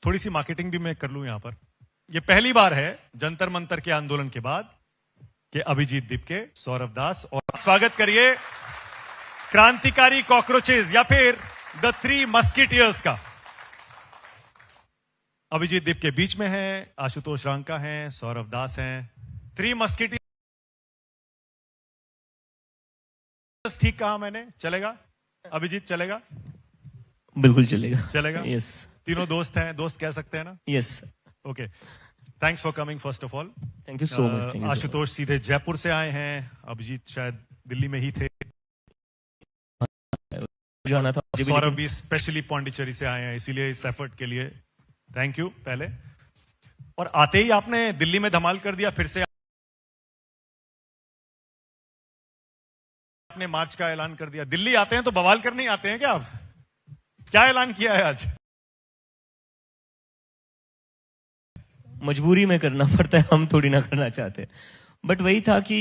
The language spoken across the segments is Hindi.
थोड़ी सी मार्केटिंग भी मैं कर लूं यहां पर। ये पहली बार है जंतर मंतर के आंदोलन के बाद कि अभिजीत दिपके, सौरभ दास, और स्वागत करिए क्रांतिकारी कॉकरोचेस या फिर द थ्री मस्किटियर्स का। अभिजीत दिपके बीच में है, आशुतोष रांका हैं, सौरभ दास हैं। थ्री मस्किटियर्स, ठीक कहा मैंने? चलेगा अभिजीत, चलेगा? बिल्कुल चलेगा। चलेगा? यस। तीनों दोस्त हैं, दोस्त कह सकते हैं ना? Yes. Okay, thanks for coming first of all. Thank you so much. Ashutosh सीधे जयपुर से आए हैं, अभिजीत शायद दिल्ली में ही थे, जाना था। सौरभ भी स्पेशली पौंडीचेरी से आए हैं, इसीलिए इस एफर्ट के लिए थैंक यू पहले। और आते ही आपने दिल्ली में धमाल कर दिया, फिर से आपने मार्च का ऐलान कर दिया। दिल्ली आते हैं तो बवाल करने ही आते हैं क्या आप? क्या ऐलान किया है आज? मजबूरी में करना पड़ता है, हम थोड़ी ना करना चाहते। बट वही था कि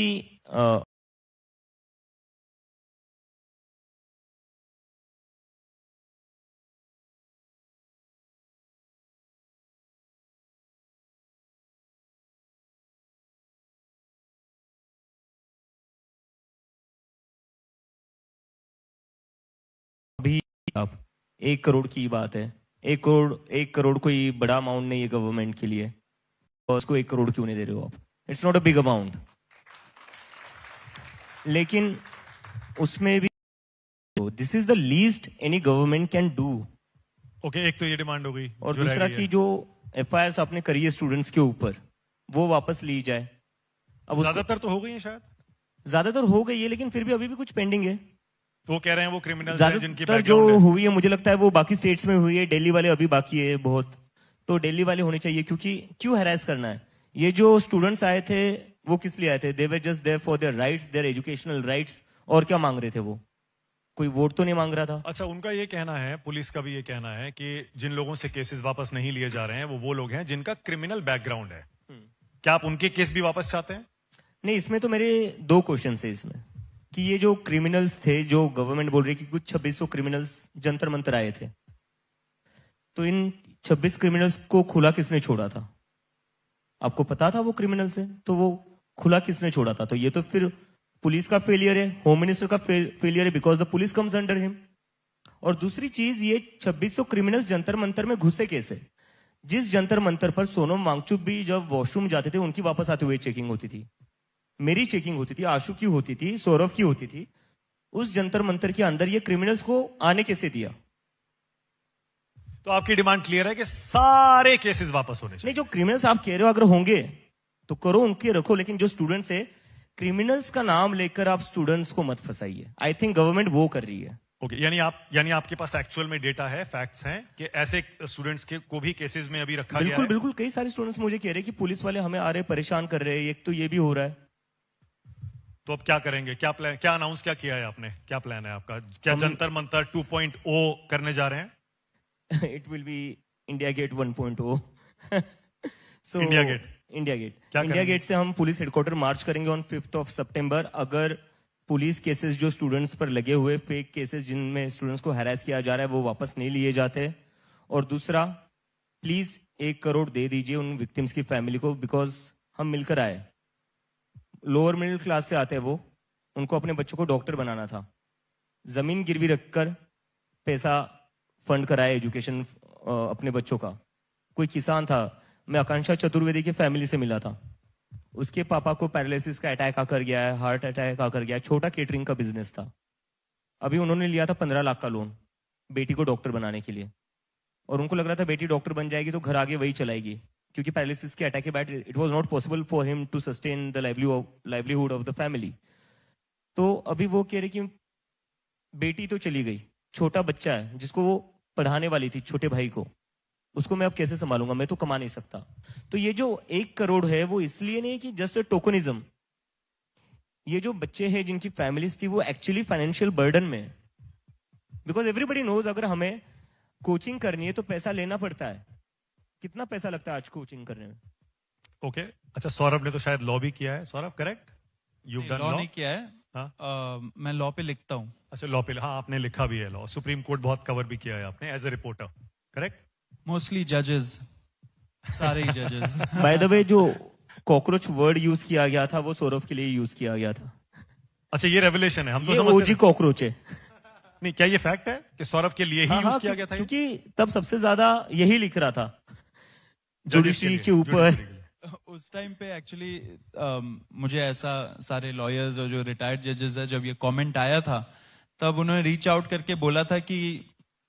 अभी आप 1 करोड़ की बात है। 1 करोड़ कोई बड़ा अमाउंट नहीं है गवर्नमेंट के लिए, और उसको 1 करोड़ क्यों नहीं दे रहे हो आप? It's not a big amount. लेकिन उसमें भी this is the least any government can do. Okay, एक तो ये डिमांड हो गई, और दूसरा कि जो एफआईआर आपने करी है स्टूडेंट्स के ऊपर, वो वापस ली जाए। अब ज्यादातर तो हो गई है, शायद ज्यादातर हो गई है, लेकिन फिर भी अभी भी कुछ पेंडिंग है। वो कह रहे हैं वो क्रिमिनल्स हैं जिनकी ज्यादातर जो हुई है मुझे लगता है वो बाकी स्टेट्स में हुई है, दिल्ली वाले अभी बाकी है बहुत। तो दिल्ली वाले होने चाहिए, क्योंकि क्यों हैरेस करना है? ये जो स्टूडेंट्स आए थे वो किस लिए आए थे? They were just there for their rights, their educational rights. और क्या मांग रहे थे वो? कोई वोट तो नहीं मांग रहा था। अच्छा, उनका ये कहना है, पुलिस का भी ये कहना है कि जिन लोगों से केसेस वापस नहीं लिए जा रहे हैं वो लोग हैं जिनका क्रिमिनल बैकग्राउंड है। क्या आप उनके केस भी वापस चाहते हैं? नहीं, इसमें तो मेरे 2 क्वेश्चन है इसमें, कि ये जो क्रिमिनल्स थे, जो गवर्नमेंट बोल रही है कि कुछ 2600 क्रिमिनल्स जंतर मंतर आए थे, तो इन 26 क्रिमिनल्स को खुला किसने छोड़ा था? आपको पता था वो क्रिमिनल्स है, तो वो खुला किसने छोड़ा था? तो ये तो फिर पुलिस का फेलियर है, होम मिनिस्टर का फेलियर है, because the police comes under him. और दूसरी चीज, ये 2600 क्रिमिनल्स जंतर मंतर में घुसे कैसे? जिस जंतर मंतर पर सोनम वांगचुक भी जब वॉशरूम जाते थे, उनकी वापस आते हुए चेकिंग होती थी, मेरी चेकिंग होती थी, आशु की होती थी, सौरभ की होती थी। उस जंतर मंतर के अंदर ये क्रिमिनल्स को आने कैसे दिया? तो आपकी डिमांड क्लियर है कि सारे केसेस वापस होने चाहिए? नहीं, जो क्रिमिनल्स आप कह रहे हो अगर होंगे तो करो, उनके रखो, लेकिन जो स्टूडेंट्स है, क्रिमिनल्स का नाम लेकर आप स्टूडेंट्स को मत फंसाइए। आई थिंक गवर्नमेंट वो कर रही है। ओके, यानी आपके पास एक्चुअल में डेटा है, फैक्ट्स हैं कि ऐसे स्टूडेंट्स के को भी केसेस में अभी रखा गया है? बिल्कुल, कई सारे स्टूडेंट्स मुझे कह रहे हैं कि पुलिस वाले हमें आ रहे परेशान कर रहे हैं, एक तो ये भी हो रहा है। तो अब क्या करेंगे? क्या प्लान, क्या अनाउंस क्या किया है आपने? क्या प्लान है आपका? क्या जंतर मंतर 2.0 करने जा रहे हैं? It will be India Gate 1.0। So India Gate India Gate से हम पुलिस हेडक्वार्टर मार्च करेंगे ऑन 5 सितंबर। अगर पुलिस केसेस जो स्टूडेंट्स पर लगे हुए, फेक केसेस जिनमें स्टूडेंट्स को हैरेस किया जा रहा है, वो वापस नहीं लिए जाते। और दूसरा, प्लीज 1 करोड़ दे दीजिए उन विक्टिम्स की फैमिली को, बिकॉज हम मिलकर आए, लोअर मिडिल क्लास से आते हैं वो, उनको अपने बच्चों को डॉक्टर बनाना था, जमीन गिरवी रखकर पैसा फंड कराया एजुकेशन अपने बच्चों का। कोई किसान था, मैं आकांक्षा चतुर्वेदी के फैमिली से मिला था, उसके पापा को पैरालिसिस का अटैक आकर गया है, हार्ट अटैक आकर गया है, छोटा केटरिंग का बिजनेस था। अभी उन्होंने लिया था 15 लाख का लोन बेटी को डॉक्टर बनाने के लिए, और उनको लग रहा था बेटी डॉक्टर बन जाएगी तो घर आगे वही चलाएगी, क्योंकि पैरालिसिस के अटैक के बाद it was not possible for him to sustain the livelihood of the family. तो अभी वो कह रहे कि बेटी तो चली गई, छोटा बच्चा है जिसको वो पढ़ाने वाली थी, छोटे भाई को, उसको मैं अब कैसे संभालूंगा? मैं तो कमा नहीं सकता। तो ये जो 1 करोड़ है वो इसलिए नहीं कि जस्ट टोकनिज्म। ये जो बच्चे हैं जिनकी फैमिलीज थी वो एक्चुअली फाइनेंशियल बर्डन में है, बिकॉज एवरीबडी नोज अगर हमें कोचिंग करनी है तो पैसा लेना पड़ता है। कितना पैसा लगता है आज कोचिंग करने में? ओके, अच्छा, सौरभ ने तो शायद लॉ भी किया है। Saurabh, correct? You done law law? नहीं किया है। हाँ? मैं लॉ पे लिखता हूँ। अच्छा, लॉ पे, हाँ आपने लिखा भी है लॉ, सुप्रीम कोर्ट बहुत कवर भी किया है आपने as a reporter, correct? Mostly जजेस, सारे ही जजेस। बाय द वे, जो कॉकरोच वर्ड यूज किया गया था वो सौरभ के लिए यूज किया गया था। अच्छा, ये रेवलेशन है, हम तो ये समझते ओजी थे। कॉकरोच है। नहीं, क्या ये फैक्ट है कि सौरभ के लिए ही हाँ, यूज हाँ, किया गया था ये? क्योंकि तब सबसे ज्यादा यही लिख रहा था जुडिशरी के जुडिशरी ऊपर। के लिए। उस टाइम पे एक्चुअली मुझे ऐसा सारे लॉयर्स और जो रिटायर्ड जजेस है, जब ये कमेंट आया था तब उन्होंने रीच आउट करके बोला था कि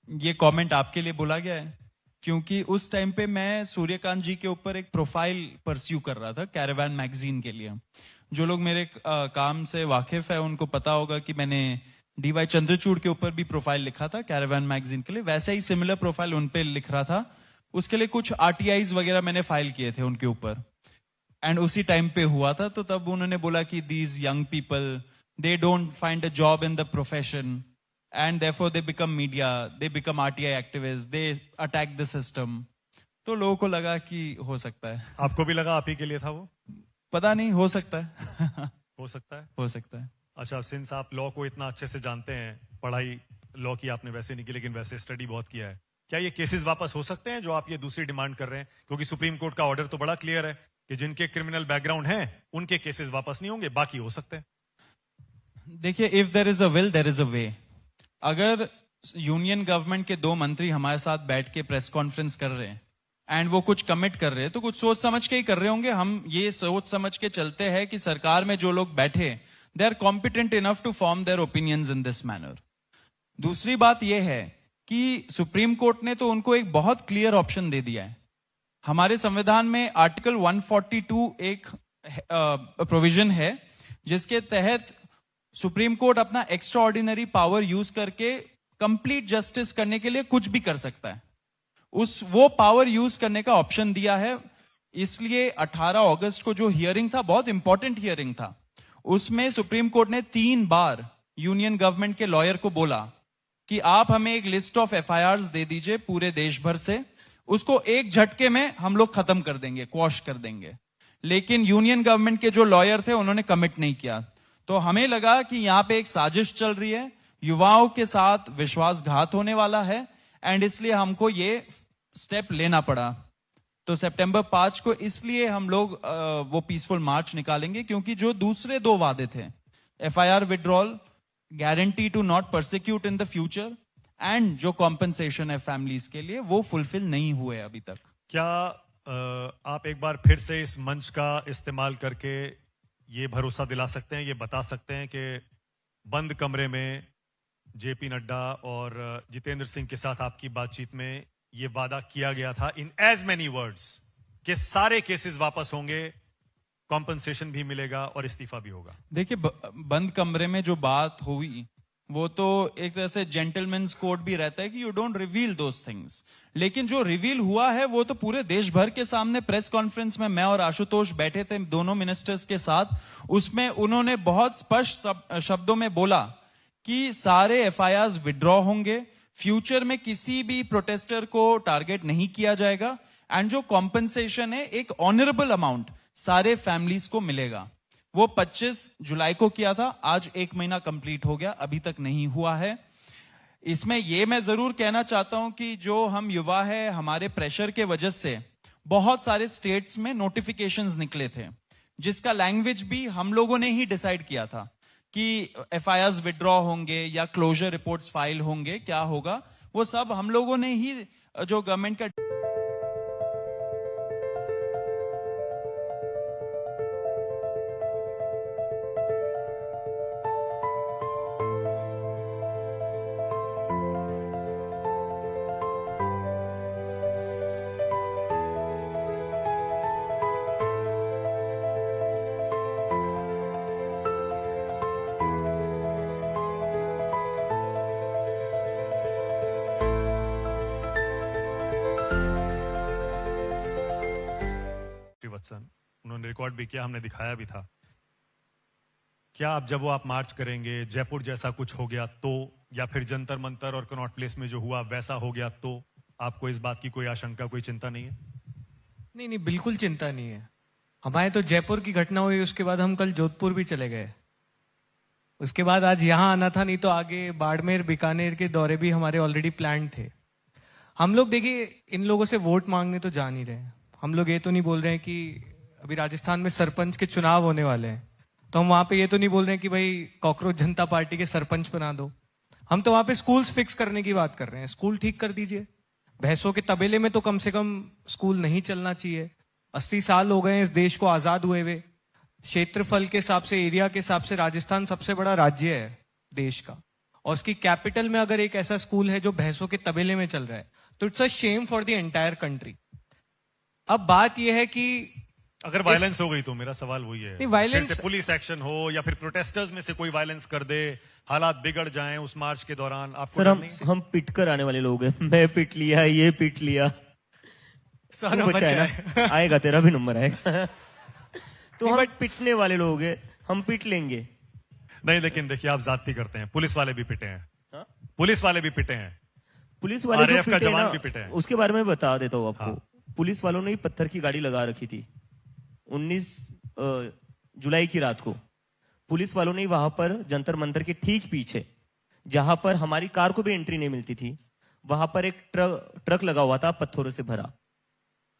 ये कमेंट आपके लिए बोला गया है, क्योंकि उस टाइम पे मैं सूर्यकांत जी के ऊपर एक प्रोफाइल परस्यू कर रहा था कैरावान मैगजीन के लिए। जो लोग मेरे काम से वाकिफ है उनको पता होगा कि मैंने डीवाई चंद्रचूड़ के ऊपर भी प्रोफाइल लिखा था कैरावान मैगजीन के लिए, वैसा ही सिमिलर प्रोफाइल उन पे लिख रहा था। उसके लिए कुछ आरटीआईज वगैरह मैंने फाइल किए थे उनके ऊपर, एंड उसी टाइम पे हुआ था। तो तब उन्होंने बोला कि these young people, they don't find a job in the profession and therefore they become media, they become RTI activist, they attack the system. तो लोगों को लगा कि हो सकता है, आपको भी लगा आप ही के लिए था वो? पता नहीं, हो सकता है। हो सकता है। हो सकता है। अच्छा, सिंस आप लॉ को इतना अच्छे से जानते हैं, पढ़ाई लॉ की आपने वैसे नहीं की लेकिन वैसे स्टडी बहुत किया है, क्या ये केसेस वापस हो सकते हैं जो आप ये दूसरी डिमांड कर रहे हैं? क्योंकि सुप्रीम कोर्ट का ऑर्डर तो बड़ा क्लियर है कि जिनके क्रिमिनल बैकग्राउंड हैं उनके केसेस वापस नहीं होंगे, बाकी हो सकते हैं। देखिए, if there is a will there is a way. अगर यूनियन गवर्नमेंट के 2 मंत्री हमारे साथ बैठ के प्रेस कॉन्फ्रेंस कर रहे हैं एंड वो कुछ कमिट कर रहे हैं तो कुछ सोच समझ के ही कर रहे होंगे। हम ये सोच समझ के चलते हैं कि सरकार में जो लोग बैठे they are competent enough to form their opinions in this manner. दूसरी बात यह है कि सुप्रीम कोर्ट ने तो उनको एक बहुत क्लियर ऑप्शन दे दिया है। हमारे संविधान में आर्टिकल 142 एक प्रोविजन है जिसके तहत सुप्रीम कोर्ट अपना एक्स्ट्रा ऑर्डिनरी पावर यूज करके कंप्लीट जस्टिस करने के लिए कुछ भी कर सकता है। वो पावर यूज करने का ऑप्शन दिया है। इसलिए 18 अगस्त को जो हियरिंग था, बहुत इंपॉर्टेंट हियरिंग था, उसमें सुप्रीम कोर्ट ने 3 बार यूनियन गवर्नमेंट के लॉयर को बोला कि आप हमें एक लिस्ट ऑफ एफआईआर्स दे दीजिए पूरे देश भर से, उसको एक झटके में हम लोग खत्म कर देंगे, क्वॉश कर देंगे। लेकिन यूनियन गवर्नमेंट के जो लॉयर थे उन्होंने कमिट नहीं किया। तो हमें लगा कि यहां पे एक साजिश चल रही है, युवाओं के साथ विश्वासघात होने वाला है, एंड इसलिए हमको ये स्टेप लेना पड़ा। तो सितंबर 5 को इसलिए हम लोग वो पीसफुल मार्च निकालेंगे, क्योंकि जो दूसरे 2 वादे थे, FIR withdrawal, guarantee to not persecute in the future, and जो कॉम्पनसेशन है फैमिलीज के लिए, वो फुलफिल नहीं हुए अभी तक। क्या आप एक बार फिर से इस मंच का इस्तेमाल करके ये भरोसा दिला सकते हैं, ये बता सकते हैं कि बंद कमरे में जेपी नड्डा और जितेंद्र सिंह के साथ आपकी बातचीत में ये वादा किया गया था इन एज मेनी वर्ड्स कि सारे केसेस वापस होंगे, कॉम्पनसेशन भी मिलेगा और इस्तीफा भी होगा? देखिए, बंद कमरे में जो बात हुई वो तो एक तरह से जेंटलमैन्स कोड भी रहता है कि you don't reveal those things, लेकिन जो रिवील हुआ है वो तो पूरे देश भर के सामने प्रेस कॉन्फ्रेंस में मैं और आशुतोष बैठे थे दोनों मिनिस्टर्स के साथ। उसमें उन्होंने बहुत स्पष्ट शब्दों में बोला कि सारे एफआईआर्स विड्रॉ होंगे, फ्यूचर में किसी भी प्रोटेस्टर को टारगेट नहीं किया जाएगा, एंड जो कॉम्पनसेशन है एक ऑनरेबल अमाउंट सारे फैमिलीज को मिलेगा। वो 25 जुलाई को किया था, आज 1 महीना कंप्लीट हो गया, अभी तक नहीं हुआ है। इसमें यह मैं जरूर कहना चाहता हूं कि जो हम युवा है, हमारे प्रेशर के वजह से बहुत सारे स्टेट्स में नोटिफिकेशंस निकले थे, जिसका लैंग्वेज भी हम लोगों ने ही डिसाइड किया था कि एफआईआर्स विड्रॉ होंगे या क्लोजर रिपोर्ट्स फाइल होंगे, क्या होगा, वो सब हम लोगों ने ही जो गवर्नमेंट का वत्सन, उन्होंने रिकॉर्ड भी किया, हमने दिखाया भी था। क्या आप जब आप मार्च करेंगे, जयपुर जैसा कुछ हो गया तो, या फिर जंतर मंतर और कनॉट प्लेस में जो हुआ वैसा हो गया तो, आपको इस बात की कोई आशंका, कोई चिंता नहीं है? नहीं नहीं, बिल्कुल चिंता नहीं है। हमारे तो जयपुर की घटना हुई, उसके बाद हम कल जोधपुर भी चले गए, उसके बाद आज यहां आना था, नहीं तो आगे बाड़मेर बीकानेर के दौरे भी हमारे ऑलरेडी प्लान थे। हम लोग देखिए इन लोगों से वोट मांगने तो जा नहीं रहे हैं। हम लोग ये तो नहीं बोल रहे हैं कि अभी राजस्थान में सरपंच के चुनाव होने वाले हैं तो हम वहां पे ये तो नहीं बोल रहे हैं कि भाई कॉकरोच जनता पार्टी के सरपंच बना दो। हम तो वहां पे स्कूल्स फिक्स करने की बात कर रहे हैं। स्कूल ठीक कर दीजिए। भैंसों के तबेले में तो कम से कम स्कूल नहीं चलना चाहिए। 80 साल हो गए हैं इस देश को आजाद हुए हुए। क्षेत्रफल के हिसाब से, एरिया के हिसाब से राजस्थान सबसे बड़ा राज्य है देश का, और उसकी कैपिटल में अगर एक ऐसा स्कूल है जो भैंसों के तबेले में चल रहा है तो it's a shame for the entire country. अब बात यह है कि अगर वायलेंस हो गई तो मेरा सवाल वही है, नहीं, violence- फिर से पुलिस एक्शन हो या फिर प्रोटेस्टर्स में से कोई वायलेंस कर दे, हालात बिगड़ जाएं उस मार्च के दौरान, आपको सर डर हम नहीं? हम पिट कर आने वाले लोग हैं। मैं पिट लिया, ये पिट लिया। सारा तू बचा बचा है है। ना, आएगा तेरा भी नंबर आएगा। तो हम पिटने वाले लोग हैं, हम पिट लेंगे। नहीं, लेकिन देखिए आप जाती करते हैं, पुलिस वाले भी पिटे हैं, हाँ? पुलिस वाले भी पिटे हैं, पुलिस वाले जो RAF का पिटे जवान ना, भी पिटे हैं। उसके बारे में बता देता हूँ आपको। हाँ। पुलिस वालों ने ही पत्थर की गाड़ी लगा रखी थी 19 जुलाई की रात को। पुलिस वालों ने वहां पर जंतर मंतर के ठीक पीछे, जहां पर हमारी कार को भी एंट्री नहीं मिलती थी, वहां पर एक ट्रक लगा हुआ था पत्थरों से भरा।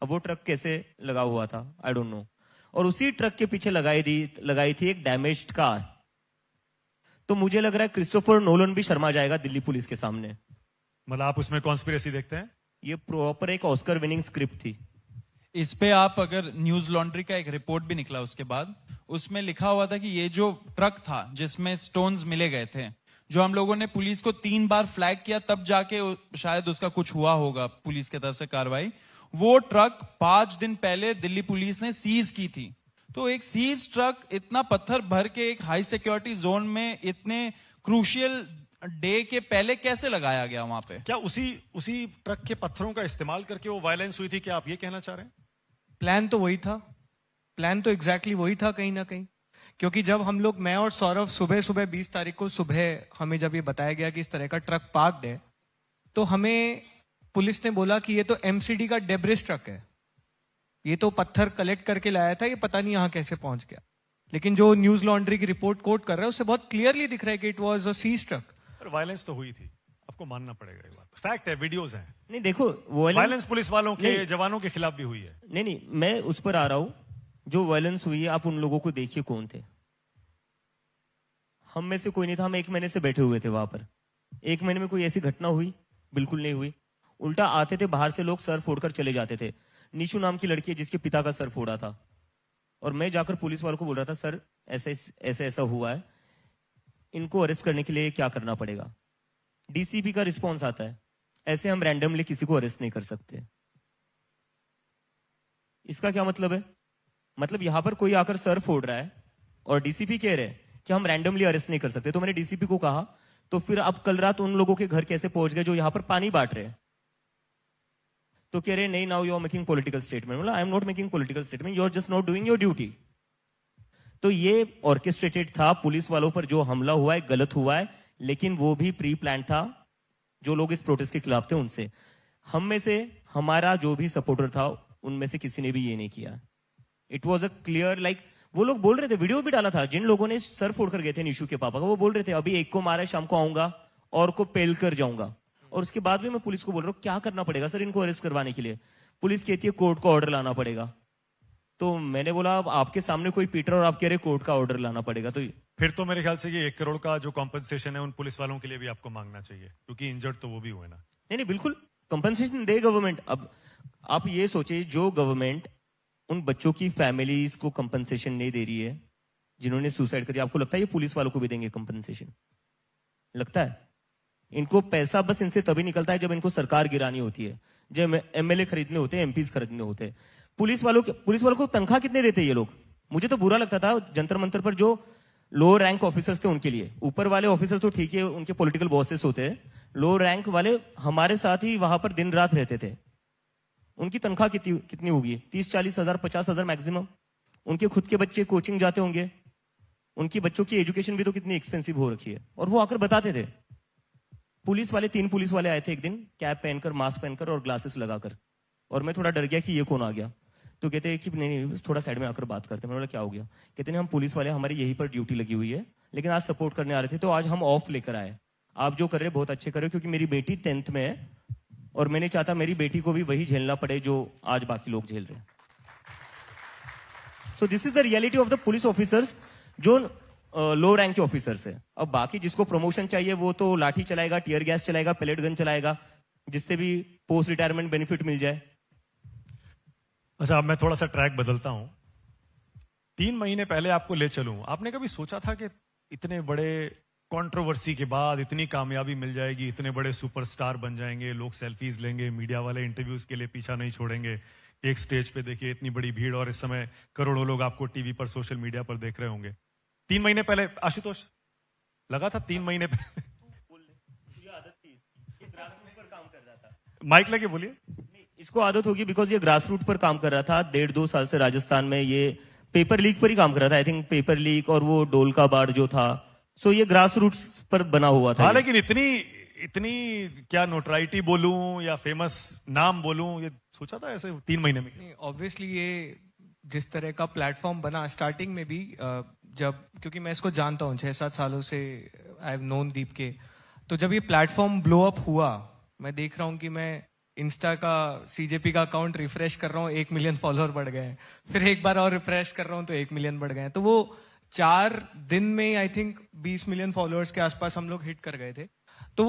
अब वो ट्रक कैसे लगा हुआ था आई डोंट नो। और उसी ट्रक के पीछे लगाई थी एक डैमेज्ड कार। तो मुझे लग रहा है क्रिस्टोफर नोलन भी शर्मा जाएगा दिल्ली पुलिस के सामने। मतलब आप उसमें कॉन्स्पिरेसी देखते हैं? ये प्रॉपर एक ऑस्कर विनिंग स्क्रिप्ट थी। इस पे आप अगर न्यूज लॉन्ड्री का एक रिपोर्ट भी निकला उसके बाद, उसमें लिखा हुआ था कि ये जो ट्रक था जिसमें स्टोन्स मिले गए थे, जो हम लोगों ने पुलिस को 3 बार फ्लैग किया तब जाके शायद उसका कुछ हुआ होगा पुलिस की तरफ से कार्रवाई, वो ट्रक 5 दिन पहले दिल्ली पुलिस ने सीज की थी। तो एक सीज ट्रक इतना पत्थर भर के एक हाई सिक्योरिटी जोन में इतने क्रूशियल डे के पहले कैसे लगाया गया वहां पे? क्या उसी ट्रक के पत्थरों का इस्तेमाल करके वो वायलेंस हुई थी? क्या आप ये कहना चाह रहे हैं? प्लान तो वही था। प्लान तो एग्जैक्टली वही था कहीं ना कहीं। क्योंकि जब हम लोग, मैं और सौरभ सुबह 20 तारीख को सुबह हमें जब ये बताया गया कि इस तरह का ट्रक पार्क्ड है, तो हमें पुलिस ने बोला कि ये तो एमसीडी का डेब्रिस ट्रक है, ये तो पत्थर कलेक्ट करके लाया था, ये पता नहीं यहां कैसे पहुंच गया। लेकिन जो न्यूज लॉन्ड्री की रिपोर्ट कोट कर रहा है उससे बहुत क्लियरली दिख रहा है कि it was a seize truck. पर वायलेंस तो हुई थी, आपको मानना पड़ेगा ये बात। फैक्ट है, वीडियोस हैं। नहीं देखो, वायलेंस पुलिस वालों के, नहीं। जवानों के खिलाफ भी हुई है। नहीं, मैं उस पर आ रहा हूं। जो वायलेंस हुई है, आप उन लोगों को देखिए कौन थे। हम में से कोई नहीं था। हम 1 महीने से बैठे हुए थे वहां पर। 1 महीने में कोई ऐसी घटना हुई? बिल्कुल नहीं हुई। उल्टा आते थे बाहर से लोग, सर फोड़कर चले जाते थे। निशु नाम की लड़की है जिसके पिता का सर फोड़ा था, और मैं जाकर पुलिस वालों को बोल रहा था, सर ऐसा हुआ है, इनको अरेस्ट करने के लिए क्या करना पड़ेगा? डीसीपी का रिस्पॉन्स आता है, ऐसे हम रैंडमली किसी को अरेस्ट नहीं कर सकते। इसका क्या मतलब है? मतलब यहां पर कोई आकर सर फोड़ रहा है और डीसीपी कह रहे हैं कि हम रैंडमली अरेस्ट नहीं कर सकते। तो मैंने डीसीपी को कहा, तो फिर अब कल रात उन लोगों के घर कैसे पहुंच गए जो यहां पर पानी बांट रहे हैं? तो कह रहे नहीं, now you are making political statement. बोला, I am not making political statement, you are just not doing your duty. तो ये ऑर्केस्ट्रेटेड था। पुलिस वालों पर जो हमला हुआ है गलत हुआ है, लेकिन वो भी प्री प्लान था। जो लोग इस प्रोटेस्ट के खिलाफ थे उनसे, हम में से हमारा जो भी सपोर्टर था उनमें से किसी ने भी ये नहीं किया। It was a clear, like वो लोग बोल रहे थे, वीडियो भी डाला था, जिन लोगों ने सर फोड़ कर गए थे निशु के पापा का, वो बोल रहे थे अभी एक को मारा है, शाम को आऊंगा और को पेल कर जाऊंगा। और उसके बाद भी मैं पुलिस को बोल रहा हूँ क्या करना पड़ेगा सर इनको अरेस्ट करवाने के लिए? पुलिस कहती है कोर्ट का ऑर्डर लाना पड़ेगा। तो मैंने बोला अब आपके सामने कोई पीटर और आप कह रहे कोर्ट का ऑर्डर लाना पड़ेगा। तो फिर तो मेरे ख्याल से ये 1 करोड़ का जो कॉम्पनसेशन है उन पुलिस वालों के लिए भी आपको मांगना चाहिए, क्योंकि इंजर्ड तो वो भी हुए ना। नहीं, बिल्कुल कंपनसेशन दे गवर्नमेंट। अब आप ये सोचिए, जो गवर्नमेंट उन बच्चों की फैमिलीज को कंपनसेशन नहीं दे रही है जिन्होंने सुसाइड करी, आपको लगता है ये पुलिस वालों को भी देंगे कंपनसेशन? लगता है? इनको पैसा बस इनसे तभी निकलता है जब इनको सरकार गिरानी होती है, जब एमएलए खरीदने होते हैं, एमपीज खरीदने होते हैं। पुलिस वालों को तनख्वाह कितने देते हैं ये लोग? मुझे तो बुरा लगता था जंतर मंतर पर जो लोअर रैंक ऑफिसर्स थे उनके लिए। ऊपर वाले ऑफिसर तो ठीक है, उनके पॉलिटिकल बॉसेस होते हैं। लोअर रैंक वाले हमारे साथ ही वहां पर दिन रात रहते थे। उनकी तनख्वाह कितनी होगी? 30-40 हजार, 50 हजार मैक्सिमम। उनके खुद के बच्चे कोचिंग जाते होंगे, उनकी बच्चों की एजुकेशन भी तो कितनी एक्सपेंसिव हो रखी है। और वो आकर बताते थे। पुलिस वाले 3 पुलिस वाले आए थे एक दिन, कैप पहनकर, मास्क पहनकर और ग्लासेस लगाकर, और मैं थोड़ा डर गया कि ये कौन आ गया। तो कहते हैं कि नहीं, थोड़ा साइड में आकर बात करते हैं। मैंने बोला क्या हो गया? कहते हैं हम पुलिस वाले, हमारी यहीं पर ड्यूटी लगी हुई है, लेकिन आज सपोर्ट करने आ रहे थे तो आज हम ऑफ लेकर आए। आप जो कर रहे हैं बहुत अच्छे कर रहे हो, क्योंकि मेरी बेटी 10th में है और मैंने चाहता मेरी बेटी को भी वही झेलना पड़े जो आज बाकी लोग झेल रहे हैं। So this is the reality of the police officers जो लो रैंक के ऑफिसर्स है। अब बाकी जिसको प्रमोशन चाहिए वो तो लाठी चलाएगा, टीयर गैस चलाएगा, पेलेट गन चलाएगा, जिससे भी पोस्ट रिटायरमेंट बेनिफिट मिल जाए। अच्छा, अब मैं थोड़ा सा ट्रैक बदलता हूं। 3 महीने पहले आपको ले चलूं, आपने कभी सोचा था कि इतने बड़े कंट्रोवर्सी के बाद इतनी कामयाबी मिल जाएगी, इतने बड़े सुपरस्टार बन जाएंगे, लोग सेल्फीज लेंगे, मीडिया वाले इंटरव्यूज के लिए पीछा नहीं छोड़ेंगे, एक स्टेज पे देखिए इतनी बड़ी भीड़, और इस समय करोड़ों लोग आपको टीवी पर, सोशल मीडिया पर देख रहे होंगे। 3 महीने पहले आशुतोष लगा था 3 महीने पहले माइक लगे बोलिए। इसको आदत होगी बिकॉज ये ग्रास रूट पर काम कर रहा था 1.5-2 साल से राजस्थान में। ये पेपर लीक पर ही काम कर रहा था, आई थिंक पेपर लीक और वो डोल का बाढ़ जो था। सो ये ग्रास रूट्स पर बना हुआ था। हाँ, लेकिन इतनी क्या नोटराइटी बोलूं या फेमस नाम बोलूं, ये सोचा था ऐसे 3 महीने में? ऑब्वियसली ये जिस तरह का प्लेटफॉर्म बना स्टार्टिंग में भी, जब, क्योंकि मैं इसको जानता हूँ 6-7 सालों से, आई हैव नोन दीप के, तो जब ये प्लेटफॉर्म ब्लो अप हुआ, मैं देख रहा हूँ कि मैं इंस्टा का सीजेपी का अकाउंट रिफ्रेश कर रहा हूँ, 1 मिलियन फॉलोअर बढ़ गए हैं, फिर एक बार और रिफ्रेश कर रहा हूँ तो 1 मिलियन बढ़ गए हैं। तो वो 4 दिन में आई थिंक 20 मिलियन फॉलोअर्स के आसपास हम लोग हिट कर गए थे। तो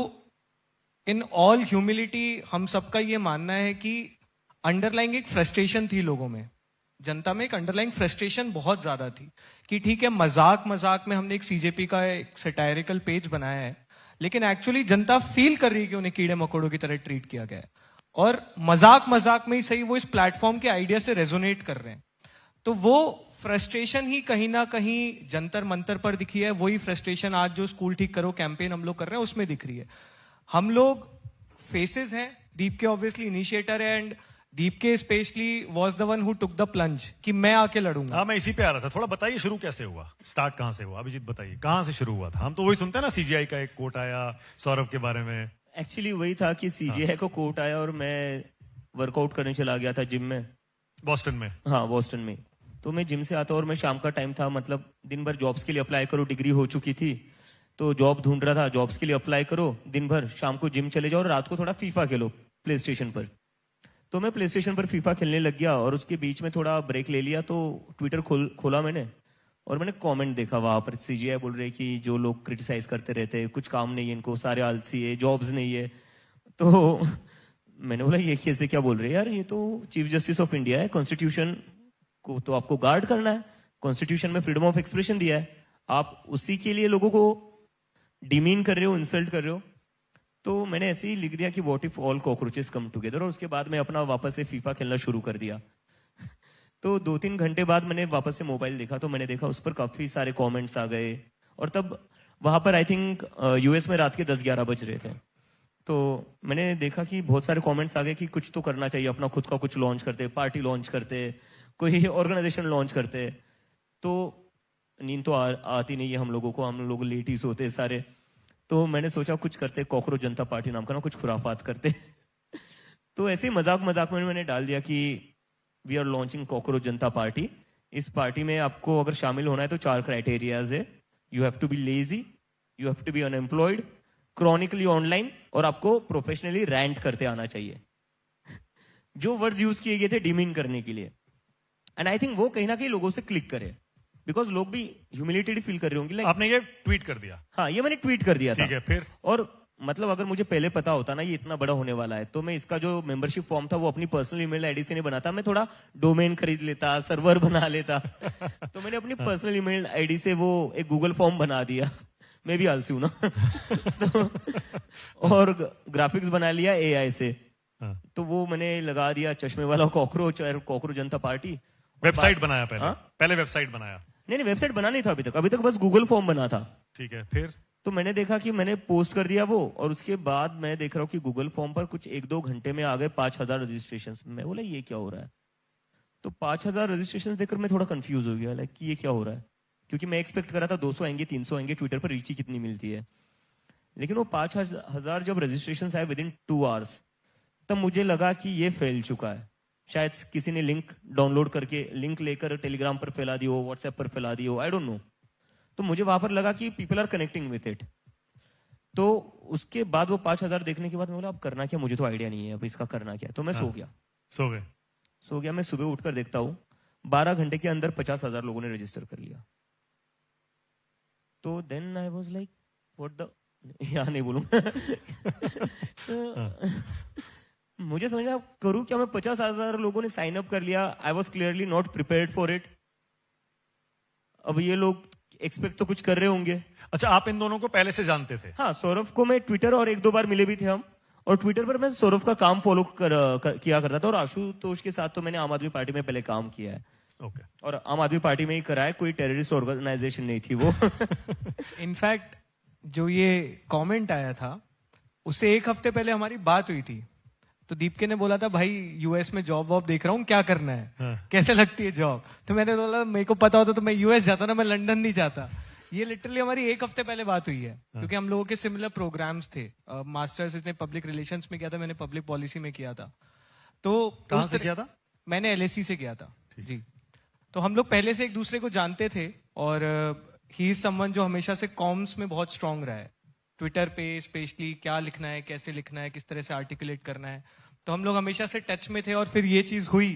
इन ऑल ह्यूमिलिटी हम सबका ये मानना है कि अंडरलाइंग एक फ्रस्ट्रेशन थी लोगों में, जनता में एक अंडरलाइंग फ्रस्ट्रेशन बहुत ज्यादा थी कि ठीक है, मजाक मजाक में हमने एक सीजेपी का एक सटायरिकल पेज बनाया है, लेकिन एक्चुअली जनता फील कर रही है कि उन्हें कीड़े मकोड़ों की तरह ट्रीट किया गया है, और मजाक मजाक में ही सही वो इस प्लेटफॉर्म के आइडिया से रेजोनेट कर रहे हैं। तो वो फ्रस्ट्रेशन ही कहीं ना कहीं जंतर मंतर पर दिखी है। वही फ्रस्ट्रेशन आज जो स्कूल ठीक करो कैंपेन हम लोग कर रहे हैं उसमें दिख रही है। हम लोग फेसेस हैं, दीप के ऑब्वियसली इनिशिएटर है, एंड दीप के specially was the one who took the plunge कि मैं आके लड़ूंगा। हाँ, मैं इसी पे आ रहा था। थोड़ा बताइए शुरू कैसे हुआ, स्टार्ट कहां से हुआ? अभिजीत बताइए कहां से शुरू हुआ था। हम तो वही सुनते हैं ना, सीजीआई का एक कोट आया सौरभ के बारे में। एक्चुअली वही था कि सीजीआई को कोट आया और मैं वर्कआउट करने चला गया था जिम में, बॉस्टन में। हाँ बोस्टन में। तो मैं जिम से आता और मैं शाम का टाइम था, मतलब दिन भर जॉब्स के लिए अप्लाई करो, डिग्री हो चुकी थी तो जॉब ढूंढ रहा था, जॉब्स के लिए अप्लाई करो दिन भर, शाम को जिम चले जाओ और रात को थोड़ा फीफा खेलो प्ले स्टेशन पर। तो मैं प्ले स्टेशन पर फीफा खेलने लग गया और उसके बीच में थोड़ा ब्रेक ले लिया, तो ट्विटर खोला मैंने और मैंने कमेंट देखा वहां पर। सीजीआई बोल रहे कि जो लोग क्रिटिसाइज करते रहते हैं, कुछ काम नहीं है इनको, सारे आलसी है, जॉब्स नहीं है। तो मैंने बोला ये कैसे क्या बोल रहे हैं यार, ये तो चीफ जस्टिस ऑफ इंडिया है, कॉन्स्टिट्यूशन को तो आपको गार्ड करना है, कॉन्स्टिट्यूशन में फ्रीडम ऑफ एक्सप्रेशन दिया है, आप उसी के लिए लोगों को डिमीन कर रहे हो, इंसल्ट कर रहे हो। तो मैंने ऐसे ही लिख दिया कि what if all cockroaches come together, और उसके बाद मैं अपना वापस से फीफा खेलना शुरू कर दिया। तो 2-3 घंटे बाद मैंने वापस से मोबाइल देखा तो मैंने देखा उस पर काफी सारे कमेंट्स आ गए, और तब वहां पर आई थिंक यूएस में रात के 10-11 बज रहे थे। तो मैंने देखा कि बहुत सारे कमेंट्स आ गए कि कुछ तो करना चाहिए, अपना खुद का कुछ लॉन्च करते, पार्टी लॉन्च करते, कोई ऑर्गेनाइजेशन लॉन्च करते। तो नींद तो आती नहीं है हम लोगों को, हम लोग लेट ही सोते सारे। तो मैंने सोचा कुछ करते, कॉकरोच जनता पार्टी नाम का ना कुछ खुराफात करते। तो ऐसे ही मजाक मजाक में मैंने डाल दिया कि we are launching cockroach Janata party. इस पार्टी में आपको अगर शामिल होना है तो 4 क्राइटेरियाज है। You have to be lazy, you have to be unemployed, chronically online, और आपको प्रोफेशनली रैंट करते आना चाहिए। जो वर्ड्स यूज किए गए थे डिमीन करने के लिए, एंड आई थिंक वो कहीं ना कहीं लोगों से क्लिक करे, बिकॉज लोग भी ह्यूमिलेटेड फील कर रहे होंगे। आपने ये ट्वीट कर दिया? हाँ, ये मैंने ट्वीट कर दिया था। ठीक है, फिर? और मतलब अगर मुझे पहले पता होता ना ये इतना बड़ा होने वाला है, तो मैं इसका जो मेंबरशिप फॉर्म था वो अपनी पर्सनल ईमेल आईडी से नहीं बनाता, मैं थोड़ा डोमेन खरीद लेता, सर्वर बना लेता। तो मैंने अपनी पर्सनल ईमेल आईडी से वो एक गूगल फॉर्म बना दिया। मैं भी आलसी हूं ना। तो और ग्राफिक्स बना लिया एआई से। तो वो मैंने लगा दिया चश्मे वाला कॉकरोच और कॉकरोच जनता पार्टी। वेबसाइट बनाया पहले? हाँ? पहले वेबसाइट बनाया? नहीं, वेबसाइट बना नहीं था अभी तक बस गूगल फॉर्म बना था। ठीक है, फिर? तो मैंने देखा कि मैंने पोस्ट कर दिया वो, और उसके बाद मैं देख रहा हूँ कि गूगल फॉर्म पर कुछ 1-2 घंटे में आ गए 5000 रजिस्ट्रेशन। मैं बोला ये क्या हो रहा है? तो 5000 रजिस्ट्रेशन देखकर मैं थोड़ा कंफ्यूज हो गया, लाइक ये क्या हो रहा है, क्योंकि मैं एक्सपेक्ट कर रहा था 200 आएंगे, 300 आएंगे, ट्विटर पर रीच ही कितनी मिलती है। लेकिन वो 5000 जब रजिस्ट्रेशन आए विद इन 2 आवर्स, तब मुझे लगा कि ये फैल चुका है। शायद किसी ने लिंक डाउनलोड करके, लिंक लेकर टेलीग्राम पर फैला दी हो, व्हाट्सएप पर फैला दी हो, आई डोंट नो। तो मुझे वहां पर लगा कि people are connecting with it. तो उसके बाद वो 5,000 देखने के बाद मैं बोला अब करना क्या, मुझे तो आइडिया नहीं है अब इसका करना क्या। तो मैं सो गया। सो गए। मैं सुबह उठकर देखता हूँ 12 घंटे के अंदर 50,000 लोगों ने रजिस्टर कर लिया। तो then I was like what the, यहाँ नहीं बोलूंगा। मुझे समझ में आया करूँ क्या मैं, 50,000 लोगों ने साइन अप कर लिया। I was clearly not prepared for it. अब ये लोग एक्सपेक्ट तो कुछ कर रहे होंगे। अच्छा, आप इन दोनों को पहले से जानते थे? हाँ, सौरभ को मैं ट्विटर और 1-2 बार मिले भी थे हम, और ट्विटर पर मैं सौरभ का काम फॉलो किया करता था। और आशुतोष के साथ तो मैंने आम आदमी पार्टी में पहले काम किया है। ओके। और आम आदमी पार्टी में ही करा है, कोई टेररिस्ट ऑर्गेनाइजेशन नहीं थी वो। इनफैक्ट जो ये कमेंट आया था उससे 1 हफ्ते पहले हमारी बात हुई थी। तो दीपके ने बोला था भाई यूएस में जॉब वॉब देख रहा हूँ, क्या करना है, कैसे लगती है जॉब। तो मैंने बोला मेरे को पता होता तो मैं यूएस जाता ना, मैं लंदन नहीं जाता। ये लिटरली हमारी 1 हफ्ते पहले बात हुई है, क्योंकि हम लोगों के सिमिलर प्रोग्राम्स थे। मास्टर्स इसने पब्लिक रिलेशंस में किया था, मैंने पब्लिक पॉलिसी में किया था। तो कहाँ से किया था? मैंने LSE से किया था जी। तो हम लोग पहले से एक दूसरे को जानते थे, और ही इज समवन जो हमेशा से कॉम्स में बहुत स्ट्रांग रहा है। ट्विटर पे स्पेशली क्या लिखना है, कैसे लिखना है, किस तरह से आर्टिकुलेट करना है। तो हम लोग हमेशा से टच में थे। और फिर ये चीज हुई,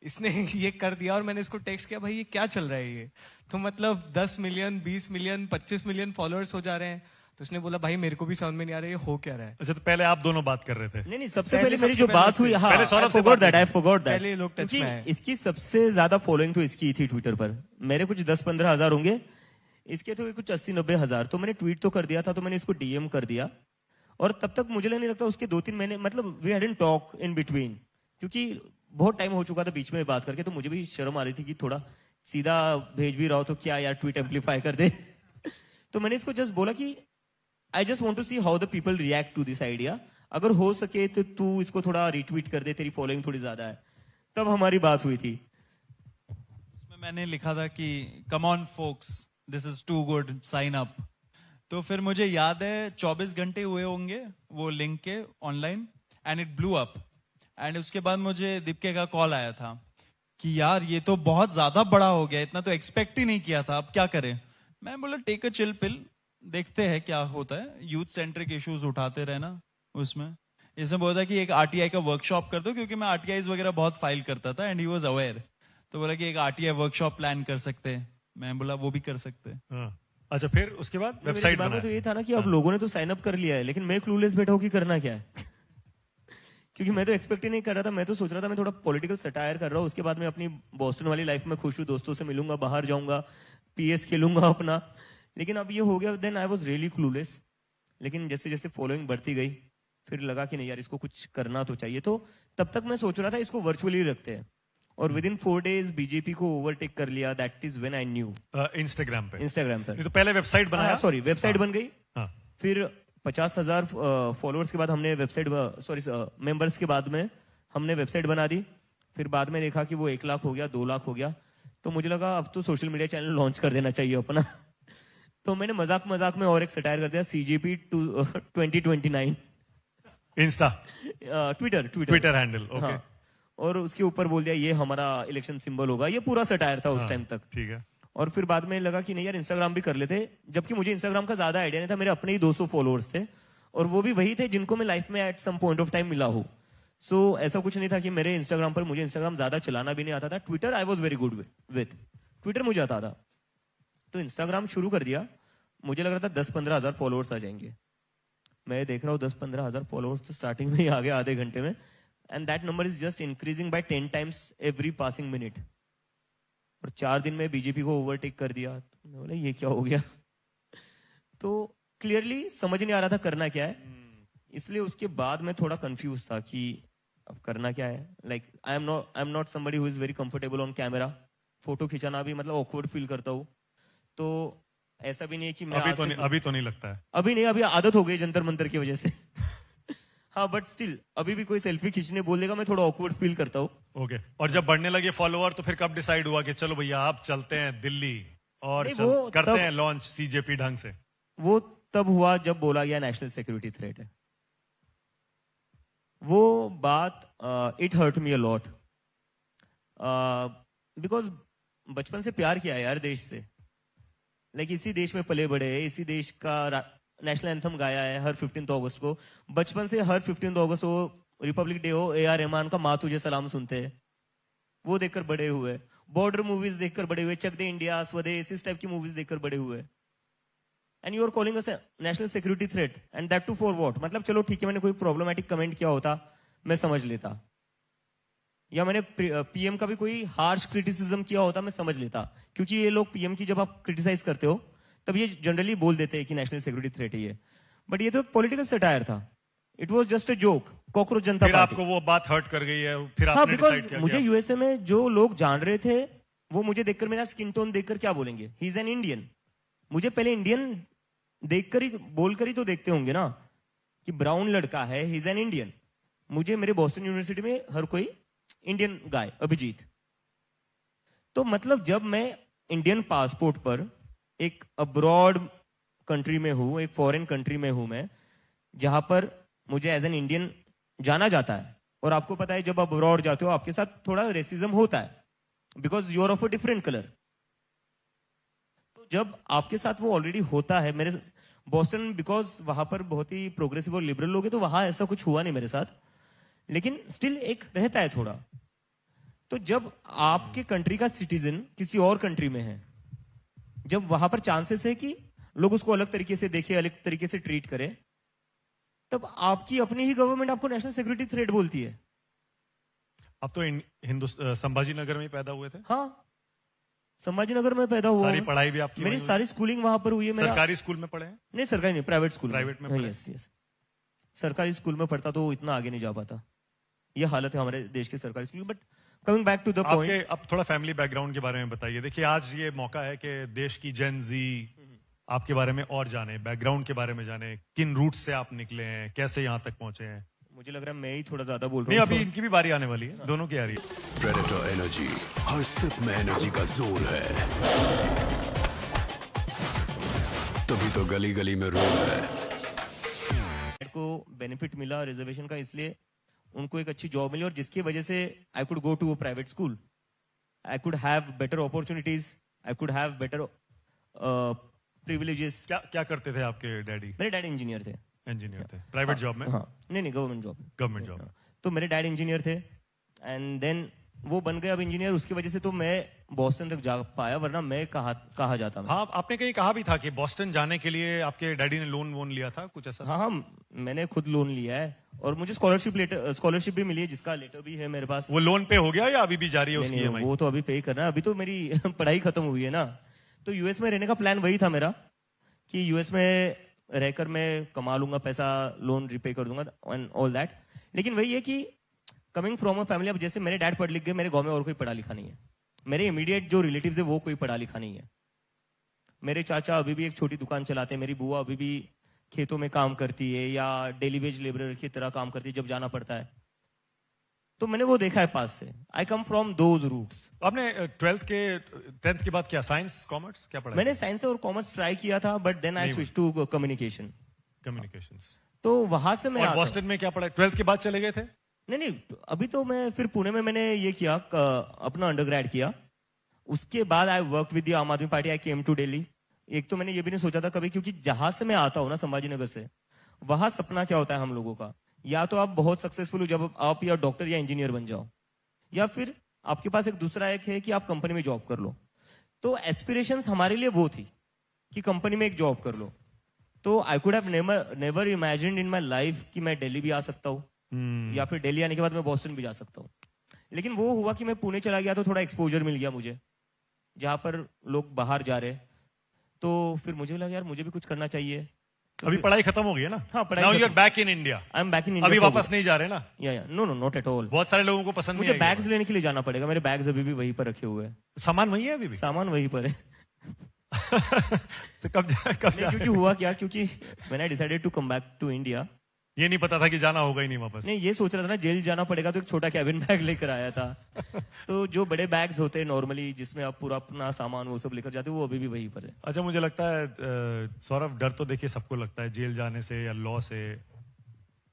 इसने ये कर दिया, और मैंने इसको टेक्स्ट किया भाई ये क्या चल रहा है ये। तो मतलब 10 मिलियन, 20 मिलियन, 25 मिलियन फॉलोअर्स हो जा रहे हैं। तो उसने बोला भाई मेरे को भी समझ में नहीं आ रहा है ये हो क्या रहा है। अच्छा, तो पहले आप दोनों बात कर रहे थे? नहीं, सबसे पहले मेरी जो बात हुई, हाँ, पहले सौरभ से I forgot बात that, I forgot that। पहले लोग टच में आए। इसकी सबसे ज्यादा फॉलोइंग तो इसकी थी ट्विटर पर। मेरे कुछ 10-15 हजार होंगे, इसके तो कुछ 80-90 हजार। तो मैंने ट्वीट तो कर दिया था, तो मैंने इसको DM कर दिया। और तब तक मुझे नहीं लगता उसके 2-3 महीने, मतलब we hadn't talk in between, क्योंकि बहुत टाइम हो चुका था बीच में बात करके। तो मुझे भी शर्म आ रही थी कि थोड़ा सीधा भेज भी रहा हो तो क्या यार ट्वीट एम्पलीफाई कर दे। तो मैंने इसको जस्ट बोला कि I just want to see how the people react to this idea. अगर हो सके तो तू इसको थोड़ा रिट्वीट कर दे, तेरी फॉलोइंग थोड़ी ज्यादा है। तब हमारी बात हुई थी। उसमें मैंने लिखा था कि come on folks, this is too good, sign up. तो फिर मुझे याद है 24 घंटे हुए होंगे वो लिंक के online, and it blew up. And उसके बाद मुझे दीपके का कॉल आया था कि यार ये तो बहुत ज्यादा बड़ा हो गया, इतना तो एक्सपेक्ट ही नहीं किया था, अब क्या करें। मैं बोला टेक अ चिल पिल, देखते हैं क्या होता है। यूथ सेंट्रिक इश्यूज उठाते रहना उसमें। इसने बोला था कि एक RTI का वर्कशॉप कर दो, क्योंकि मैं RTIs वगैरह बहुत फाइल करता था, एंड ही वाज अवेयर। तो बोला कि एक RTI वर्कशॉप प्लान कर सकते हैं। मैं बोला वो भी कर सकते हैं। अच्छा, फिर उसके बाद वेबसाइट बनाया तो ये था ना कि अब लोगों ने तो साइन अप कर लिया है, लेकिन मैं क्लूलेस बैठा हूं कि करना क्या है। क्योंकि मैं तो एक्सपेक्ट ही नहीं कर रहा था। मैं तो सोच रहा था मैं थोड़ा पॉलिटिकल सटायर कर रहा हूँ, उसके बाद मैं अपनी बॉस्टन वाली लाइफ में खुश हूँ, दोस्तों से मिलूंगा, बाहर जाऊंगा, PS खेलूंगा अपना। लेकिन अब ये हो गया, then I was really clueless. लेकिन जैसे जैसे फॉलोइंग बढ़ती गई, फिर लगा कि नहीं यार इसको कुछ करना तो चाहिए। तो तब तक मैं सोच रहा था इसको वर्चुअली रखते हैं, और विद इन 4 डेज बीजेपी को ओवरटेक कर लिया। That is when I knew. Instagram पे? इंस्टाग्राम पर। तो पहले वेबसाइट बनाया? सॉरी, वेबसाइट बन गई। हाँ। फिर 50,000 फॉलोअर्स के बाद हमने वेबसाइट, सॉरी मेंबर्स के बाद में हमने वेबसाइट बना दी। फिर बाद में देखा कि वो 1 लाख हो गया, 2 लाख हो गया। तो मुझे लगा अब तो सोशल मीडिया चैनल लॉन्च कर देना चाहिए अपना। तो मैंने मजाक मजाक में और एक सटायर कर दिया, CJP 2029 Insta, Twitter handle. Okay. और उसके ऊपर बोल दिया ये हमारा इलेक्शन सिंबल होगा। ये पूरा सटायर था उस टाइम तक। ठीक है। और फिर बाद में लगा कि नहीं यार इंस्टाग्राम भी कर लेते, जबकि मुझे इंस्टाग्राम का ज्यादा आइडिया नहीं था। मेरे अपने ही 200 फॉलोअर्स थे, और वो भी वही थे जिनको मैं लाइफ में at some point of time मिला हूँ। सो ऐसा कुछ नहीं था कि मेरे इंस्टाग्राम पर, मुझे इंस्टाग्राम ज्यादा चलाना भी नहीं आता था। Twitter I was very good with Twitter, मुझे आता था। तो इंस्टाग्राम शुरू कर दिया। मुझे लग रहा था 10-15 हजार फॉलोअर्स आ जाएंगे। मैं देख रहा हूँ 10-15 हजार फॉलोअर्स तो स्टार्टिंग में ही आ गया आधे घंटे में, and that number is just increasing by 10 times every passing minute. और 4 दिन में बीजेपी को ओवरटेक कर दिया। तो बोला ये क्या हो गया। तो क्लियरली समझ नहीं आ रहा था करना क्या है, इसलिए उसके बाद मैं थोड़ा कंफ्यूज था कि अब करना क्या है। Like I am not somebody who is very comfortable on camera. Photo खिंचाना भी मतलब ऑकवर्ड फील करता हूँ। तो ऐसा भी नहीं है कि मैं अभी तो नहीं लगता है। अभी नहीं, अभी आदत हो गई जंतर मंतर की वजह से। हाँ, बट स्टिल अभी भी कोई सेल्फी खींचने बोल देगा मैं थोड़ा ऑकवर्ड फील करता हूँ। ओके। और जब बढ़ने लगे फॉलोअर तो फिर कब डिसाइड हुआ कि चलो भैया आप चलते हैं दिल्ली और करते हैं लॉन्च CJP ढंग से? वो तब हुआ जब बोला गया नेशनल सिक्योरिटी थ्रेट है। वो बात it hurt me a lot, because बचपन से प्यार किया है यार देश से। लाइक इसी देश में पले बड़े हैं, इसी देश का नेशनल एंथम गाया है हर 15 अगस्त को। बचपन से हर 15 अगस्त को, रिपब्लिक डे हो, AR रहमान का माँ तुझे सलाम सुनते हैं, वो देखकर बड़े हुए। बॉर्डर मूवीज देखकर बड़े हुए, चक दे इंडिया, स्वदेश, इस टाइप की मूवीज देखकर बड़े हुए। And you are calling us national security threat, and that too for what? मतलब चलो ठीक है, मैंने कोई प्रॉब्लमेटिक कमेंट किया होता मैं समझ लेता, या मैंने PM का भी कोई हार्श क्रिटिसिज्म किया होता मैं समझ लेता, क्योंकि ये लोग PM की जब आप क्रिटिसाइज करते हो तब ये जनरली बोल देते हैं कि नेशनल सिक्योरिटी थ्रेट है ये। बट ये तो पॉलिटिकल सटायर था, it was just a joke. Cockroach जनता फिर पार्टी। आपको वो बात हर्ट कर गई है, फिर हाँ, आपने डिसाइड बिकॉज किया मुझे कि USA में जो लोग जान रहे थे वो मुझे देखकर, मेरा स्किन टोन देखकर क्या बोलेंगे, ही इज एन इंडियन। मुझे पहले इंडियन देखकर ही, बोलकर ही तो देखते होंगे ना कि ब्राउन लड़का है, ही इज एन इंडियन। मुझे मेरे बॉस्टन यूनिवर्सिटी में हर कोई इंडियन गाय, अभिजीत। तो मतलब जब मैं इंडियन पासपोर्ट पर एक अब्रॉड कंट्री में हूं, एक फॉरेन कंट्री में हूं मैं, जहां पर मुझे एज एन इंडियन जाना जाता है, और आपको पता है जब आप अब्रॉड जाते हो आपके साथ थोड़ा रेसिज्म होता है, because you are of a different colour. तो जब आपके साथ वो ऑलरेडी होता है, मेरे बॉस्टन, बिकॉज वहां पर बहुत ही प्रोग्रेसिव और लिबरल लोग हैं, तो वहां ऐसा कुछ हुआ नहीं मेरे साथ, लेकिन स्टिल एक रहता है थोड़ा। तो जब आपके कंट्री का सिटीजन किसी और कंट्री में है, जब वहां पर चांसेस है कि लोग उसको अलग तरीके से देखे, अलग तरीके से ट्रीट करें, तब आपकी अपनी ही गवर्नमेंट आपको नेशनल सिक्योरिटी थ्रेट बोलती है। आप तो संभाजी नगर में ही पैदा हुए थे? हाँ, संभाजी नगर में पैदा हुआ सारी हूं। पढ़ाई भी आपकी मेरी वहीं हुई? सारी स्कूलिंग वहां पर हुई है। मेरा सरकारी स्कूल में पढ़े हैं? नहीं, सरकारी नहीं, प्राइवेट स्कूल प्राइवेट में पढ़े? Yes yes. सरकारी स्कूल में पढ़ता तो इतना आगे नहीं जा पाता। ये हालत है हमारे देश के सरकारी school. But coming back to the आपके पॉइंट, अब थोड़ा फैमिली बैकग्राउंड के बारे में बताइए। देखिए आज ये मौका है कि देश की जेन जी आपके बारे में और जाने, बैकग्राउंड के बारे में जाने, किन रूट से आप निकले हैं, कैसे यहाँ तक पहुंचे हैं। मुझे लग रहा है मैं ही थोड़ा ज्यादा बोल नहीं, रहा अभी हूँ। इनकी भी बारी आने वाली है, दोनों की आ रही है। प्रेडेटर एनर्जी, हर सिप में एनर्जी का जोर है, तभी तो गली गली में रोड है। को बेनिफिट मिला रिजर्वेशन का, इसलिए उनको एक अच्छी जॉब मिली, और जिसकी वजह से I could go to a private school, I could have better opportunities, I could have better privileges. क्या क्या करते थे आपके डैडी? मेरे डैड इंजीनियर थे। इंजीनियर थे? प्राइवेट जॉब में? हाँ, नहीं, गवर्नमेंट जॉब। Government job. तो मेरे डैड इंजीनियर थे, एंड देन वो बन गए अब इंजीनियर, उसकी वजह से तो मैं बॉस्टन तक जा पाया, वरना मैं कहा जाता मैं। हाँ, आपने कहीं कहा भी था कि बॉस्टन जाने के लिए आपके डैडी ने लोन वोन लिया था, कुछ ऐसा? हाँ हाँ, मैंने खुद लोन लिया है, और मुझे स्कॉलरशिप भी मिली है, जिसका लेटर भी है मेरे पास। वो लोन पे हो गया या अभी भी जारी है नहीं, उसकी नहीं, EMI? वो तो अभी पे करना है, अभी तो मेरी पढ़ाई खत्म हुई है ना। तो यूएस में रहने का प्लान वही था मेरा, कि यूएस में रहकर मैं कमा लूंगा पैसा, लोन रिपे कर दूंगा एंड ऑल दैट। लेकिन वही है कि कमिंग फ्रॉम अ फैमिली, अब जैसे मेरे डैड पढ़ लिख गए, मेरे गांव में और कोई पढ़ा लिखा नहीं है, मेरे इमीडिएट जो रिलेटिव्स है वो कोई पढ़ा लिखा नहीं है। मेरे चाचा अभी भी एक छोटी दुकान चलाते हैं, मेरी बुआ अभी भी खेतों में काम करती है, या डेली वेज लेबरर की तरह काम करती है जब जाना पड़ता है। तो मैंने वो देखा है पास से। आई कम फ्रॉम दोज रूट्स। आपने 10th के बाद क्या, साइंस, कॉमर्स, क्या पढ़ा? मैंने साइंस और कॉमर्स ट्राई किया था, but then I switch to communication. Communications. तो वहां से मैं और आता हूं। बॉस्टन में क्या पढ़ा? 12th के बाद चले गए थे? नहीं, अभी तो मैं फिर पुणे में मैंने ये किया, अपना अंडरग्रेड किया। उसके बाद I work with the Aam Aadmi party, I came to Delhi. एक तो मैंने ये भी नहीं सोचा था कभी, क्योंकि जहां से मैं आता हूं ना, संभाजी नगर से, वहां सपना क्या होता है हम लोगों का, या तो आप बहुत सक्सेसफुल हो जब आप या डॉक्टर या इंजीनियर बन जाओ, या फिर आपके पास एक दूसरा एक है कि आप कंपनी में जॉब कर लो। तो एस्पिरेशंस हमारे लिए वो थी कि कंपनी में एक जॉब कर लो। तो आई could have never imagined in my life कि मैं दिल्ली भी आ सकता हूँ, या फिर दिल्ली आने के बाद मैं बॉस्टन भी जा सकता हूँ। लेकिन वो हुआ कि मैं पुणे चला गया, तो थोड़ा एक्सपोजर मिल गया मुझे, जहां पर लोग बाहर जा रहे। तो फिर मुझे लगा यार मुझे भी कुछ करना चाहिए। तो अभी पढ़ाई खत्म हो गई है ना? हाँ, पढ़ाई नाउ यू आर खत्म। Back in India. I am back in India. अभी वापस नहीं जा रहे ना? या नो नॉट एट ऑल। बहुत सारे लोगों को पसंद नहीं मुझे आएगी बैग्स लेने के लिए जाना पड़ेगा, मेरे बैग्स अभी भी वहीं पर रखे हुए हैं। सामान वही है अभी भी? सामान वहीं पर है। तो कब जा क्योंकि हुआ क्या, क्योंकि when I decided to come back to India, ये नहीं पता था कि जाना होगा ही नहीं वापस? नहीं, ये सोच रहा था ना जेल जाना पड़ेगा, तो एक छोटा कैबिन बैग लेकर आया था। तो जो बड़े बैग्स होते हैं नॉर्मली, जिसमें आप पूरा अपना सामान वो सब लेकर जाते हो, वो अभी भी वहीं पर है। अच्छा, मुझे लगता है सौरभ, डर तो देखिए सबको लगता है जेल जाने से या लॉ से।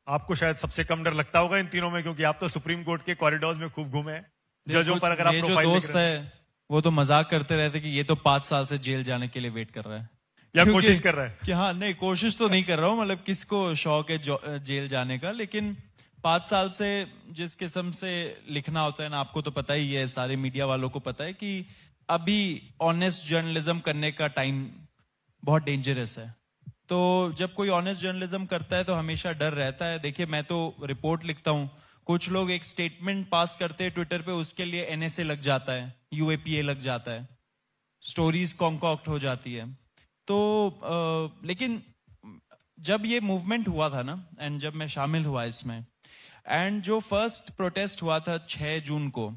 आपको शायद सबसे कम डर लगता होगा इन तीनों में, क्योंकि आप तो सुप्रीम कोर्ट के कॉरिडोर्स में खूब घूमे हैं। जजों पर अगर आप ये जो प्रोफाइल दोस्त है वो तो मजाक करते रहते कि ये तो 5 साल से जेल जाने के लिए वेट कर रहा है। या क्योंकि- कोशिश कर रहा है? कि हाँ, नहीं, कोशिश तो नहीं कर रहा हूँ, मतलब किसको शौक है जेल जाने का, लेकिन 5 साल से जिस किस्म से लिखना होता है ना, आपको तो पता ही है, सारे मीडिया वालों को पता है कि अभी ऑनेस्ट जर्नलिज्म करने का टाइम बहुत डेंजरस है। तो जब कोई ऑनेस्ट जर्नलिज्म करता है तो हमेशा डर रहता है। देखिए, मैं तो रिपोर्ट लिखता हूँ, कुछ लोग एक स्टेटमेंट पास करते हैं ट्विटर पे, उसके लिए एनएसए लग जाता है, यूएपीए लग जाता है, स्टोरीज कॉन्कॉक्ट हो जाती है। तो लेकिन जब ये मूवमेंट हुआ था ना, एंड जब मैं शामिल हुआ इसमें, एंड जो फर्स्ट प्रोटेस्ट हुआ था 6 जून को,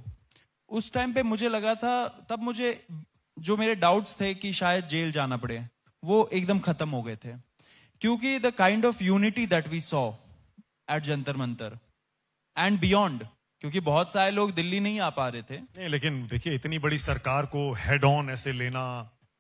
उस टाइम पे मुझे लगा था, तब मुझे जो मेरे डाउट्स थे कि शायद जेल जाना पड़े, वो एकदम खत्म हो गए थे। क्योंकि the kind of unity that we saw at Jantar Mantar and beyond, क्योंकि बहुत सारे लोग दिल्ली नहीं आ पा रहे थे। नहीं, लेकिन देखिए, इतनी बड़ी सरकार को हेड ऑन ऐसे लेना,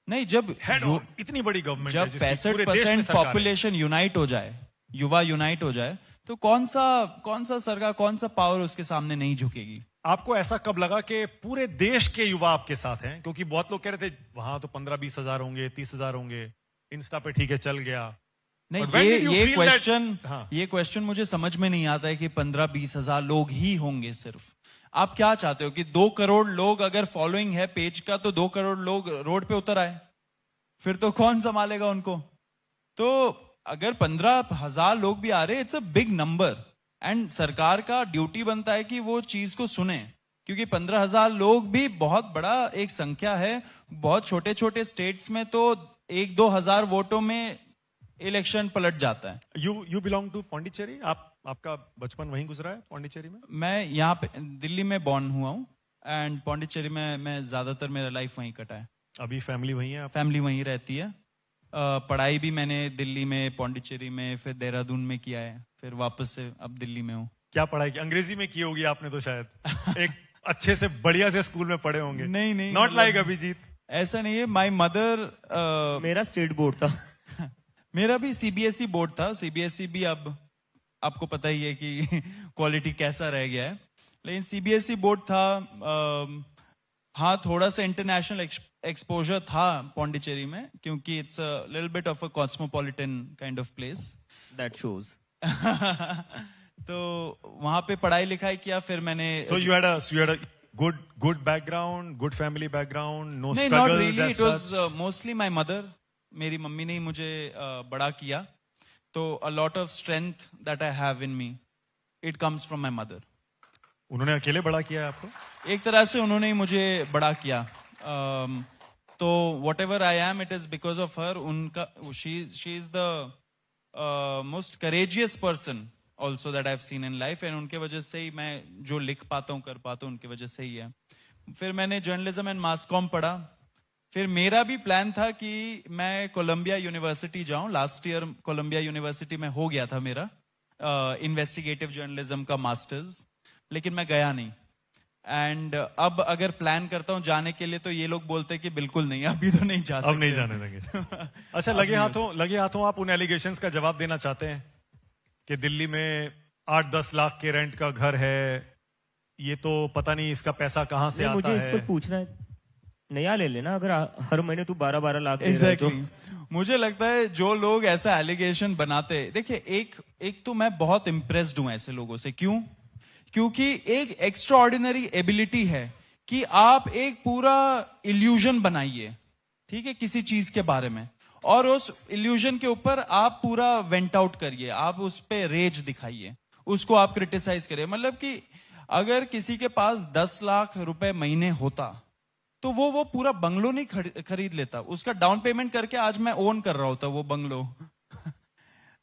नहीं, जब हेड ऑन, इतनी बड़ी गवर्नमेंट जब 65% पॉपुलेशन यूनाइट हो जाए, युवा यूनाइट हो जाए, तो कौन सा सरकार, कौन सा पावर उसके सामने नहीं झुकेगी। आपको ऐसा कब लगा कि पूरे देश के युवा आपके साथ हैं? क्योंकि बहुत लोग कह रहे थे वहां तो 15-20 हजार होंगे, 30 हजार होंगे, इंस्टा पे ठीक है चल गया। नहीं, But when did you ये feel क्वेश्चन that- हाँ। ये क्वेश्चन मुझे समझ में नहीं आता है कि 15-20 हजार लोग ही होंगे सिर्फ। आप क्या चाहते हो कि 2 करोड़ लोग अगर फॉलोइंग है पेज का, तो 2 करोड़ लोग रोड पे उतर आए, फिर तो कौन संभालेगा उनको? तो अगर 15,000 लोग भी आ रहे, it's a big number, and सरकार का ड्यूटी बनता है कि वो चीज को सुने, क्योंकि 15,000 लोग भी बहुत बड़ा एक संख्या है। बहुत छोटे छोटे स्टेट्स में तो 1-2 हजार वोटों में इलेक्शन पलट जाता है। You belong to Pondicherry? आपका बचपन वहीं गुजरा है पौंडीचेरी में? मैं यहाँ पे दिल्ली में बॉर्न हुआ हूँ, एंड पौंडीचेरी में मैं ज्यादातर मेरा लाइफ वहीं कटा है। अभी फैमिली वहीं है आप? फैमिली वहीं रहती है। पढ़ाई भी मैंने दिल्ली में, पौंडीचेरी में, फिर देहरादून में किया है, फिर वापस से अब दिल्ली में हूँ। क्या पढ़ाई की? अंग्रेजी में की होगी आपने तो शायद। एक अच्छे से बढ़िया से स्कूल में पढ़े होंगे। नहीं, नॉट मतलब- लाइक अभिजीत। ऐसा नहीं है। माई मदर, मेरा स्टेट बोर्ड था। मेरा भी सीबीएसई बोर्ड था। सीबीएसई भी अब आपको पता ही है कि क्वालिटी कैसा रह गया है, लेकिन सीबीएसई बोर्ड था। हाँ, थोड़ा सा इंटरनेशनल एक्सपोजर था पौंडीचेरी में, क्योंकि it's a little bit of a cosmopolitan kind of place. That shows. तो वहां पे पढ़ाई लिखाई किया, फिर मैंने So you had a good background, good family background, no नहीं, not struggles really, as it was such? Mostly my mother. मेरी मम्मी ने ही मुझे बड़ा किया, तो a lot of strength that I have in me, it comes from my mother. उन्होंने अकेले बड़ा किया है आपको? एक तरह से उन्होंने ही मुझे बड़ा किया। तो whatever I am, it is because of her. उनका she is the most courageous person also that I have seen in life, and उनके वजह से ही मैं जो लिख पाता हूँ, कर पाता हूँ, उनकी वजह से ही है। फिर मैंने जर्नलिज्म एंड मास कॉम पढ़ा। फिर मेरा भी प्लान था कि मैं कोलंबिया यूनिवर्सिटी जाऊं। लास्ट ईयर कोलंबिया यूनिवर्सिटी में हो गया था मेरा इन्वेस्टिगेटिव जर्नलिज्म का मास्टर्स, लेकिन मैं गया नहीं। एंड अब अगर प्लान करता हूं जाने के लिए, तो ये लोग बोलते हैं कि बिल्कुल नहीं, अभी तो नहीं जा सकते। अब नहीं जाने देंगे। अच्छा, लगे हाथों आप उन एलिगेशंस का जवाब देना चाहते हैं कि दिल्ली में 8-10 लाख के रेंट का घर है, ये तो पता नहीं इसका पैसा कहां से आता मुझे इस है? पर पूछना है, नया ले लेना। अगर हर महीने तू 12-12 लाख दे रहा है तो। मुझे लगता है जो लोग ऐसा एलिगेशन बनाते हैं, देखिए, एक तो मैं बहुत इम्प्रेस्ड हूं ऐसे लोगों से। क्यों? क्योंकि एक एक्स्ट्रा ऑर्डिनरी एबिलिटी है कि आप एक पूरा इल्यूजन बनाइए, ठीक है, किसी चीज के बारे में, और उस इल्यूजन के ऊपर आप पूरा वेंट आउट करिए, आप उस पे रेज दिखाइए, उसको आप क्रिटिसाइज करिए। मतलब कि अगर किसी के पास 10 लाख रुपए महीने होता, तो वो पूरा बंगलो नहीं खरीद लेता। उसका डाउन पेमेंट करके आज मैं ओन कर रहा होता वो बंगलो।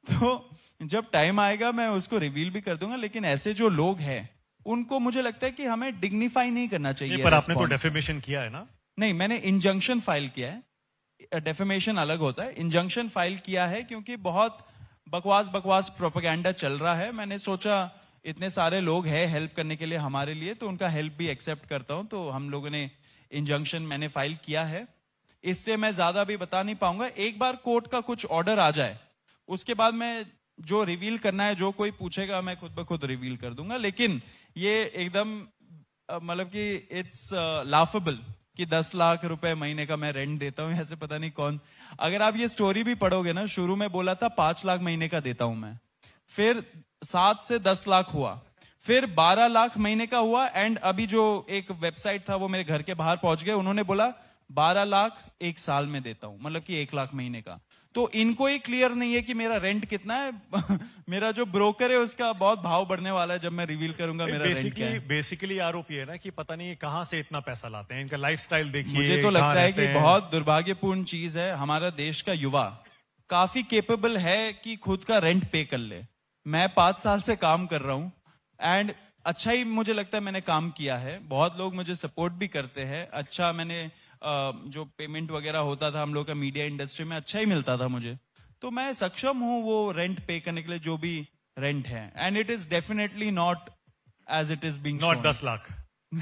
तो जब टाइम आएगा मैं उसको रिवील भी कर दूंगा, लेकिन ऐसे जो लोग हैं उनको मुझे लगता है कि हमें डिग्निफाई नहीं करना चाहिए। नहीं, पर आपने तो response। डेफेमेशन किया है ना? नहीं, मैंने इंजंक्शन फाइल किया है। डेफेमेशन अलग होता है। इंजंक्शन फाइल किया है क्योंकि बहुत बकवास प्रोपेगेंडा चल रहा है। मैंने सोचा इतने सारे लोग हैं हेल्प करने के लिए हमारे लिए, तो उनका हेल्प भी एक्सेप्ट करता हूं। तो हम लोगों ने इंजंक्शन मैंने फाइल किया है, इसलिए मैं ज्यादा भी बता नहीं पाऊंगा। एक बार कोर्ट का कुछ ऑर्डर आ जाए, उसके बाद मैं जो रिवील करना है, जो कोई पूछेगा, मैं खुद ब खुद रिवील कर दूंगा। लेकिन ये एकदम मतलब कि इट्स लाफेबल कि 10 लाख रुपए महीने का मैं रेंट देता हूँ, ऐसे पता नहीं कौन। अगर आप ये स्टोरी भी पढ़ोगे ना, शुरू में बोला था 5 लाख महीने का देता हूं मैं, फिर 7 से 10 लाख हुआ, फिर 12 लाख महीने का हुआ, एंड अभी जो एक वेबसाइट था वो मेरे घर के बाहर पहुंच गए, उन्होंने बोला 12 लाख एक साल में देता हूं, मतलब कि 1 लाख महीने का। तो इनको ही क्लियर नहीं है कि मेरा रेंट कितना है। मेरा जो ब्रोकर है उसका बहुत भाव बढ़ने वाला है जब मैं रिवील करूंगा मेरा रेंट क्या है। बेसिकली आरोप ये है ना कि पता नहीं कहां से इतना पैसा लाते हैं, इनका लाइफस्टाइल देखिए। मुझे तो कहां लगता है रहते कि हैं। बहुत दुर्भाग्यपूर्ण चीज है, हमारा देश का युवा काफी केपेबल है कि खुद का रेंट पे कर ले। मैं 5 साल से काम कर रहा हूं, एंड अच्छा ही मुझे लगता है मैंने काम किया है, बहुत लोग मुझे सपोर्ट भी करते हैं, अच्छा मैंने जो पेमेंट वगैरह होता था हम लोग का मीडिया इंडस्ट्री में अच्छा ही मिलता था मुझे, तो मैं सक्षम हूं वो रेंट पे करने के लिए जो भी रेंट है, and it is definitely not as it is being not 10 lakh,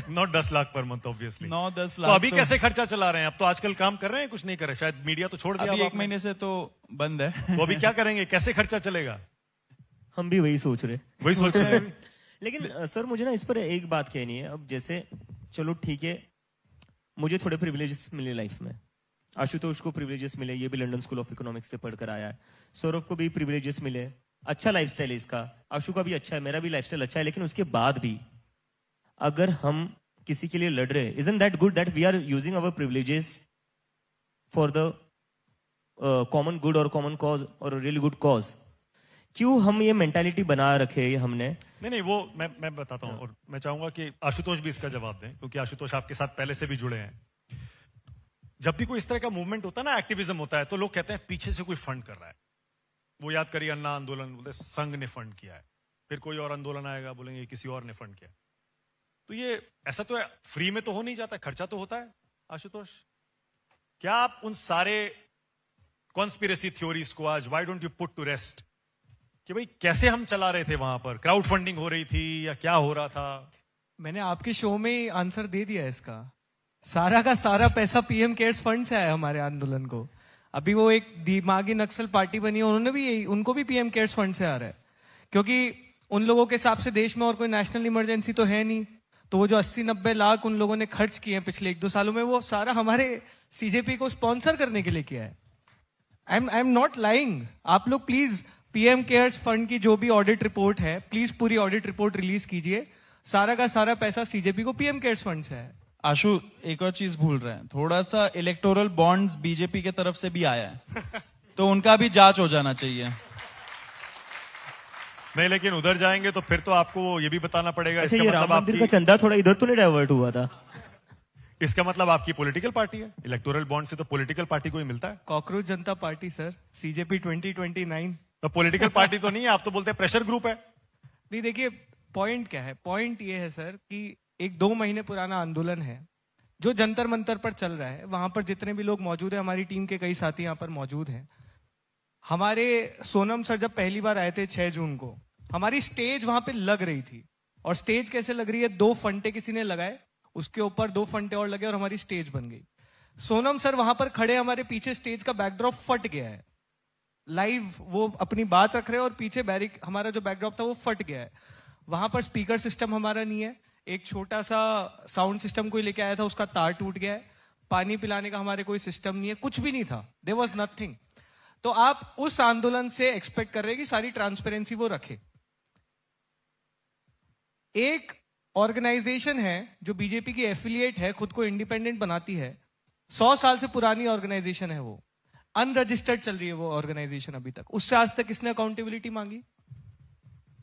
not 10 lakh per month obviously. 9-10 तो लाख अभी कैसे खर्चा चला रहे हैं? अब तो आजकल काम कर रहे हैं, कुछ नहीं कर रहे, शायद मीडिया तो छोड़ दिया अभी अब 1 आपने। महीने से तो बंद है। तो अभी क्या करेंगे, कैसे खर्चा चलेगा? हम भी वही सोच रहे। वही सोच रहे हैं। लेकिन सर मुझे ना इस पर एक बात कहनी है। अब जैसे चलो ठीक है, मुझे थोड़े प्रिविलेजेस मिले लाइफ में, आशुतोष को प्रिविलेजेस मिले, ये भी लंदन स्कूल ऑफ इकोनॉमिक्स से पढ़कर आया है, सौरभ को भी प्रिविलेजेस मिले, अच्छा लाइफस्टाइल है इसका, आशु का भी अच्छा है, मेरा भी लाइफस्टाइल अच्छा है, लेकिन उसके बाद भी अगर हम किसी के लिए लड़ रहे, isn't that good that we are using our privileges for the common good or common cause or a really good cause? क्यों हम ये मेंटालिटी बना रखे हमने? नहीं वो मैं बताता हूं, और मैं चाहूंगा कि आशुतोष भी इसका जवाब दें, क्योंकि आशुतोष आपके साथ पहले से भी जुड़े हैं। जब भी कोई इस तरह का मूवमेंट होता है ना, एक्टिविज्म होता है, तो लोग कहते हैं पीछे से कोई फंड कर रहा है। वो याद करिए अन्ना आंदोलन, बोलते संघ ने फंड किया है, फिर कोई और आंदोलन आएगा, बोलेंगे किसी और ने फंड किया। तो ये ऐसा तो है, फ्री में तो हो नहीं जाता, खर्चा तो होता है। आशुतोष, क्या आप उन सारे कॉन्स्पिरेसी थ्योरीज को आज why don't you put to rest, कि भाई कैसे हम चला रहे थे वहां पर, क्राउड फंडिंग हो रही थी या क्या हो रहा था? मैंने आपके शो में ही आंसर दे दिया है इसका। सारा का सारा पैसा पीएम केयर्स फंड से आया हमारे आंदोलन को। अभी वो एक दिमागी नक्सल पार्टी बनी है, उन्होंने भी उनको भी पीएम केयर्स फंड से आ रहा है, क्योंकि उन लोगों के हिसाब से देश में और कोई नेशनल इमरजेंसी तो है नहीं। तो वो जो 80-90 लाख उन लोगों ने खर्च किए हैं पिछले 1-2 सालों में, वो सारा हमारे सीजेपी को स्पॉन्सर करने के लिए किया है। आई एम नॉट लाइंग। आप लोग प्लीज पीएम केयर्स फंड की जो भी ऑडिट रिपोर्ट है, प्लीज पूरी ऑडिट रिपोर्ट रिलीज कीजिए। सारा का सारा पैसा सीजेपी को पीएम केयर्स फंड से है। आशु एक और चीज भूल रहे हैं, थोड़ा सा इलेक्टोरल बॉन्ड्स बीजेपी के तरफ से भी आया है, तो उनका भी जांच हो जाना चाहिए। नहीं, लेकिन उधर जाएंगे तो फिर तो आपको ये भी बताना पड़ेगा। अच्छा, इसका ये राम मतलब मंदिर का आपकी, चंदा थोड़ा इधर तो नहीं डाइवर्ट हुआ था? इसका मतलब आपकी पॉलिटिकल पार्टी है। इलेक्टोरल बॉन्ड से तो पॉलिटिकल पार्टी को ही मिलता है। कॉकरोच जनता पार्टी सर, सीजेपी 2029। तो पॉलिटिकल पार्टी तो नहीं है, आप तो बोलते हैं प्रेशर ग्रुप है। नहीं, देखिए पॉइंट क्या है। पॉइंट ये है सर कि एक 2 महीने पुराना आंदोलन है जो जंतर मंतर पर चल रहा है। वहां पर जितने भी लोग मौजूद हैं, हमारी टीम के कई साथी यहाँ पर मौजूद हैं। हमारे सोनम सर जब पहली बार आए थे 6 जून को, हमारी स्टेज वहां पे लग रही थी। और स्टेज कैसे लग रही है, 2 फंटे किसी ने लगाए, उसके ऊपर 2 फंटे और लगे और हमारी स्टेज बन गई। सोनम सर वहां पर खड़े, हमारे पीछे स्टेज का बैकड्रॉप फट गया है। लाइव वो अपनी बात रख रहे हैं और पीछे हमारा जो बैकड्रॉप था वो फट गया है। वहां पर स्पीकर सिस्टम हमारा नहीं है, एक छोटा सा साउंड सिस्टम कोई लेके आया था, उसका तार टूट गया है। पानी पिलाने का हमारे कोई सिस्टम नहीं है, कुछ भी नहीं था, देयर वाज नथिंग। तो आप उस आंदोलन से एक्सपेक्ट कर रहे हैं कि सारी ट्रांसपेरेंसी वो रखे। एक ऑर्गेनाइजेशन है जो बीजेपी की एफिलिएट है, खुद को इंडिपेंडेंट बनाती है, 100 साल से पुरानी ऑर्गेनाइजेशन है, वो अनरजिस्टर्ड चल रही है वो ऑर्गेनाइजेशन अभी तक। उससे आज तक किसने अकाउंटेबिलिटी मांगी?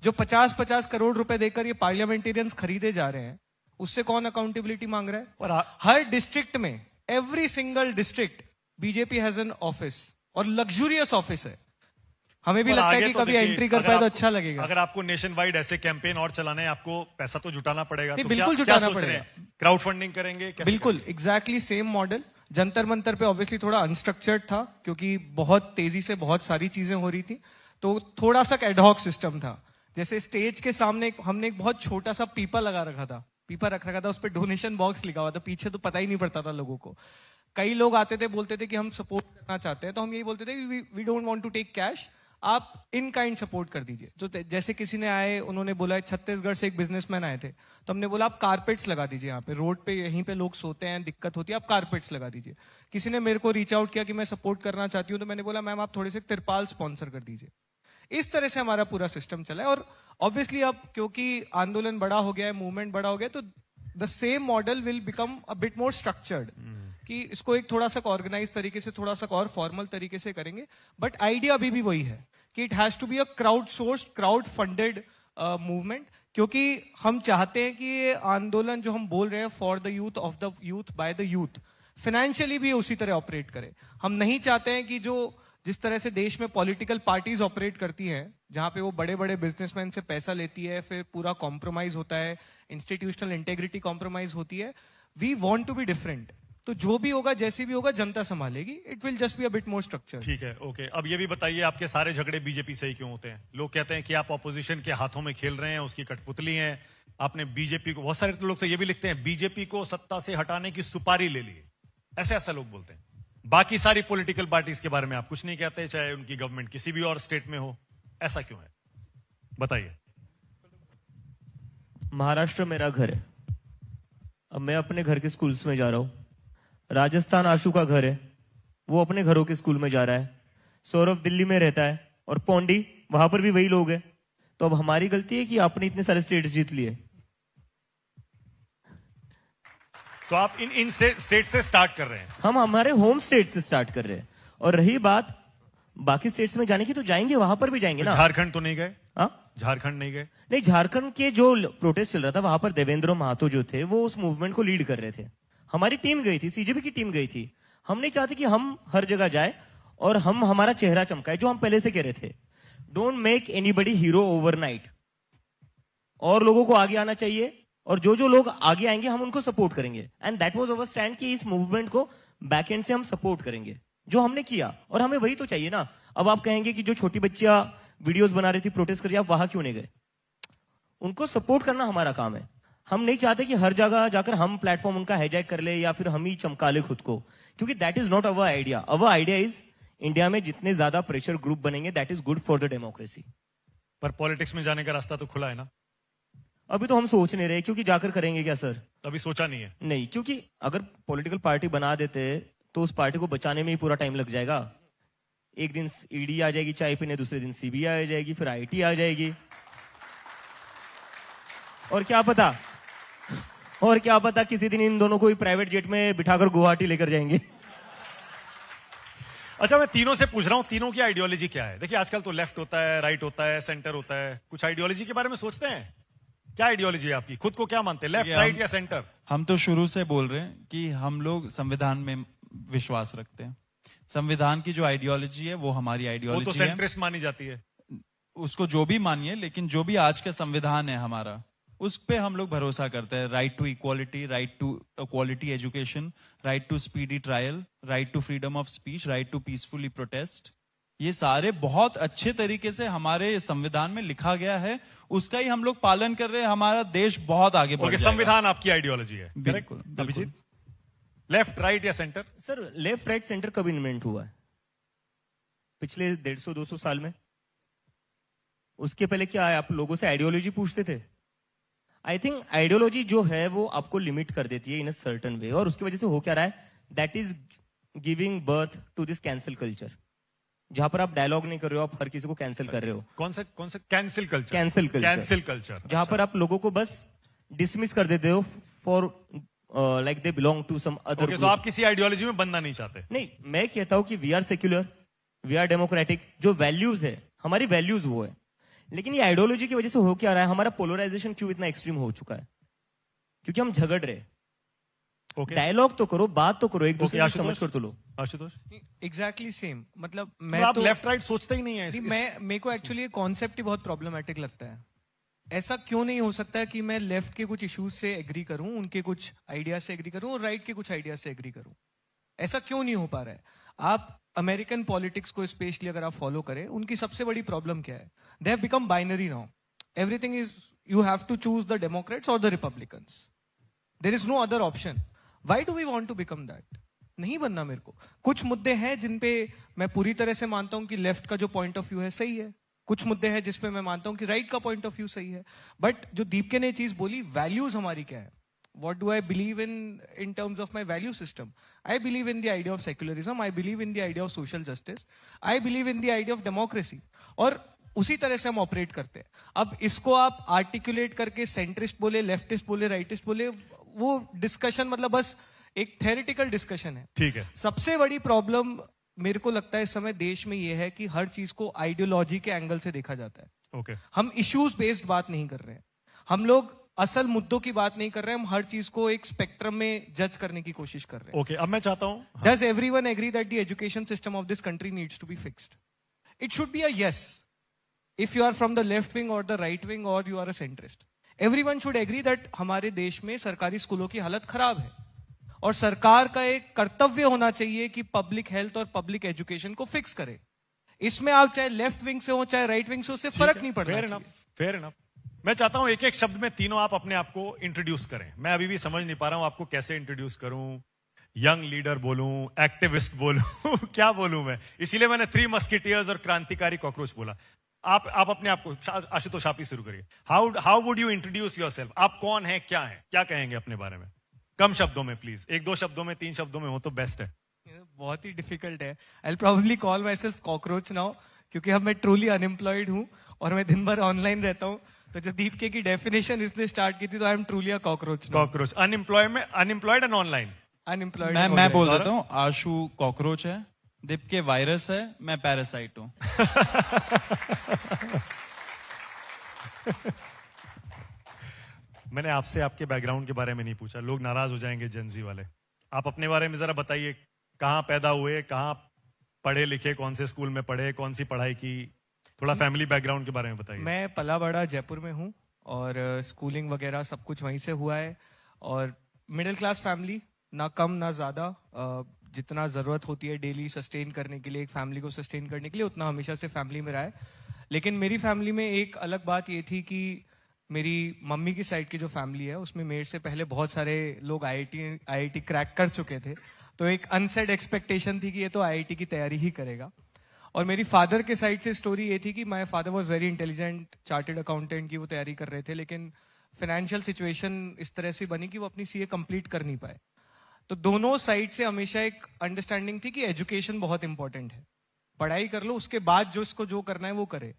जो 50-50 करोड़ रुपए देकर ये पार्लियामेंटेरियंस खरीदे जा रहे हैं, उससे कौन अकाउंटेबिलिटी मांग रहा है? और हर डिस्ट्रिक्ट में, every single district BJP has an office, और लग्जूरियस ऑफिस है। हमें भी और लगता है आगे कि तो कभी देखिए, एंट्री कर अगर पाए तो आप- अच्छा लगेगा। अगर आपको नेशन वाइड ऐसे कैंपेन और चलाने हैं, आपको पैसा तो जुटाना पड़ेगा। नहीं, तो बिल्कुल क्या जुटाना सोच रहे पड़ेगा। हैं? क्राउड फंडिंग करेंगे? कैसे बिल्कुल exactly same model. Jantar Mantar पे ऑब्वियसली थोड़ा अनस्ट्रक्चर्ड था, क्योंकि बहुत तेजी से बहुत सारी चीजें हो रही थी, तो थोड़ा सा एडहॉक सिस्टम था। जैसे स्टेज के सामने हमने एक बहुत छोटा सा पीपा लगा रखा था, पीपा रख रखा था, उस पर डोनेशन बॉक्स लिखा हुआ था, पीछे तो पता ही नहीं पड़ता था लोगों को। कई लोग आते थे, बोलते थे कि हम सपोर्ट करना चाहते हैं, तो हम यही बोलते थे we don't want to take cash, आप इन काइंड सपोर्ट कर दीजिए। जो जैसे किसी ने आए, उन्होंने बोला छत्तीसगढ़ से एक बिजनेसमैन आए थे, तो हमने बोला आप कारपेट्स लगा दीजिए यहाँ पे, रोड पे यहीं पे लोग सोते हैं, दिक्कत होती है, आप कारपेट्स लगा दीजिए। किसी ने मेरे को रीच आउट किया कि मैं सपोर्ट करना चाहती हूँ, तो मैंने बोला मैम आप थोड़े से तिरपाल स्पॉन्सर कर दीजिए। इस तरह से हमारा पूरा सिस्टम चला है। और ऑब्वियसली अब क्योंकि आंदोलन बड़ा हो गया है, मूवमेंट बड़ा हो गया, तो the same model will become a bit more structured, कि इसको एक थोड़ा सा ऑर्गेनाइज तरीके से, थोड़ा सा और फॉर्मल तरीके से करेंगे। बट आइडिया अभी भी वही है कि it has to be a crowd sourced, crowd funded movement, क्योंकि हम चाहते हैं कि ये आंदोलन जो हम बोल रहे हैं for the youth, of the youth, by the youth, financially भी उसी तरह ऑपरेट करे। हम नहीं चाहते हैं कि जो जिस तरह से देश में पॉलिटिकल पार्टीज ऑपरेट करती हैं, जहां पे वो बड़े बड़े बिजनेसमैन से पैसा लेती है, फिर पूरा कॉम्प्रोमाइज होता है, इंस्टीट्यूशनल इंटेग्रिटी कॉम्प्रोमाइज होती है। We want to be different. तो जो भी होगा, जैसे भी होगा, जनता संभालेगी। It will just be a bit more structure. ठीक है, ओके। अब ये भी बताइए, आपके सारे झगड़े बीजेपी से ही क्यों होते हैं? लोग कहते हैं कि आप ऑपोजिशन के हाथों में खेल रहे हैं, उसकी कठपुतली हैं। आपने बीजेपी को, बहुत सारे लोग तो ये भी लिखते हैं, बीजेपी को सत्ता से हटाने की सुपारी ले ली। ऐसे ऐसा लोग बोलते हैं। बाकी सारी पॉलिटिकल पार्टीज के बारे में आप कुछ नहीं कहते, चाहे उनकी गवर्नमेंट किसी भी और स्टेट में हो। ऐसा क्यों है, बताइए। महाराष्ट्र मेरा घर है, अब मैं अपने घर के स्कूल्स में जा रहा हूं। राजस्थान आशु का घर है, वो अपने घरों के स्कूल में जा रहा है। सौरभ दिल्ली में रहता है, और पौंडी, वहां पर भी वही लोग हैं। तो अब हमारी गलती है कि आपने इतने सारे स्टेट्स जीत लिए। तो आप इन स्टेट से स्टार्ट कर रहे हैं? हम हमारे होम स्टेट से स्टार्ट कर रहे हैं। और रही बात बाकी स्टेट्स में जाने की, तो जाएंगे, वहां पर भी जाएंगे ना। झारखंड तो नहीं गए? हाँ, झारखंड नहीं गए? नहीं, झारखंड के जो प्रोटेस्ट चल रहा था, वहां पर देवेंद्र महतो जो थे, वो उस मूवमेंट को लीड कर रहे थे। हमारी टीम गई थी, सीजेपी की टीम गई थी। हम नहीं चाहते कि हम हर जगह जाए और हम हमारा चेहरा चमकाए, जो हम पहले से कह रहे थे। Don't make anybody hero overnight. और लोगों को आगे आना चाहिए, और जो जो लोग आगे आएंगे हम उनको सपोर्ट करेंगे। And that was our stand कि इस मूवमेंट को बैक एंड से हम सपोर्ट करेंगे, जो हमने किया। और हमें वही तो चाहिए ना। अब आप कहेंगे कि जो छोटी बच्चियां वीडियोस बना रही थी, प्रोटेस्ट कर रही, आप वहां क्यों नहीं गए? उनको सपोर्ट करना हमारा काम है। हम नहीं चाहते कि हर जगह जाकर हम प्लेटफॉर्म उनका हाईजैक कर ले, या फिर हम ही चमका ले खुद को, क्योंकि that is not our idea. Our idea is India में जितने ज्यादा प्रेशर ग्रुप बनेंगे, that is good for the democracy. पर पॉलिटिक्स में जाने का रास्ता तो खुला है ना? अभी तो हम सोच नहीं रहे, क्योंकि जाकर करेंगे क्या सर? अभी सोचा नहीं है? नहीं, क्योंकि अगर पॉलिटिकल पार्टी बना देते तो उस पार्टी को बचाने में ही पूरा टाइम लग जाएगा। एक दिन ईडी आ जाएगी चाय पीने, दूसरे दिन सीबीआई आ जाएगी, फिर आईटी आ जाएगी, और क्या पता किसी दिन इन दोनों को ही प्राइवेट जेट में बिठाकर गुवाहाटी लेकर जाएंगे। अच्छा, मैं तीनों से पूछ रहा हूं, तीनों की आइडियोलॉजी क्या है? देखिए, आजकल तो लेफ्ट होता है, राइट होता है, सेंटर होता है। कुछ आइडियोलॉजी के बारे में सोचते हैं? क्या आइडियोलॉजी है आपकी? खुद को क्या मानते हैं, लेफ्ट, राइट या सेंटर? हम तो शुरू से बोल रहे हैं कि हम लोग संविधान में विश्वास रखते हैं। संविधान की जो आइडियोलॉजी है वो हमारी वो आइडियोलॉजी तो है। सेंट्रिस्ट मानी जाती है। उसको जो भी मानिए, लेकिन जो भी आज का संविधान है हमारा, उस पे हम लोग भरोसा करते हैं। Right to equality, right to quality education, right to speedy trial, right to freedom of speech, right to peacefully protest. ये सारे बहुत अच्छे तरीके से हमारे संविधान में लिखा गया है, उसका ही हम लोग पालन कर रहे हैं। हमारा देश बहुत आगे बढ़ जाएगा। संविधान आपकी आइडियोलॉजी है? बिल्कुल, Correct? अभिजीत, लेफ्ट, राइट या centre? Sir, left right centre कब इन्वेंट हुआ है? पिछले 150-200 साल में। उसके पहले क्या है, आप लोगों से आइडियोलॉजी पूछते थे? आई थिंक आइडियोलॉजी जो है वो आपको लिमिट कर देती है इन अ सर्टन वे, और उसकी वजह से हो क्या रहा है, that is giving birth to this cancel culture, जहां पर आप डायलॉग नहीं कर रहे हो, आप हर किसी को कैंसिल कर रहे हो। कौन सा कैंसिल कल्चर? कैंसिल कल्चर, जहां पर आप लोगों को बस डिसमिस कर देते हो for like they belong to some other. तो आप किसी आइडियोलॉजी में बनना नहीं चाहते? नहीं, मैं कहता हूं कि we are secular, we are democratic. जो वैल्यूज है, हमारी वैल्यूज वो है। लेकिन ये आइडियोलॉजी की वजह से हो क्या रहा है, हमारा पोलराइजेशन क्यों इतना एक्सट्रीम हो चुका है? क्योंकि हम झगड़ रहे। डायलॉग तो करो, बात तो करो, एक दूसरे को समझ कर तो लो। Ashutosh, exactly same. मतलब तो मैं आप तो लेफ्ट राइट सोचते ही नहीं है? मेरे को एक्चुअली कॉन्सेप्ट ही बहुत प्रॉब्लमेटिक लगता है। ऐसा क्यों नहीं हो सकता है कि मैं लेफ्ट के कुछ इश्यूज से एग्री करूं, उनके कुछ आइडिया से एग्री करूं, और राइट के कुछ आइडिया से एग्री करूं? ऐसा क्यों नहीं हो पा रहा है? आप अमेरिकन पॉलिटिक्स को स्पेशली अगर आप फॉलो करें, उनकी सबसे बड़ी प्रॉब्लम क्या है? They have become binary now. Everything is, you have to choose the Democrats और the Republicans. There is no other option. Why do we want to become that? नहीं बनना मेरे को। कुछ मुद्दे हैं जिन पे मैं पूरी तरह से मानता हूं कि लेफ्ट का जो पॉइंट ऑफ व्यू है सही है, कुछ मुद्दे हैं जिसपे मैं मानता हूं कि राइट का पॉइंट ऑफ व्यू सही है। बट जो दीपके ने चीज बोली, वैल्यूज हमारी क्या है, what do I believe in terms of my value system? I believe in the idea of secularism. I believe in the idea of social justice. I believe in the idea of democracy. और उसी तरह से हम ऑपरेट करते हैं। अब इसको आप आर्टिकुलेट करके सेंट्रिस्ट बोले, लेफ्टिस्ट बोले, राइटिस्ट बोले, वो डिस्कशन मतलब बस एक थेरेटिकल डिस्कशन है। ठीक है। सबसे बड़ी प्रॉब्लम मेरे को लगता है इस समय देश में ये है कि हर चीज को आइडियोलॉजी के एंगल से देखा जाता है। ओके। हम इश्यूज बेस्ड बात नहीं कर रहे हैं, हम लोग असल मुद्दों की बात नहीं कर रहे हैं, हम हर चीज को एक स्पेक्ट्रम में जज करने की कोशिश कर रहे हैं। ओके, अब मैं चाहता हूं Does everyone agree that the education system of this country needs to be fixed? It should be a yes. If you are from the left wing or the right wing or you are a centrist. Everyone should agree that हमारे देश में सरकारी स्कूलों की हालत खराब है और सरकार का एक कर्तव्य होना चाहिए कि पब्लिक हेल्थ और पब्लिक एजुकेशन को फिक्स करे। इसमें आप चाहे लेफ्ट विंग से हो चाहे राइट विंग से, उससे फर्क नहीं पड़ना फेयर चाहिए। Enough, fair enough. मैं चाहता हूं एक एक शब्द में तीनों आप अपने आप को इंट्रोड्यूस करें। मैं अभी भी समझ नहीं पा रहा हूं आपको कैसे इंट्रोड्यूस करूं, यंग लीडर बोलूं, एक्टिविस्ट बोलूं क्या बोलूं मैं, इसीलिए मैंने 3 मस्किटियर्स और क्रांतिकारी कॉकरोच बोला। आप अपने आप को, आशुतोष आप ही शुरू करिए। How would you introduce yourself? आप कौन है, क्या है, क्या कहेंगे अपने बारे में? कम शब्दों में प्लीज, 1-2 शब्दों में, 3 शब्दों में हो तो बेस्ट है। बहुत ही डिफिकल्ट है। I probably call my self cockroach now, क्योंकि अब मैं ट्रूली अनएम्प्लॉयड हूं और मैं दिन भर ऑनलाइन रहता हूं। तो जो दीपके की डेफिनेशन इसने स्टार्ट की थी, तो I am truly a cockroach. Cockroach, unemployed and online. Unemployed. मैं बोल देता हूँ, आशु कॉकरोच है, दीपके वायरस है, मैं पैरासाइट हूँ। मैंने आपसे आपके बैकग्राउंड के बारे में नहीं पूछा, लोग नाराज हो जाएंगे जेनजी वाले। आप अपने बारे में जरा बताइए, कहाँ पैदा हुए, कहाँ पढ़े लिखे, कौन से स्कूल में पढ़े, कौन सी पढ़ाई की, थोड़ा फैमिली बैकग्राउंड के बारे में बताइए। मैं पला बड़ा जयपुर में हूँ और स्कूलिंग वगैरह सब कुछ वहीं से हुआ है। और मिडिल क्लास फैमिली, ना कम ना ज्यादा, जितना जरूरत होती है डेली सस्टेन करने के लिए, एक फैमिली को सस्टेन करने के लिए, उतना हमेशा से फैमिली में रहा है। लेकिन मेरी फैमिली में एक अलग बात ये थी कि मेरी मम्मी की साइड की जो फैमिली है उसमें मेरे से पहले बहुत सारे लोग आईआईटी क्रैक कर चुके थे। तो एक अनसेड एक्सपेक्टेशन थी कि ये तो आईआईटी की तैयारी ही करेगा। और मेरी फादर के साइड से स्टोरी ये थी कि my father was very intelligent, chartered accountant की वो तैयारी कर रहे थे, लेकिन फाइनेंशियल सिचुएशन इस तरह से बनी कि वो अपनी सीए कंप्लीट कर नहीं पाए। तो दोनों साइड से हमेशा एक अंडरस्टैंडिंग थी कि एजुकेशन बहुत इंपॉर्टेंट है, पढ़ाई कर लो, उसके बाद जो इसको जो करना है वो करे।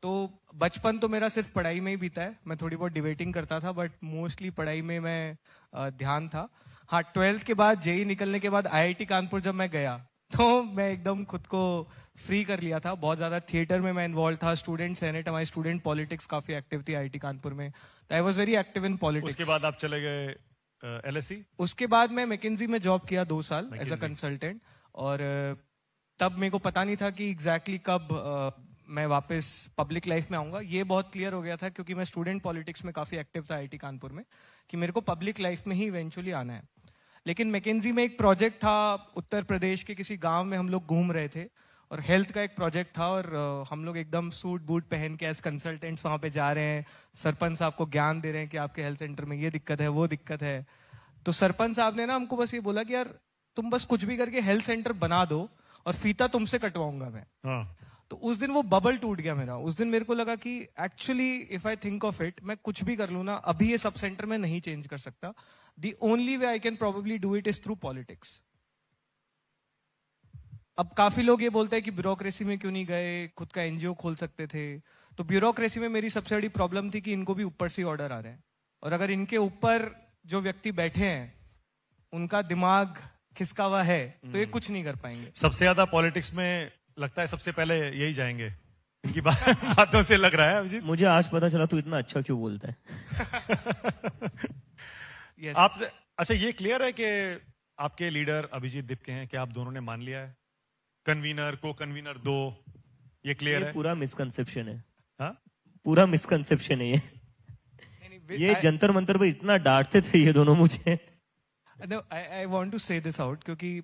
तो बचपन तो मेरा सिर्फ पढ़ाई में ही बीता है। मैं थोड़ी बहुत डिबेटिंग करता था, बट मोस्टली पढ़ाई में मैं ध्यान था। हाँ, 12th के बाद, जेई निकलने के बाद आईआईटी कानपुर जब मैं गया तो मैं एकदम खुद को फ्री कर लिया था। बहुत ज्यादा थिएटर में मैं इन्वॉल्व था, स्टूडेंट सेनेट, हमारी स्टूडेंट पॉलिटिक्स काफी एक्टिव थी आईआईटी कानपुर में। तो I was very active in politics. उसके बाद आप चले गए एलएससी? उसके बाद मैं मैकेंजी में जॉब किया 2 साल एज अ कंसल्टेंट। और तब मेरे को पता नहीं था कि एग्जैक्टली कब मैं वापस पब्लिक लाइफ में आऊंगा। ये बहुत क्लियर हो गया था क्योंकि मैं स्टूडेंट पॉलिटिक्स में काफी एक्टिव था आईआईटी कानपुर में, कि मेरे को पब्लिक लाइफ में ही इवेंचुअली आना है। लेकिन मैकेंजी में एक प्रोजेक्ट था, उत्तर प्रदेश के किसी गांव में हम लोग घूम रहे थे और हेल्थ का एक प्रोजेक्ट था, और हम लोग एकदम सूट बूट पहन के एज कंसल्टेंट्स वहां पे जा रहे हैं। सरपंच साहब को ज्ञान दे रहे हैं कि आपके हेल्थ सेंटर में ये दिक्कत है, वो दिक्कत है। तो सरपंच साहब ने ना हमको बस ये बोला कि यार तुम बस कुछ भी करके हेल्थ सेंटर बना दो और फीता तुमसे कटवाऊंगा मैं। हाँ। तो उस दिन वो बबल टूट गया मेरा। उस दिन मेरे को लगा कि actually if I think of it, मैं कुछ भी कर लूं ना, अभी ये सब सेंटर में नहीं चेंज कर सकता। The only way I can probably do it is through politics. अब काफी लोग ये बोलते हैं कि ब्यूरोक्रेसी में क्यों नहीं गए, खुद का एनजीओ खोल सकते थे। तो ब्यूरोक्रेसी में मेरी सबसे बड़ी प्रॉब्लम थी कि इनको भी ऊपर से ऑर्डर आ रहे हैं, और अगर इनके ऊपर जो व्यक्ति बैठे हैं उनका दिमाग खिसका हुआ है तो ये कुछ नहीं कर पाएंगे। सबसे ज्यादा पॉलिटिक्स में लगता है सबसे पहले यही जाएंगे, इनकी बातों से लग रहा है अभिजीत। मुझे आज पता चला तू इतना अच्छा क्यों बोलता है। yes. आपसे अच्छा, ये क्लियर है कि आपके लीडर अभिजीत दीपके हैं, कि आप दोनों ने मान लिया है? कन्वीनर, को कन्वीनर 2, ये क्लियर ये है? पूरा मिसकंसेप्शन है। हाँ? पूरा मिसकंसेप्शन है ये जंतर मंतर पे इतना डांटते थे ये दोनों मुझे। आई वॉन्ट टू से दिस आउट, क्योंकि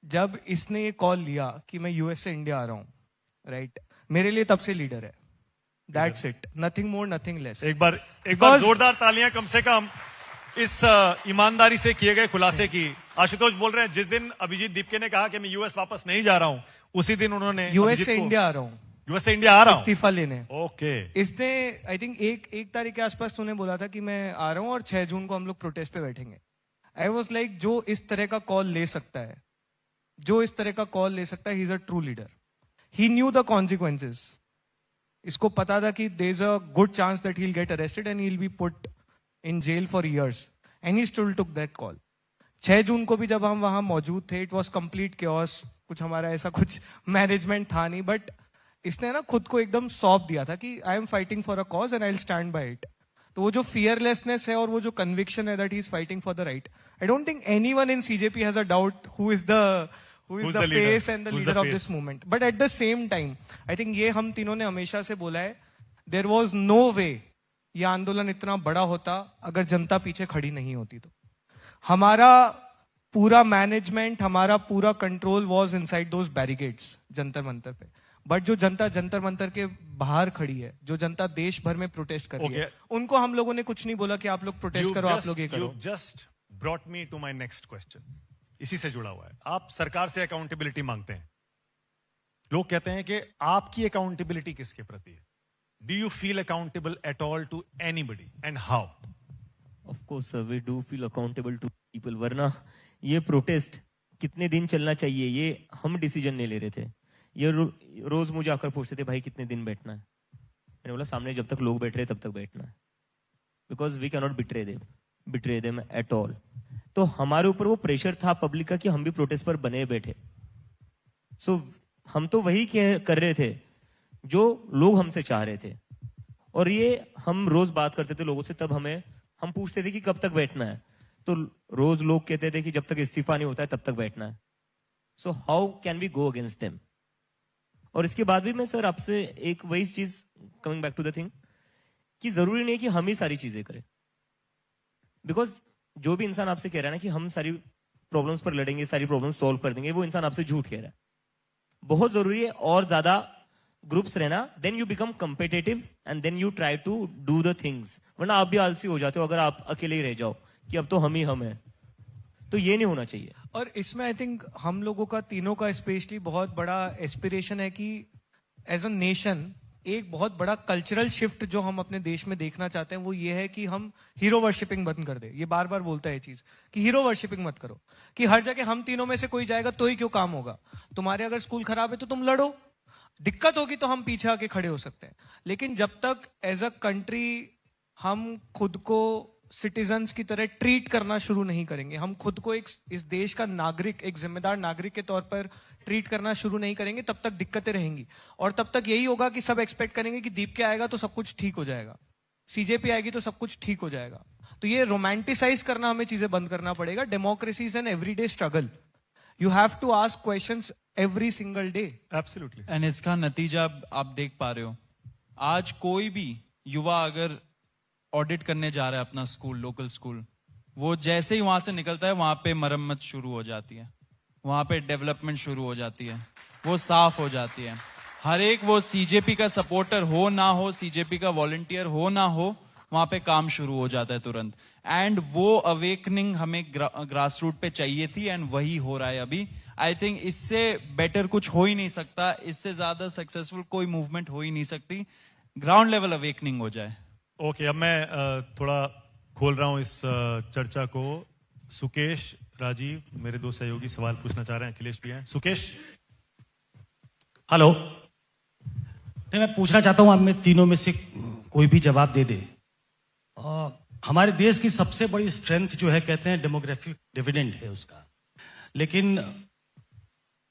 जब इसने ये कॉल लिया कि मैं यूएस से इंडिया आ रहा हूं, राइट, मेरे लिए तब से लीडर है। That's it, nothing more nothing less. एक बार जोरदार तालियां कम से कम इस ईमानदारी से किए गए खुलासे की आशुतोष बोल रहे हैं जिस दिन अभिजीत दीपके ने कहा कि मैं यूएस वापस नहीं जा रहा हूं, उसी दिन उन्होंने यूएस से इंडिया आ रहा हूँ यूएस से इंडिया आ रहा हूं। इस्तीफा लेने। ओके, इसने आई थिंक एक तारीख के आसपास तूने बोला था कि मैं आ रहा हूँ और 6 जून को हम लोग प्रोटेस्ट पे बैठेंगे। आई वॉज लाइक, जो इस तरह का कॉल ले सकता है, जो इस तरह का कॉल ले सकता है, he is a true leader. He knew the consequences. इसको पता था कि there is a good chance that he will get arrested and he will be put in jail for years, and he still took that call. 6 जून को भी जब हम वहां मौजूद थे, इट वॉज कंप्लीट केओस, कुछ हमारा ऐसा कुछ मैनेजमेंट था नहीं, बट इसने ना खुद को एकदम सौंप दिया था कि I am fighting for a cause and I will stand by it. तो वो जो फियरलेसनेस है और वो जो कन्विक्शन है that he is fighting for the right, I don't think anyone in CJP has a doubt who is the Who's the leader? Face and the Who's the leader of face? This movement. But at the same time I think ये हम तीनों ने हमेशा से बोला है, देयर वॉज नो वे ये आंदोलन इतना बड़ा होता अगर जनता पीछे खड़ी नहीं होती। तो हमारा पूरा मैनेजमेंट, हमारा पूरा control was inside those barricades Jantar Mantar पे। बट जो जनता जंतर मंतर के बाहर खड़ी है, जो जनता देश भर में प्रोटेस्ट कर रही है, उनको हम लोगों ने कुछ नहीं बोला कि आप लोग प्रोटेस्ट करो, आप लोग ये करो। Just brought me to my next question, इसी से जुड़ा हुआ है। आप सरकार से अकाउंटेबिलिटी मांगते हैं, लोग कहते हैं कि आपकी अकाउंटेबिलिटी किसके प्रति है? Do you feel accountable at all to anybody and how? Of course sir, we do feel accountable to people, वरना ये प्रोटेस्ट कितने दिन चलना चाहिए ये हम डिसीजन नहीं ले रहे थे। ये रोज मुझे आकर पूछते थे, भाई कितने दिन बैठना है? मैंने बोला सामने जब तक लोग बैठ रहे तब तक बैठना है, because we cannot betray them at all. तो हमारे ऊपर वो प्रेशर था पब्लिक का कि हम भी प्रोटेस्ट पर बने बैठे। सो हम तो वही कर रहे थे जो लोग हमसे चाह रहे थे, और ये हम रोज बात करते थे लोगों से, तब हम पूछते थे कि कब तक बैठना है, तो रोज लोग कहते थे कि जब तक इस्तीफा नहीं होता है तब तक बैठना है। So how can we go against them? और इसके बाद भी मैं सर आपसे एक वही चीज, coming back to the thing, कि जरूरी नहीं कि हम ही सारी चीजें करें, बिकॉज जो भी इंसान आपसे कह रहा है ना कि हम सारी प्रॉब्लम्स पर लड़ेंगे, सारी प्रॉब्लम सॉल्व कर देंगे, वो इंसान आपसे झूठ कह रहा है। बहुत जरूरी है और ज्यादा ग्रुप्स रहना, then you become competitive and then you try to do the things, वरना आप भी आलसी हो जाते हो अगर आप अकेले ही रह जाओ कि अब तो हम ही हम हैं। तो ये नहीं होना चाहिए। और इसमें आई थिंक हम लोगों का, तीनों का स्पेशली बहुत बड़ा एस्पिरेशन है कि एज अ नेशन एक बहुत बड़ा कल्चरल शिफ्ट जो हम अपने देश में देखना चाहते हैं वो ये है कि हम हीरो वर्शिपिंग बंद कर दे। ये बार बार बोलता है ये चीज कि हीरो वर्शिपिंग मत करो, कि हर जगह हम तीनों में से कोई जाएगा तो ही क्यों काम होगा। तुम्हारे अगर स्कूल खराब है तो तुम लड़ो, दिक्कत होगी तो हम पीछे आके खड़े हो सकते हैं। लेकिन जब तक एज अ कंट्री हम खुद को सिटीजन्स की तरह ट्रीट करना शुरू नहीं करेंगे, हम खुद को एक इस देश का नागरिक, एक जिम्मेदार नागरिक के तौर पर ट्रीट करना शुरू नहीं करेंगे, तब तक दिक्कतें रहेंगी। और तब तक यही होगा कि सब एक्सपेक्ट करेंगे कि दीप के आएगा तो सब कुछ ठीक हो जाएगा, सीजेपी आएगी तो सब कुछ ठीक हो जाएगा। तो ये रोमांटिसाइज करना हमें चीजें बंद करना पड़ेगा। Democracy is an everyday struggle, you have to ask questions every single day. Absolutely. And इसका नतीजा आप देख पा रहे हो। आज कोई भी युवा अगर ऑडिट करने जा रहा है अपना स्कूल, लोकल स्कूल, वो जैसे ही वहां से निकलता है वहां पे मरम्मत शुरू हो जाती है, वहां पे डेवलपमेंट शुरू हो जाती है, वो साफ हो जाती है। हर एक, वो सीजेपी का सपोर्टर हो ना हो, सीजेपी का वॉलंटियर हो ना हो, वहां पे काम शुरू हो जाता है तुरंत। एंड वो अवेकनिंग हमें ग्रास रूट पे चाहिए थी, एंड वही हो रहा है अभी। आई थिंक इससे बेटर कुछ हो ही नहीं सकता, इससे ज्यादा सक्सेसफुल कोई मूवमेंट हो ही नहीं सकती। ग्राउंड लेवल अवेकनिंग हो जाए। ओके, अब मैं थोड़ा खोल रहा हूं इस चर्चा को। सुकेश, राजीव, मेरे दो सहयोगी सवाल पूछना चाह रहे हैं, अखिलेश भी हैं। सुकेश। हेलो। नहीं, मैं पूछना चाहता हूं आप में तीनों में से कोई भी जवाब दे दे। हमारे देश की सबसे बड़ी स्ट्रेंथ जो है, कहते हैं डेमोग्राफिक डिविडेंड है उसका, लेकिन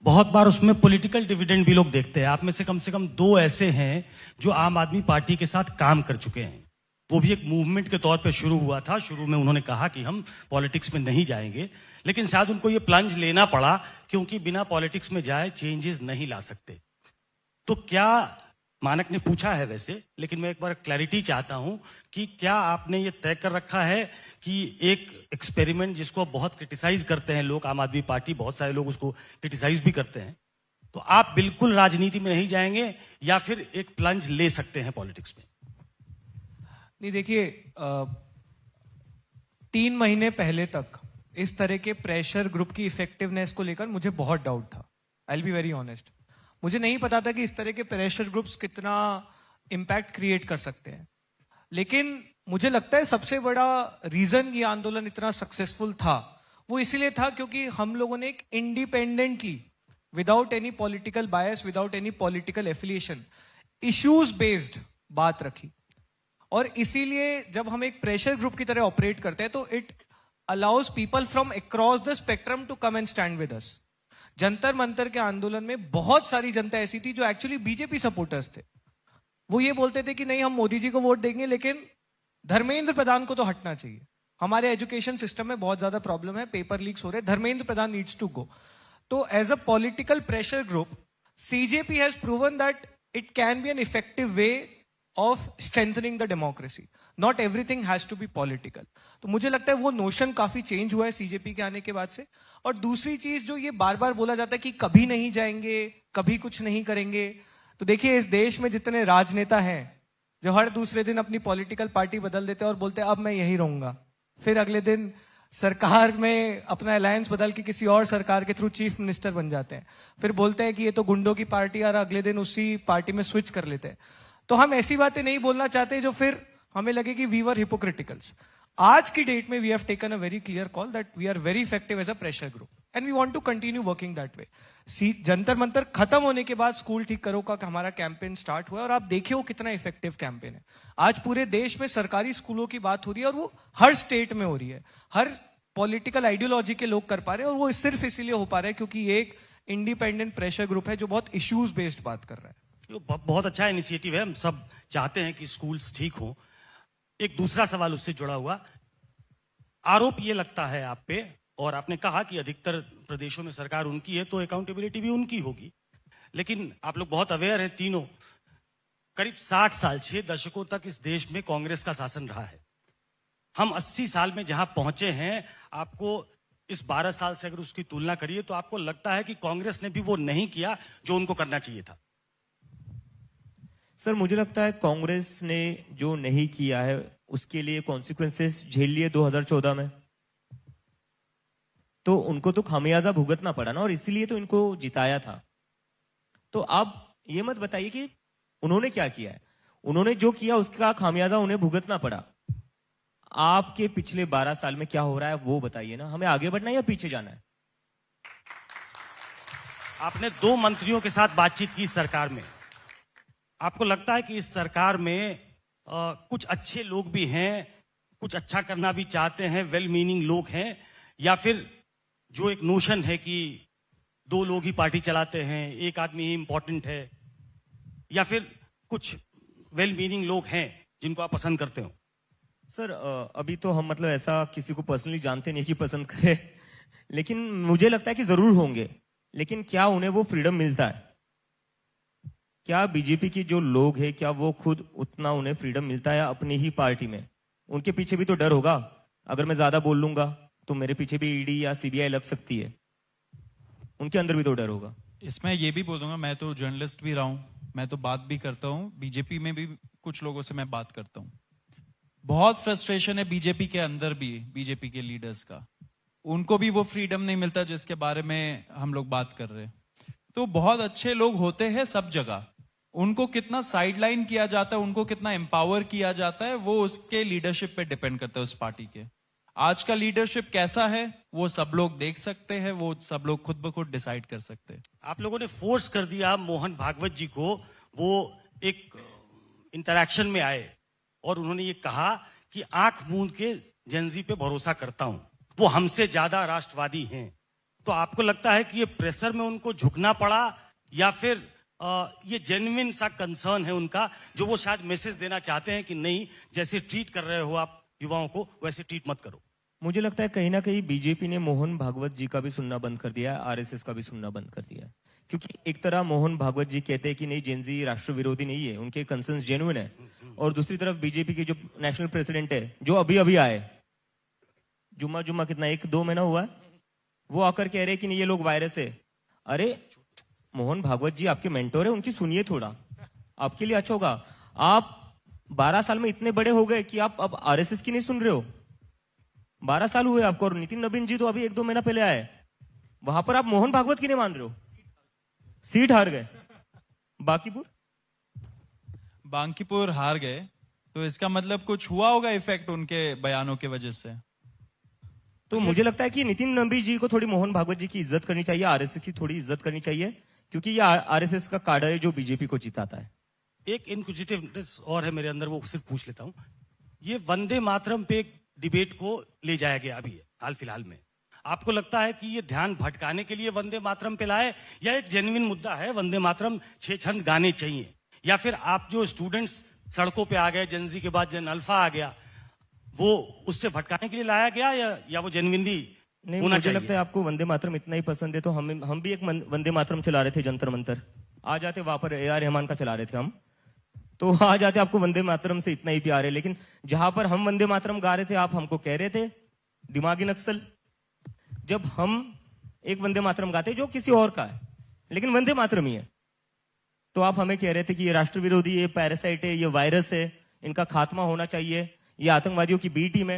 बहुत बार उसमें पॉलिटिकल डिविडेंड भी लोग देखते हैं। आप में से कम दो ऐसे हैं जो आम आदमी पार्टी के साथ काम कर चुके हैं। वो भी एक मूवमेंट के तौर पे शुरू हुआ था। शुरू में उन्होंने कहा कि हम पॉलिटिक्स में नहीं जाएंगे, लेकिन शायद उनको ये प्लंज लेना पड़ा क्योंकि बिना पॉलिटिक्स में जाए चेंजेस नहीं ला सकते। तो क्या, मानक ने पूछा है वैसे, लेकिन मैं एक बार क्लैरिटी चाहता हूं कि क्या आपने ये तय कर रखा है कि एक एक्सपेरिमेंट जिसको बहुत क्रिटिसाइज करते हैं लोग, आम आदमी पार्टी, बहुत सारे लोग उसको क्रिटिसाइज भी करते हैं, तो आप बिल्कुल राजनीति में नहीं जाएंगे या फिर एक प्लंज ले सकते हैं पॉलिटिक्स में? नहीं, देखिए 3 महीने पहले तक इस तरह के प्रेशर ग्रुप की इफेक्टिवनेस को लेकर मुझे बहुत डाउट था। आई विल बी वेरी ऑनेस्ट। मुझे नहीं पता था कि इस तरह के प्रेशर ग्रुप्स कितना इम्पैक्ट क्रिएट कर सकते हैं। लेकिन मुझे लगता है सबसे बड़ा रीजन ये आंदोलन इतना सक्सेसफुल था वो इसीलिए था क्योंकि हम लोगों ने एक independently, without any political bias, without any political affiliation, issues based बात रखी। और इसीलिए जब हम एक प्रेशर ग्रुप की तरह ऑपरेट करते हैं तो it allows people from across the spectrum to come and stand with us. Jantar Mantar के आंदोलन में बहुत सारी जनता ऐसी थी जो एक्चुअली बीजेपी सपोर्टर्स थे। वो ये बोलते थे कि नहीं, हम मोदी जी को वोट देंगे लेकिन धर्मेंद्र प्रधान को तो हटना चाहिए, हमारे एजुकेशन सिस्टम में बहुत ज्यादा प्रॉब्लम है, पेपर लीक्स हो रहे, Dharmendra Pradhan needs to go. तो as a political pressure group CJP has proven that it can be an effective way of strengthening the democracy, not everything has to be political. तो मुझे लगता है वो नोशन काफी चेंज हुआ है सीजेपी के आने के बाद से। और दूसरी चीज जो ये बार बार बोला जाता है कि कभी नहीं जाएंगे, कभी कुछ नहीं करेंगे, तो देखिए इस देश में जितने राजनेता हैं जो हर दूसरे दिन अपनी पॉलिटिकल पार्टी बदल देते हैं और बोलते हैं अब मैं यही रहूंगा, फिर अगले दिन सरकार में अपना अलायंस बदल के किसी और सरकार के थ्रू चीफ मिनिस्टर बन जाते हैं, फिर बोलते हैं कि ये तो गुंडों की पार्टी, और अगले दिन उसी पार्टी में स्विच कर लेते हैं। तो हम ऐसी बातें नहीं बोलना चाहते जो फिर हमें लगे कि वी वर हिपोक्रिटिकल्स। आज की डेट में we have taken a very clear call that we are very effective as a pressure group and we want to continue working that way. Jantar Mantar खत्म होने के बाद स्कूल ठीक करो का हमारा कैंपेन स्टार्ट हुआ और आप देखिए वो कितना इफेक्टिव कैंपेन है। आज पूरे देश में सरकारी स्कूलों की बात हो रही है और वो हर स्टेट में हो रही है, हर पॉलिटिकल आइडियोलॉजी के लोग कर पा रहे हैं, और वो सिर्फ इसीलिए हो पा रहा है क्योंकि ये एक इंडिपेंडेंट प्रेशर ग्रुप है जो बहुत इश्यूज बेस्ड बात कर रहा है। ये बहुत अच्छा इनिशिएटिव है, हम सब चाहते हैं कि स्कूल्स ठीक हो। एक दूसरा सवाल उससे जुड़ा हुआ, आरोप ये लगता है आप पे, और आपने कहा कि अधिकतर प्रदेशों में सरकार उनकी है तो अकाउंटेबिलिटी भी उनकी होगी, लेकिन आप लोग बहुत अवेयर हैं तीनों, करीब 60 साल 6 दशकों तक इस देश में कांग्रेस का शासन रहा है। हम 80 साल में जहां पहुंचे हैं, आपको इस 12 साल से अगर उसकी तुलना करिए तो आपको लगता है कि कांग्रेस ने भी वो नहीं किया जो उनको करना चाहिए था? सर मुझे लगता है कांग्रेस ने जो नहीं किया है उसके लिए कॉन्सिक्वेंसेस झेल लिए 2014 में, तो उनको तो खामियाजा भुगतना पड़ा ना, और इसीलिए तो इनको जिताया था। तो आप ये मत बताइए कि उन्होंने क्या किया है, उन्होंने जो किया उसका खामियाजा उन्हें भुगतना पड़ा। आपके पिछले 12 साल में क्या हो रहा है वो बताइए ना, हमें आगे बढ़ना है या पीछे जाना है? आपने 2 मंत्रियों के साथ बातचीत की सरकार में, आपको लगता है कि इस सरकार में कुछ अच्छे लोग भी हैं, कुछ अच्छा करना भी चाहते हैं, वेल मीनिंग लोग हैं, या फिर जो एक नोशन है कि 2 लोग ही पार्टी चलाते हैं, एक आदमी ही इंपॉर्टेंट है, या फिर कुछ वेल मीनिंग लोग हैं जिनको आप पसंद करते हो? सर अभी तो हम मतलब ऐसा किसी को पर्सनली जानते नहीं कि पसंद करे, लेकिन मुझे लगता है कि जरूर होंगे, लेकिन क्या उन्हें वो फ्रीडम मिलता है? क्या बीजेपी के जो लोग हैं क्या वो खुद उतना उन्हें फ्रीडम मिलता है अपनी ही पार्टी में? उनके पीछे भी तो डर होगा, अगर मैं ज्यादा बोल लूंगा तो मेरे पीछे भी ईडी या सीबीआई लग सकती है, उनके अंदर भी तो डर होगा। इसमें ये भी बोल दूंगा, मैं तो जर्नलिस्ट भी रहा हूं, मैं तो बात भी करता हूं, बीजेपी में भी कुछ लोगों से मैं बात करता हूं। बहुत फ्रस्ट्रेशन है बीजेपी के अंदर भी, बीजेपी के लीडर्स का, उनको भी वो फ्रीडम नहीं मिलता जिसके बारे में हम लोग बात कर रहे हैं। तो बहुत अच्छे लोग होते हैं सब जगह, उनको कितना साइडलाइन किया जाता है, उनको कितना एम्पावर किया जाता है, वो उसके लीडरशिप पे डिपेंड करता है उस पार्टी के। आज का लीडरशिप कैसा है वो सब लोग देख सकते हैं, वो सब लोग खुद ब खुद डिसाइड कर सकते हैं। आप लोगों ने फोर्स कर दिया मोहन भागवत जी को, वो एक इंटरैक्शन में आए और उन्होंने ये कहा कि आंख मूंद के जेनजी पे भरोसा करता हूं, वो हमसे ज्यादा राष्ट्रवादी हैं। तो आपको लगता है कि ये प्रेशर में उनको झुकना पड़ा, या फिर ये जेन्युइन सा कंसर्न है उनका, जो वो शायद मैसेज देना चाहते हैं कि नहीं, जैसे ट्रीट कर रहे हो आप युवाओं को वैसे ट्रीट मत करो? मुझे लगता है कहीं ना कहीं बीजेपी ने मोहन भागवत जी का भी सुनना बंद कर दिया है, आरएसएस का भी सुनना बंद कर दिया है, क्योंकि एक तरह मोहन भागवत जी कहते हैं कि नहीं, जेनजी राष्ट्र विरोधी नहीं है, उनके कंसर्न जेन्युइन है, और दूसरी तरफ बीजेपी के जो नेशनल प्रेसिडेंट है जो अभी अभी आए, जुम्मा कितना 1-2 महीना हुआ है, वो आकर कह रहे कि नहीं ये लोग वायरस है। अरे मोहन भागवत जी आपके मेंटोर है, उनकी सुनिए थोड़ा, आपके लिए अच्छा होगा। आप 12 साल में इतने बड़े हो गए कि आप अब आरएसएस की नहीं सुन रहे हो। 12 साल हुए आपको, और नितिन नवीन जी तो अभी 1-2 महीना पहले आए। वहां पर आप मोहन भागवत की नहीं मान रहे हो, सीट हार गए। बांकीपुर हार गए, तो इसका मतलब कुछ हुआ होगा इफेक्ट उनके बयानों की वजह से। तो मुझे लगता है कि नितिन नवीन जी को थोड़ी मोहन भागवत जी की इज्जत करनी चाहिए, आरएसएस की थोड़ी इज्जत करनी चाहिए, क्योंकि ये आरएसएस का कार्ड है जो बीजेपी को जिताता है। एक इनक्विजिटिवनेस और है मेरे अंदर, वो सिर्फ पूछ लेता हूं। ये वंदे मातरम पे डिबेट को ले जाया गया अभी हाल फिलहाल में, आपको लगता है कि ये ध्यान भटकाने के लिए वंदे मातरम पे लाए, या एक जेन्युइन मुद्दा है वंदे मातरम 6 छंद गाने चाहिए, या फिर आप जो स्टूडेंट्स सड़कों पे आ गए, जनजी के बाद जन अल्फा आ गया, वो उससे भटकाने के लिए लाया गया, या वो जेन्युइनली नहीं, होना मुझे चाहिए? लगता है आपको वंदे मातरम इतना ही पसंद है, तो हम भी एक वंदे मातरम चला रहे थे जंतर मंतर, आ जाते वहां पर AR रहमान का चला रहे थे हम, तो आ जाते। आपको वंदे मातरम से इतना ही प्यार है, लेकिन जहां पर हम वंदे मातरम गा रहे थे आप हमको कह रहे थे दिमागी नक्सल। जब हम एक वंदे मातरम गाते जो किसी और का है लेकिन वंदे मातरम ही है, तो आप हमें कह रहे थे कि ये राष्ट्र विरोधी, ये पैरासाइट है, ये वायरस है, इनका खात्मा होना चाहिए, ये आतंकवादियों की बी टीम है।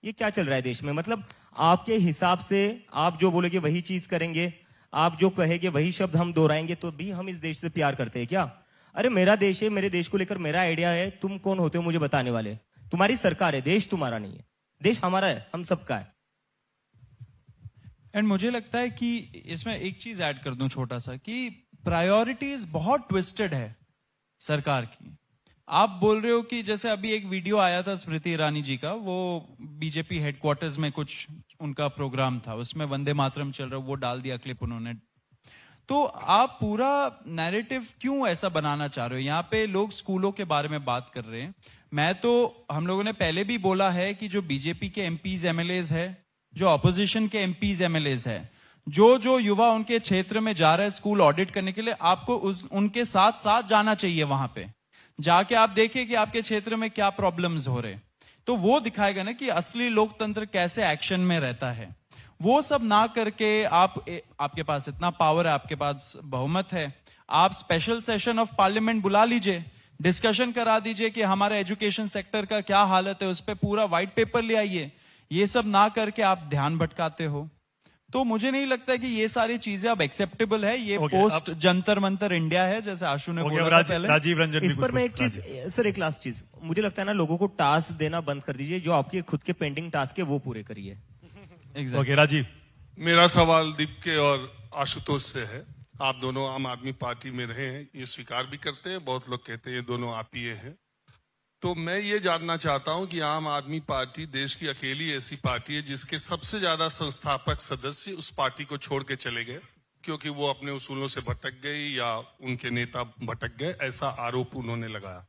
ये क्या चल रहा है देश में? मतलब आपके हिसाब से आप जो बोलोगे वही चीज करेंगे, आप जो कहेंगे वही शब्द हम दोहराएंगे, तो भी हम इस देश से प्यार करते हैं क्या? अरे मेरा देश है, मेरे देश को लेकर मेरा आइडिया है, तुम कौन होते हो मुझे बताने वाले? तुम्हारी सरकार है, देश तुम्हारा नहीं है, देश हमारा है, हम सबका है। एंड मुझे लगता है कि इसमें एक चीज ऐड कर दूं छोटा सा, कि प्रायोरिटीज बहुत ट्विस्टेड है सरकार की। आप बोल रहे हो कि जैसे अभी एक वीडियो आया था स्मृति ईरानी जी का, वो बीजेपी हेडक्वार्टर्स में कुछ उनका प्रोग्राम था, उसमें वंदे मातरम चल रहा, वो डाल दिया क्लिप उन्होंने। तो आप पूरा नैरेटिव क्यों ऐसा बनाना चाह रहे हो? यहाँ पे लोग स्कूलों के बारे में बात कर रहे हैं। मैं तो, हम लोगों ने पहले भी बोला है कि जो बीजेपी के एमपीज एमएलएज है, जो ऑपोजिशन के एमपीज एमएलएज है, जो युवा उनके क्षेत्र में जा रहा है स्कूल ऑडिट करने के लिए, आपको उनके साथ साथ जाना चाहिए। वहां पे जाके आप देखिए कि आपके क्षेत्र में क्या प्रॉब्लम्स हो रहे, तो वो दिखाएगा ना कि असली लोकतंत्र कैसे एक्शन में रहता है। वो सब ना करके आपके पास इतना पावर है, आपके पास बहुमत है, आप स्पेशल सेशन ऑफ पार्लियामेंट बुला लीजिए, डिस्कशन करा दीजिए कि हमारे एजुकेशन सेक्टर का क्या हालत है, उस पर पूरा व्हाइट पेपर ले आइए। ये सब ना करके आप ध्यान भटकाते हो। तो मुझे नहीं लगता कि ये सारी चीजें अब एक्सेप्टेबल है। ये पोस्ट जंतर मंतर इंडिया है, जैसे आशु ने बोला था पहले। राजीव रंजन भी इस पर कुछ मैं एक चीज, सर एक लास्ट चीज, मुझे लगता है ना लोगों को टास्क देना बंद कर दीजिए, जो आपके खुद के पेंडिंग टास्क है वो पूरे करिए। ओके राजीव। मेरा सवाल दीप के और आशुतोष से है। आप दोनों आम आदमी पार्टी में रहे हैं, ये स्वीकार भी करते हैं, बहुत लोग कहते हैं ये दोनों आप ही हैं। तो मैं ये जानना चाहता हूं कि आम आदमी पार्टी देश की अकेली ऐसी पार्टी है जिसके सबसे ज्यादा संस्थापक सदस्य उस पार्टी को छोड़ के चले गए क्योंकि वो अपने उसूलों से भटक गए या उनके नेता भटक गए, ऐसा आरोप उन्होंने लगाया।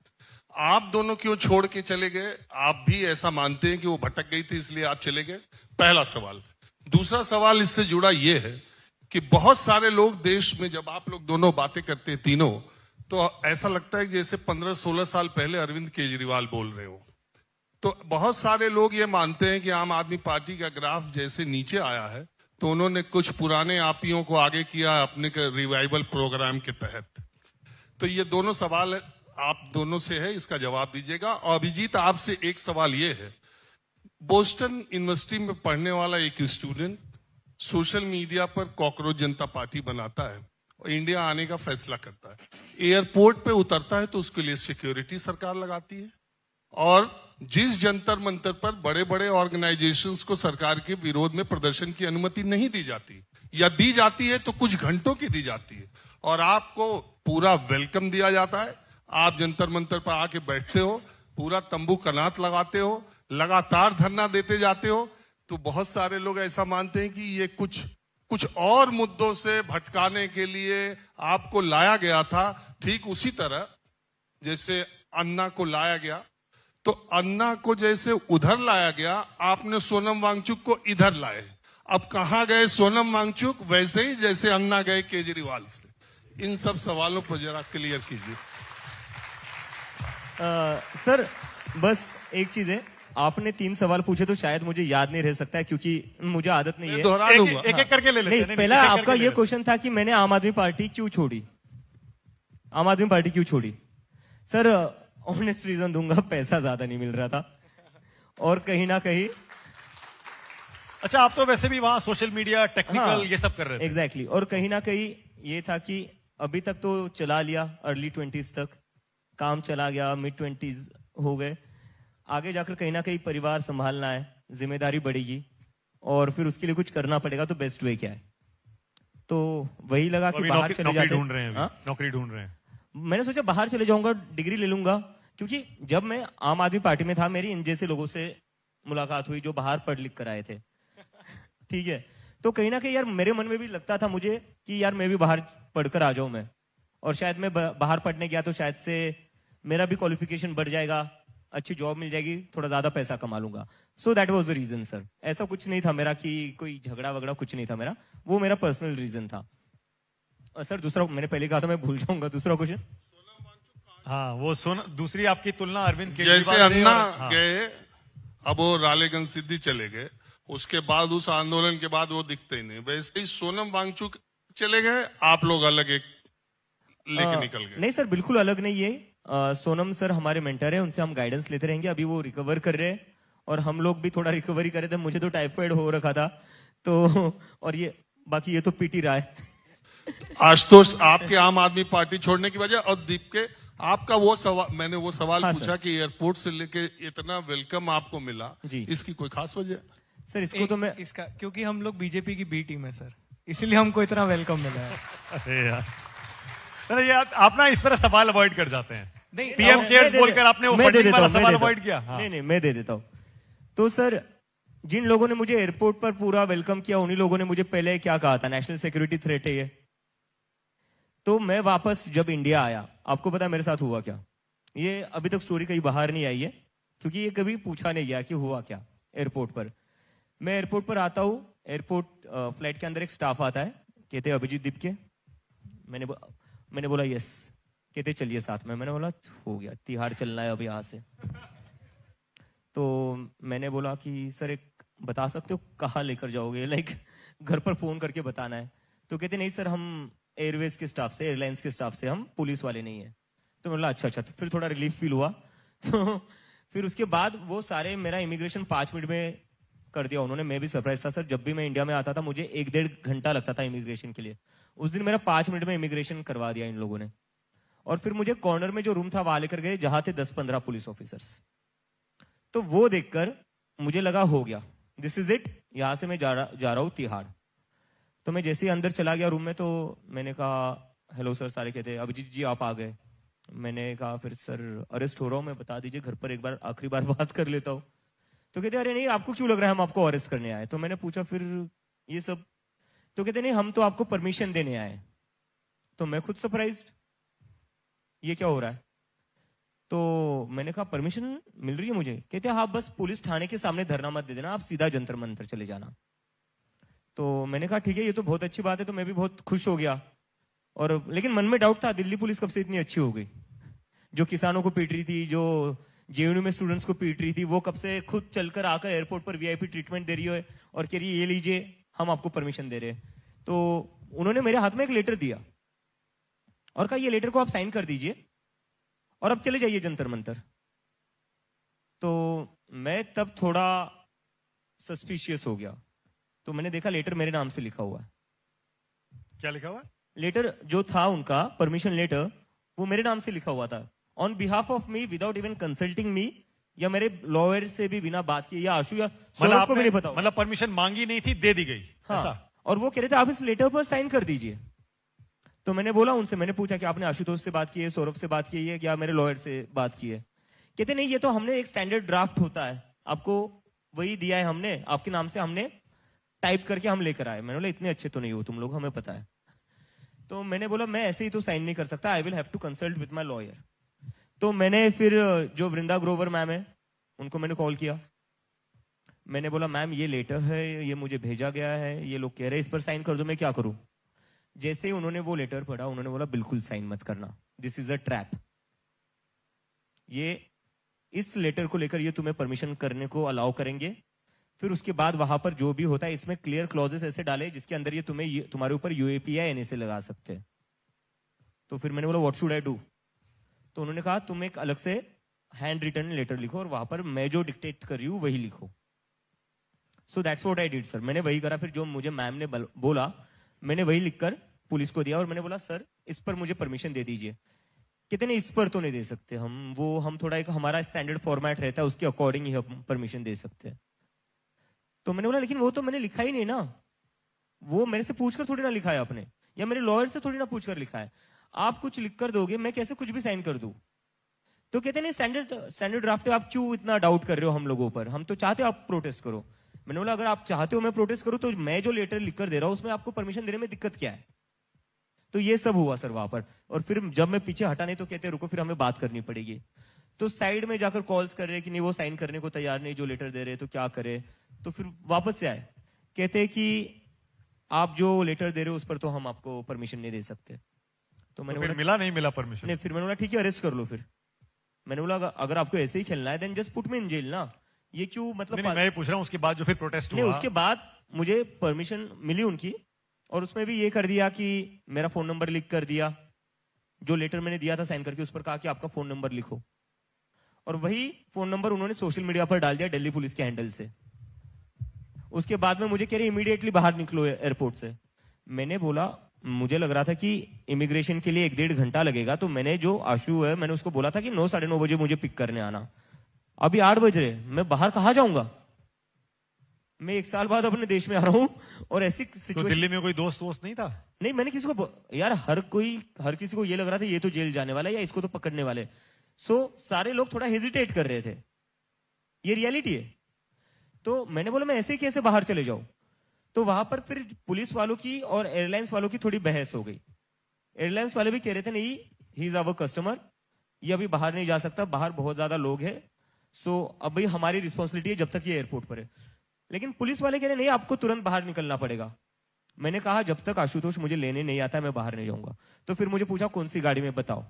आप दोनों क्यों छोड़ के चले गए? आप भी ऐसा मानते हैं कि वो भटक गई थी इसलिए आप चले गए? पहला सवाल। दूसरा सवाल इससे जुड़ा ये है कि बहुत सारे लोग देश में, जब आप लोग दोनों बातें करते हैं तीनों, तो ऐसा लगता है कि जैसे 15-16 साल पहले अरविंद केजरीवाल बोल रहे हो। तो बहुत सारे लोग ये मानते हैं कि आम आदमी पार्टी का ग्राफ जैसे नीचे आया है तो उन्होंने कुछ पुराने आपियों को आगे किया अपने रिवाइवल प्रोग्राम के तहत। तो ये दोनों सवाल आप दोनों से है, इसका जवाब दीजिएगा। और अभिजीत, आपसे एक सवाल ये है, बोस्टन यूनिवर्सिटी में पढ़ने वाला एक स्टूडेंट सोशल मीडिया पर कॉकरोच जनता पार्टी बनाता है और इंडिया आने का फैसला करता है। एयरपोर्ट पे उतरता है तो उसके लिए सिक्योरिटी सरकार लगाती है, और जिस जंतर मंतर पर बड़े बड़े ऑर्गेनाइजेशंस को सरकार के विरोध में प्रदर्शन की अनुमति नहीं दी जाती, या दी जाती है तो कुछ घंटों की दी जाती है, और आपको पूरा वेलकम दिया जाता है। आप जंतर मंतर पर आके बैठते हो, पूरा तंबू कनात लगाते हो, लगातार धरना देते जाते हो। तो बहुत सारे लोग ऐसा मानते हैं कि ये कुछ और मुद्दों से भटकाने के लिए आपको लाया गया था, ठीक उसी तरह जैसे अन्ना को लाया गया। तो अन्ना को जैसे उधर लाया गया, आपने सोनम वांगचुक को इधर लाए। अब कहां गए सोनम वांगचुक? वैसे ही जैसे अन्ना गए केजरीवाल से। इन सब सवालों पर जरा क्लियर कीजिए। सर बस एक चीज है, आपने 3 सवाल पूछे तो शायद मुझे याद नहीं रह सकता है क्योंकि मुझे आदत नहीं है। दोहरा दूंगा। एक करके ले लेते हैं। नहीं, पहला आपका ये क्वेश्चन था कि मैंने आम आदमी पार्टी क्यों छोड़ी। आम आदमी पार्टी क्यों छोड़ी? सर ऑनेस्ट रीजन दूंगा, पैसा ज्यादा नहीं मिल रहा था। और कहीं ना कहीं अच्छा, आप तो वैसे भी वहां सोशल मीडिया टेक्निकल ये सब कर रहे थे। एग्जैक्टली और कहीं ना कहीं ये था कि अभी तक तो चला लिया, अर्ली 20s तक काम चला गया, मिड 20s हो गए, आगे जाकर कहीं ना कहीं परिवार संभालना है, जिम्मेदारी बढ़ेगी और फिर उसके लिए कुछ करना पड़ेगा, तो बेस्ट वे क्या है? तो वही लगा तो कि अभी बाहर नौकरी चले नौकरी जाते ढूंढ रहे हैं अभी। हाँ? नौकरी ढूंढ रहे हैं। मैंने सोचा बाहर चले जाऊंगा, डिग्री ले लूंगा, क्योंकि जब मैं आम आदमी पार्टी में था मेरी इन जैसे लोगों से मुलाकात हुई जो बाहर पढ़ लिख कर आए थे। ठीक है, तो कहीं ना कहीं यार मेरे मन में भी लगता था मुझे कि यार मैं भी बाहर पढ़कर आ जाऊं मैं, और शायद मैं बाहर पढ़ने गया तो शायद से मेरा भी क्वालिफिकेशन बढ़ जाएगा, अच्छी जॉब मिल जाएगी, थोड़ा ज्यादा पैसा कमा लूंगा। So that was the reason sir. ऐसा कुछ नहीं था मेरा कि कोई झगड़ा वगड़ा कुछ नहीं था मेरा, वो मेरा पर्सनल रीजन था। और सर दूसरा मैंने पहले कहा था मैं भूल जाऊंगा, दूसरा क्वेश्चन। हाँ, वो दूसरी आपकी तुलना अरविंद जैसे केजरीवाल से अन्ना हाँ। गए, अब वो रालेगंज सिद्धि चले गए, उसके बाद उस आंदोलन के बाद वो दिखते ही नहीं, वैसे ही सोनम वांगचुक चले गए, आप लोग अलग एक लेके निकल गए। नहीं सर, बिल्कुल अलग नहीं है। सोनम सर हमारे मेंटर है, उनसे हम गाइडेंस लेते रहेंगे। अभी वो रिकवर कर रहे हैं और हम लोग भी थोड़ा रिकवरी कर रहे थे। मुझे तो टाइफाइड हो रखा था, तो और ये बाकी ये तो पीटी रहा है। आशुतोष, आपके आम आदमी पार्टी छोड़ने की वजह, और दीप के आपका वो सवाल, मैंने वो सवाल हाँ, पूछा कि एयरपोर्ट से लेके इतना वेलकम आपको मिला, जी। इसकी कोई खास वजह? सर इसको तो मैं इसका क्योंकि हम लोग बीजेपी की बी टीम है सर, इसीलिए हमको इतना वेलकम मिला है। अरे यार, अरे यार आप ना इस तरह सवाल अवॉइड कर जाते हैं। नहीं, पीएम मैं केयर्स दे- बोलकर आपने वो मैं दे फंडिंग देता वाला हूं, मैं सवाल देता अवॉइड हूं। किया। हाँ। नहीं नहीं, मैं दे देता हूं। तो सर जिन लोगों ने मुझे एयरपोर्ट पर पूरा वेलकम किया, उन्हीं लोगों ने मुझे पहले क्या कहा था, नेशनल सिक्योरिटी थ्रेट है ये। तो मैं वापस जब इंडिया आया, आपको पता है मेरे साथ हुआ क्या? ये अभी तक स्टोरी कहीं बाहर नहीं आई है, क्योंकि ये कभी पूछा नहीं गया कि हुआ क्या एयरपोर्ट पर। मैं एयरपोर्ट पर आता हूँ, एयरपोर्ट फ्लाइट के अंदर एक स्टाफ आता है, कहते अभिजीत दीपके। मैंने बोला यस, कहते चलिए साथ में। मैंने बोला हो गया, तिहाड़ चलना है अब यहाँ से। तो मैंने बोला कि सर एक बता सकते हो कहाँ लेकर जाओगे, लाइक घर पर फोन करके बताना है। तो कहते नहीं सर, हम एयरवेज के स्टाफ से, एयरलाइंस के स्टाफ से, हम पुलिस वाले नहीं है। तो मैंने बोला अच्छा। तो फिर थोड़ा रिलीफ फील हुआ। तो फिर उसके बाद वो सारे मेरा इमिग्रेशन 5 मिनट में कर दिया उन्होंने। मैं भी सरप्राइज था सर, जब भी मैं इंडिया में आता था मुझे 1-1.5 घंटा लगता था इमिग्रेशन के लिए। उस दिन मेरा 5 मिनट में इमिग्रेशन करवा दिया इन लोगों ने। और फिर मुझे कॉर्नर में जो रूम था वहां लेकर गए, जहां थे 10-15 पुलिस ऑफिसर्स। तो वो देखकर मुझे लगा हो गया, दिस इज इट, यहां से मैं जा रहा हूं तिहाड़। तो मैं जैसे ही अंदर चला गया रूम में, तो मैंने कहा हेलो सर, सारे कहते अभिजीत जी आप आ गए। मैंने कहा फिर सर अरेस्ट हो रहा हूं मैं, बता दीजिए, घर पर एक बार आखिरी बार बात कर लेता हूं। तो कहते अरे नहीं, आपको क्यों लग रहा है हम आपको अरेस्ट करने आए? तो मैंने पूछा फिर ये सब, तो कहते नहीं हम तो आपको परमिशन देने आए। तो मैं खुद सरप्राइज्ड, ये क्या हो रहा है? तो मैंने कहा परमिशन मिल रही है मुझे? कहते हाँ, बस पुलिस थाने के सामने धरना मत दे देना, आप सीधा जंतर मंतर चले जाना। तो मैंने कहा ठीक है, ये तो बहुत अच्छी बात है। तो मैं भी बहुत खुश हो गया, और लेकिन मन में डाउट था, दिल्ली पुलिस कब से इतनी अच्छी हो गई? जो किसानों को पीट रही थी, जो जेएनयू में स्टूडेंट्स को पीट रही थी, वो कब से खुद चलकर आकर एयरपोर्ट पर वीआईपी ट्रीटमेंट दे रही है और कह रही है ये लीजिए हम आपको परमिशन दे रहे हैं। तो उन्होंने मेरे हाथ में एक लेटर दिया और कहा ये लेटर को आप साइन कर दीजिए और अब चले जाइए जंतर मंतर। तो मैं तब थोड़ा सस्पिशियस हो गया। तो मैंने देखा लेटर मेरे नाम से लिखा हुआ है। क्या लिखा हुआ? लेटर जो था उनका परमिशन लेटर, वो मेरे नाम से लिखा हुआ था, on behalf of me, without even consulting me, या मेरे लॉयर से भी बिना बात किए, या आशु या सौरभ को भी नहीं पता होगा। मतलब परमिशन मांगी नहीं थी, दे दी गई। हाँ, ऐसा? और वो कह रहे थे आप इस लेटर पर साइन कर दीजिए। तो मैंने बोला उनसे, मैंने पूछा कि आपने आशुतोष से बात की है, सौरभ से बात की है, या मेरे लॉयर से बात की है? कहते नहीं, ये तो हमने एक स्टैंडर्ड ड्राफ्ट होता है, आपको वही दिया है हमने, आपके नाम से हमने टाइप करके हम लेकर आए। मैंने बोला इतने अच्छे तो नहीं हो तुम लोग, हमें पता है। तो मैंने बोला मैं ऐसे ही तो साइन नहीं कर सकता, I will have to consult with my lawyer. तो मैंने फिर जो वृंदा ग्रोवर मैम है उनको मैंने कॉल किया। मैंने बोला मैम ये लेटर है, ये मुझे भेजा गया है, ये लोग कह रहे हैं इस पर साइन कर दो, मैं क्या करूं? जैसे ही उन्होंने वो लेटर पढ़ा, उन्होंने बोला बिल्कुल साइन मत करना, दिस इज अ ट्रैप। ये इस लेटर को लेकर ये तुम्हें परमिशन करने को अलाउ करेंगे, फिर उसके बाद वहां पर जो भी होता है इसमें क्लियर क्लॉजेस ऐसे डाले जिसके अंदर ये तुम्हारे ऊपर यूएपी या एनएसए लगा सकते हैं। तो फिर मैंने बोला व्हाट शुड आई डू? तो उन्होंने कहा तुम एक अलग से हैंड रिटन लेटर लिखो और वहां पर मैं जो डिक्टेट कर रही हूँ वही लिखो। So that's what I did sir. मैंने वही करा। फिर जो मुझे मैम ने बोला मैंने वही लिखकर पुलिस को दिया और मैंने बोला सर इस पर मुझे परमिशन दे दीजिए। कहते नहीं इस पर तो नहीं दे सकते हम थोड़ा एक हमारा स्टैंडर्ड फॉर्मेट रहता है उसके अकॉर्डिंग ही हम परमिशन दे सकते हैं। तो मैंने बोला लेकिन वो तो मैंने लिखा ही नहीं ना, वो मेरे से पूछकर थोड़ी ना लिखा है आपने, या मेरे लॉयर से थोड़ी ना पूछकर लिखा है। आप कुछ लिख कर दोगे मैं कैसे कुछ भी साइन कर दूं। तो कहते नहीं स्टैंडर्ड ड्राफ्ट आप क्यों इतना डाउट कर रहे हो हम लोगों पर, हम तो चाहते हो आप प्रोटेस्ट करो। मैंने बोला अगर आप चाहते हो मैं प्रोटेस्ट करूं तो मैं जो लेटर लिख कर दे रहा हूं उसमें आपको परमिशन देने में दिक्कत क्या है। तो ये सब हुआ सर वहां पर। और फिर जब मैं पीछे हटा नहीं तो कहते रुको फिर हमें बात करनी पड़ेगी। तो साइड में जाकर कॉल्स कर रहे कि नहीं वो साइन करने को तैयार नहीं जो लेटर दे रहे तो क्या करे। तो फिर वापस से आए कहते कि आप जो लेटर दे रहे हो उस पर तो हम आपको परमिशन नहीं दे सकते। तो मैंने फिर बोला मिला नहीं मिला परमिशन? नहीं। फिर मैंने बोला ठीक है अरेस्ट कर लो। फिर मैंने बोला अगर आपको ऐसे ही खेलना है then just put me in jail ना, ये क्यों मतलब नहीं, मैं ये पूछ रहा हूँ उसके बाद जो फिर प्रोटेस्ट नहीं। हुआ उसके बाद मुझे परमिशन मिली उनकी और उसमें भी ये कर दिया कि मेरा फोन नंबर लिख कर दिया, जो लेटर मैंने दिया था साइन करके उस पर कहा कि आपका फोन नंबर लिखो और वही फोन नंबर उन्होंने सोशल मीडिया पर डाल दिया दिल्ली पुलिस के हैंडल से। उसके बाद में मुझे कह रहे इमीडिएटली बाहर निकलो एयरपोर्ट से। मैंने बोला मुझे लग रहा था कि इमिग्रेशन के लिए 1-1.5 घंटा लगेगा, तो मैंने जो आशु है मैंने उसको बोला था कि 9-9:30 बजे मुझे पिक करने आना। अभी 8 बज रहे, मैं बाहर कहाँ जाऊंगा। मैं 1 साल बाद अपने देश में आ रहा हूं और ऐसी तो सिचुएशन। दिल्ली में कोई दोस्त नहीं था? नहीं मैंने किसी को यार हर किसी को ये लग रहा था ये तो जेल जाने वाला है या इसको तो पकड़ने वाले। सो सारे लोग थोड़ा हेजिटेट कर रहे थे, ये रियलिटी है। तो मैंने बोला मैं ऐसे ही कैसे बाहर चले जाऊं। तो वहां पर फिर पुलिस वालों की और एयरलाइंस वालों की थोड़ी बहस हो गई। एयरलाइंस वाले भी कह रहे थे नहीं ही इज आवर कस्टमर, ये अभी बाहर नहीं जा सकता, बाहर बहुत ज्यादा लोग हैं, सो अभी हमारी रिस्पॉन्सिबिलिटी है जब तक ये एयरपोर्ट पर है। लेकिन पुलिस वाले कह रहे नहीं आपको तुरंत बाहर निकलना पड़ेगा। मैंने कहा जब तक आशुतोष मुझे लेने नहीं आता मैं बाहर नहीं जाऊंगा। तो फिर मुझे पूछा कौन सी गाड़ी में बताओ,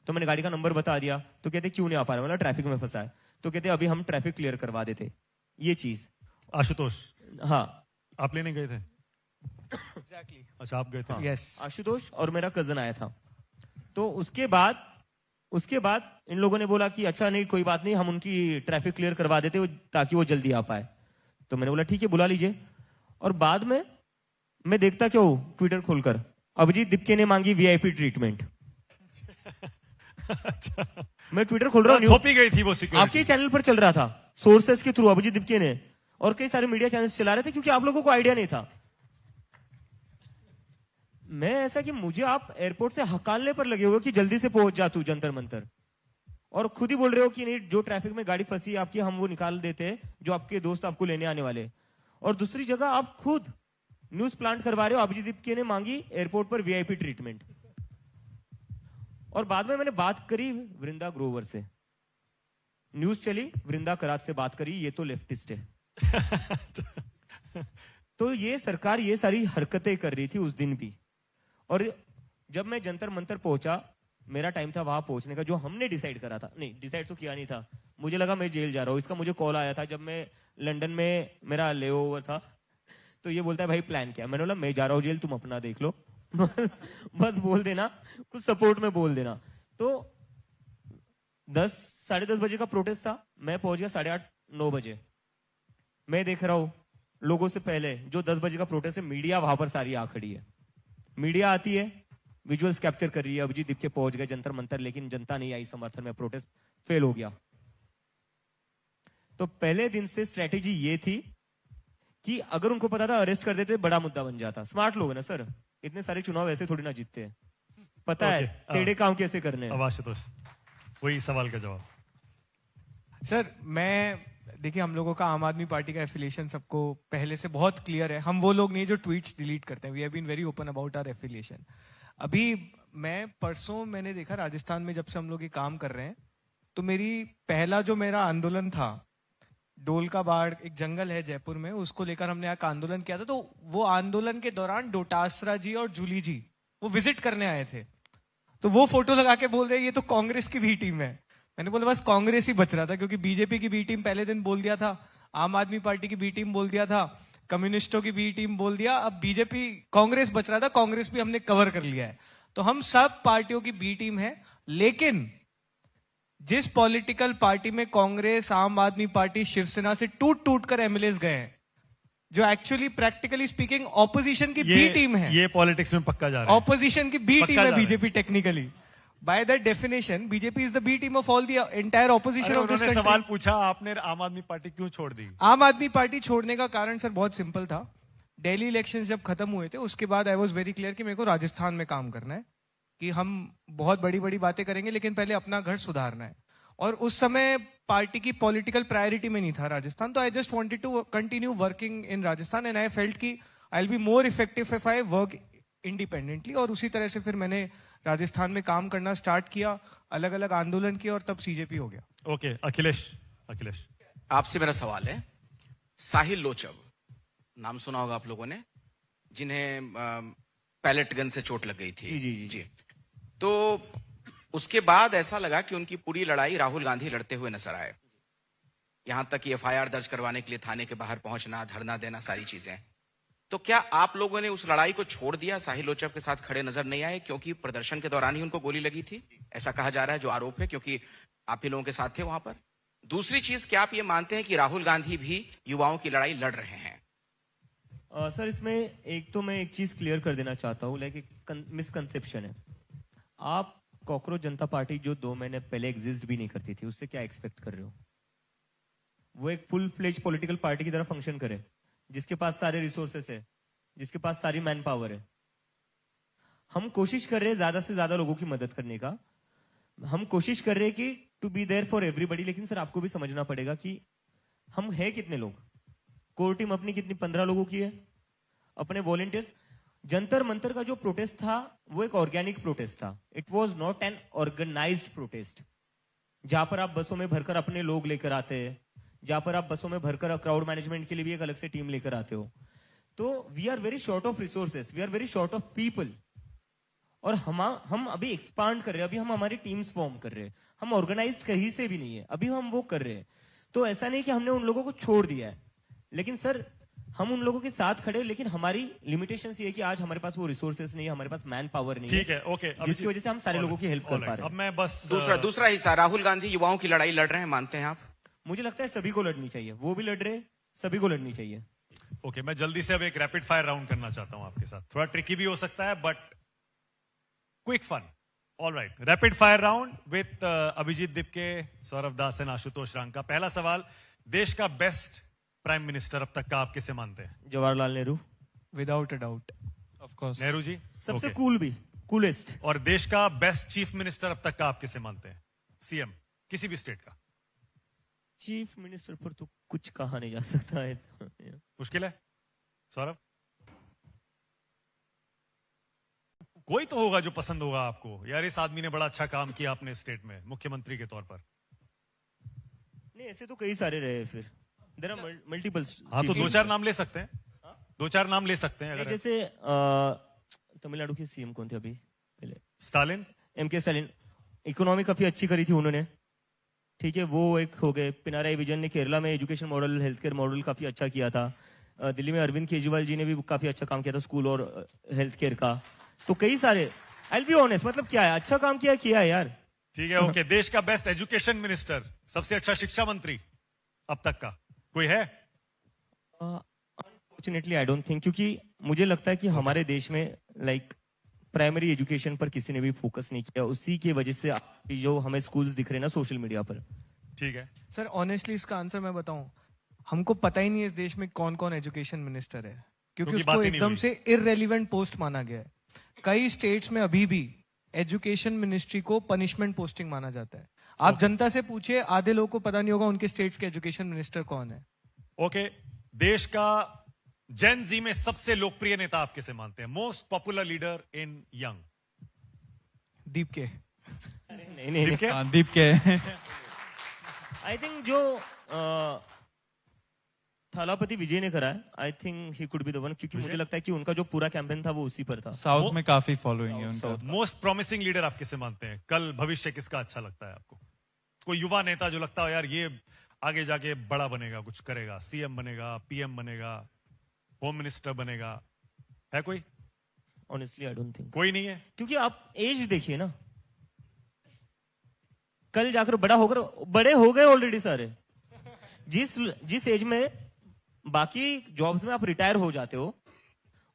तो मैंने गाड़ी का नंबर बता दिया। तो कहते क्यों नहीं आ पा रहा, मतलब ट्रैफिक में फंसा है। तो कहते अभी हम ट्रैफिक क्लियर करवा देते ये चीज। आशुतोष हाँ आप लेने गए थे? एग्जैक्टली। अच्छा आप गए थे। यस। आशुतोष और मेरा कजन आया था। तो उसके बाद इन लोगों ने बोला कि अच्छा नहीं कोई बात नहीं हम उनकी ट्रैफिक क्लियर करवा देते ताकि वो जल्दी आ पाए। तो मैंने बोला ठीक है बुला लीजिए। और बाद में मैं देखता क्या हूं ट्विटर खोलकर अभिजीत दिपके ने मांगी वीआईपी ट्रीटमेंट। अच्छा मैं ट्विटर खोल रहा हूँ, थोपी गई थी वो सिक्योरिटी। आपके चैनल पर चल रहा था सोर्सेस के थ्रू अभिजीत दिपके ने, और कई सारे मीडिया चैनल्स चला रहे थे क्योंकि आप लोगों को आइडिया नहीं था। मैं ऐसा कि मुझे आप एयरपोर्ट से हकालने पर लगे हुए कि जल्दी से पहुंच जा तू जंतर मंतर, और खुद ही बोल रहे हो कि नहीं जो ट्रैफिक में गाड़ी फंसी है आपकी हम वो निकाल देते हैं जो आपके दोस्त आपको लेने आने वाले। और दूसरी जगह आप खुद न्यूज प्लांट करवा रहे हो अभिजीत दिपके ने मांगी एयरपोर्ट पर वीआईपी ट्रीटमेंट। और बाद में मैंने बात करी वृंदा ग्रोवर से, न्यूज चली वृंदा करात से बात करी, ये तो लेफ्टिस्ट है। तो ये सरकार ये सारी हरकतें कर रही थी उस दिन भी। और जब मैं जंतर मंतर पहुंचा मेरा टाइम था वहां पहुंचने का, जो हमने डिसाइड करा था, नहीं डिसाइड तो किया नहीं था, मुझे लगा मैं जेल जा रहा हूं। इसका मुझे कॉल आया था जब मैं लंदन में मेरा लेओवर था, तो ये बोलता है भाई प्लान क्या। मैंने बोला मैं जा रहा हूं जेल, तुम अपना देख लो। बस बोल देना, कुछ सपोर्ट में बोल देना। तो 10-10:30 बजे का प्रोटेस्ट था, मैं पहुंच गया 8:30-9 बजे। मैं देख रहा हूं लोगों से पहले जो 10 बजे का प्रोटेस्ट है मीडिया वहां पर सारी आ खड़ी है। मीडिया आती है विजुअल्स कैप्चर कर रही है, अभिजीत दिपके पहुंच गए जंतर मंतर, लेकिन जनता नहीं आई समर्थन में, प्रोटेस्ट फेल हो गया। तो पहले दिन से स्ट्रेटेजी ये थी कि अगर उनको पता था अरेस्ट कर देते बड़ा मुद्दा बन जाता। स्मार्ट लोग है ना सर, इतने सारे चुनाव ऐसे थोड़ी ना जीतते हैं, पता है टेढ़े काम कैसे करने हैं। अब आशुतोष वही सवाल का जवाब। सर मैं देखिए हम लोगों का आम आदमी पार्टी का एफिलिएशन सबको पहले से बहुत क्लियर है। हम वो लोग नहीं जो ट्वीट्स डिलीट करते हैं। We have been very open about our affiliation. अभी मैंने देखा राजस्थान में जब से हम लोग ये काम कर रहे हैं, तो पहला जो मेरा आंदोलन था, डोल का बाढ़ एक जंगल है जयपुर में, उसको लेकर हमने यहाँ का आंदोलन किया था। तो वो आंदोलन के दौरान डोटासरा जी और जूली जी वो विजिट करने आए थे, तो वो फोटो लगा के बोल रहे ये तो कांग्रेस की भी टीम है। मैंने बोला बस कांग्रेस ही बच रहा था, क्योंकि बीजेपी की बी टीम पहले दिन बोल दिया था, आम आदमी पार्टी की बी टीम बोल दिया था, कम्युनिस्टों की बी टीम बोल दिया, अब बीजेपी कांग्रेस बच रहा था, कांग्रेस भी हमने कवर कर लिया है। तो हम सब पार्टियों की बी टीम है, लेकिन जिस पॉलिटिकल पार्टी में कांग्रेस, आम आदमी पार्टी, शिवसेना से टूट टूट कर एमएलएस गए हैं, जो एक्चुअली प्रैक्टिकली स्पीकिंग ऑपोजिशन की बी टीम है, ये पॉलिटिक्स में पक्का जा रहा है। ऑपोजिशन की बी पक्का टीम जा है रहा है। BJP technically. By that definition BJP is the B team of all the entire opposition अरे ऑफ दिस उन्होंने सवाल कंट्री। पूछा, आपने आम आदमी पार्टी क्यों छोड़ दी? आम आदमी पार्टी छोड़ने का कारण सर बहुत सिंपल था। दिल्ली इलेक्शंस जब खत्म हुए थे उसके बाद आई वाज वेरी क्लियर कि मेरे को राजस्थान में काम करना है, कि हम बहुत बड़ी बड़ी बातें करेंगे लेकिन पहले अपना घर सुधारना है। और उस समय पार्टी की पॉलिटिकल प्रायोरिटी में नहीं था राजस्थान, तो I just wanted to continue working in Rajasthan and I felt कि I will be more effective if I work independently. और उसी तरह से फिर मैंने राजस्थान में काम करना स्टार्ट किया, अलग अलग आंदोलन किया और तब सीजेपी हो गया। ओके, अखिलेश आपसे मेरा सवाल है, साहिल लोचब नाम सुना होगा आप लोगों ने, जिन्हें पैलेट गन से चोट लग गई थी। जी। तो उसके बाद ऐसा लगा कि उनकी पूरी लड़ाई राहुल गांधी लड़ते हुए नजर आए, यहां तक कि एफआईआर दर्ज करवाने के लिए थाने के बाहर पहुंचना, धरना देना, सारी चीजें। तो क्या आप लोगों ने उस लड़ाई को छोड़ दिया, साहिल लोचब के साथ खड़े नजर नहीं आए क्योंकि प्रदर्शन के दौरान ही उनको गोली लगी थी, ऐसा कहा जा रहा है, जो आरोप है, क्योंकि आप ही लोगों के साथ थे वहां पर? दूसरी चीज, क्या आप ये मानते हैं कि राहुल गांधी भी युवाओं की लड़ाई लड़ रहे हैं? सर इसमें एक तो मैं एक चीज क्लियर कर देना चाहता हूँ, लाइक एक मिसकंसेप्शन है। आप कॉकरोच जनता पार्टी जो 2 महीने पहले एग्जिस्ट भी नहीं करती थी, उससे क्या एक्सपेक्ट कर रहे हो? वो एक फुल फ्लेज पॉलिटिकल पार्टी की तरह फंक्शन करे, जिसके पास सारे रिसोर्सेस है, जिसके पास सारी मैन पावर है। हम कोशिश कर रहे हैं ज्यादा से ज्यादा लोगों की मदद करने का, हम कोशिश कर रहे हैं कि to be there for everybody. लेकिन सर आपको भी समझना पड़ेगा कि हम है कितने लोग, कोर टीम अपनी कितनी 15 लोगों की है, अपने वॉलंटियर्स। जंतर मंतर का जो प्रोटेस्ट था वो एक ऑर्गेनिक प्रोटेस्ट था, it was not an organised protest, जहां पर आप बसों में भरकर अपने लोग लेकर आते हैं, जहां पर आप बसों में भरकर क्राउड मैनेजमेंट के लिए भी एक अलग से टीम लेकर आते हो। तो we are very short of resources, we are very short of people, और हम अभी एक्सपांड कर रहे हैं, अभी हम हमारी टीम्स फॉर्म कर रहे हैं, हम ऑर्गेनाइज्ड कहीं से भी नहीं है, अभी हम वो कर रहे हैं। तो ऐसा नहीं कि हमने उन लोगों को छोड़ दिया है, लेकिन सर हम उन लोगों के साथ खड़े, लेकिन हमारी लिमिटेशंस ये है कि आज हमारे पास वो रिसोर्सेस नहीं है, हमारे पास मैन पावर नहीं ठीक है, ओके, जिसकी वजह से हम सारे लोगों की हेल्प कर पा रहे अब हैं। मैं बस दूसरा हिस्सा, राहुल गांधी युवाओं की लड़ाई लड़ रहे हैं, मानते हैं आप? मुझे लगता है सभी को लड़नी चाहिए, वो भी लड़ रहे हैं, सभी को लड़नी चाहिए। ओके, मैं जल्दी से अब एक रैपिड फायर राउंड करना चाहता हूं आपके साथ, थोड़ा ट्रिकी भी हो सकता है but quick fun. All right, rapid fire round with Abhijit Dipke, Saurabh Das and Ashutosh Ranka. पहला सवाल, देश का बेस्ट प्राइम मिनिस्टर अब तक का आप किसे मानते हैं? Jawaharlal Nehru, without a doubt. Of course Nehru ji सबसे Okay. कूल भी, कूलेस्ट। और देश का बेस्ट चीफ मिनिस्टर अब तक का आप किसे मानते हैं? सीएम किसी भी स्टेट का। चीफ मिनिस्टर पर तो कुछ कहा नहीं जा सकता है। मुश्किल है। सौरभ, कोई तो होगा जो पसंद होगा आपको, यार इस आदमी ने बड़ा अच्छा काम किया अपने स्टेट में मुख्यमंत्री के तौर पर। नहीं, ऐसे तो कई सारे रहे, फिर देयर आर मल्टीपल। हाँ, तो 2-4 नाम ले सकते हैं, 2-4 नाम ले सकते हैं अगर। जैसे तमिलनाडु के सीएम कौन थे अभी पहले? स्टालिन, एमके स्टालिन, इकोनॉमी काफी अच्छी करी थी उन्होंने, ठीक है, वो एक हो गए। पिनाराई विजयन ने केरला में education model, health care model काफी अच्छा किया था। दिल्ली में अरविंद केजरीवाल जी ने भी काफी अच्छा काम किया था स्कूल और हेल्थ केयर का। तो कई सारे, आई विल बी ऑनेस्ट, मतलब क्या है, अच्छा काम किया है यार। ठीक है, ओके। देश का बेस्ट एजुकेशन मिनिस्टर, सबसे अच्छा शिक्षा मंत्री अब तक का कोई है? अनफॉर्चुनेटली आई डोंट थिंक, क्योंकि मुझे लगता है कि हमारे देश में लाइक प्राइमरी एजुकेशन पर किसी ने भी फोकस नहीं किया, उसी की वजह से जो हमें स्कूल्स दिख रहे हैं ना सोशल मीडिया पर। ठीक है, सर ऑनेस्टली इसका आंसर मैं बताऊं, हमको पता ही नहीं है इस देश में कौन कौन एजुकेशन मिनिस्टर है, क्योंकि क्योंकि उसको बात ही नहीं एकदम हुई। से इररेलेवेंट पोस्ट माना गया है। कई स्टेट्स में अभी भी एजुकेशन मिनिस्ट्री को पनिशमेंट पोस्टिंग माना जाता है। आप जनता से पूछिए, आधे लोगों को पता नहीं होगा उनके स्टेट्स के एजुकेशन मिनिस्टर कौन है। ओके। देश का जेन जी में सबसे लोकप्रिय नेता आप किसे मानते हैं? Most popular leader in young? दीप के। नहीं नहीं, ठीक है, हाँ, दीप के आई थिंक जो थालापति विजय ने करा है, I think he could be the one, क्योंकि मुझे लगता है कि उनका जो पूरा कैंपेन था वो उसी पर था। साउथ में काफी फॉलोइंग है उनका। मोस्ट प्रॉमिसिंग लीडर आप किसे मानते हैं? कल भविष्य किसका अच्छा लगता है आपको? कोई युवा नेता जो लगता है यार ये आगे जाके बड़ा बनेगा, कुछ करेगा, सीएम बनेगा, पीएम बनेगा, होम मिनिस्टर बनेगा, है कोई? ऑनेस्टली आई डोंट थिंक, कोई नहीं है। क्योंकि आप एज देखिए ना, कल जाकर बड़े हो गए ऑलरेडी सारे। जिस एज में बाकी जॉब्स में आप रिटायर हो जाते हो,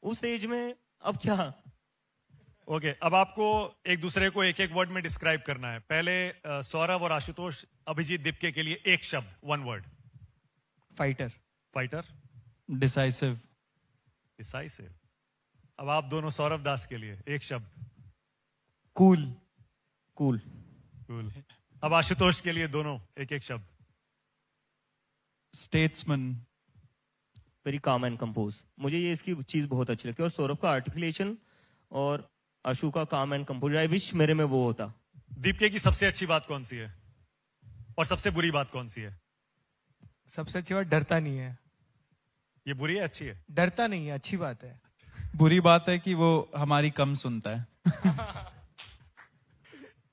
उस एज में अब क्या। ओके, अब आपको एक दूसरे को एक एक वर्ड में डिस्क्राइब करना है। पहले सौरभ और आशुतोष अभिजीत दीपके के लिए एक शब्द, one word. Fighter. Fighter. Decisive. Decisive. अब आप दोनों सौरभ दास के लिए एक शब्द। कूल। कूल। कूल। अब आशुतोष के लिए दोनों एक एक शब्द। Statesman. Very calm and compose. मुझे ये इसकी चीज बहुत अच्छी लगती है। और सौरभ का आर्टिकुलेशन और अशु का काम एंड कंपोज, आई विश मेरे में वो होता। दीपके की सबसे अच्छी बात कौन सी है और सबसे बुरी बात कौन सी है? सबसे अच्छी बात डरता नहीं है। ये बुरी है अच्छी है? डरता नहीं है, अच्छी बात है। बुरी बात है कि वो हमारी कम सुनता है।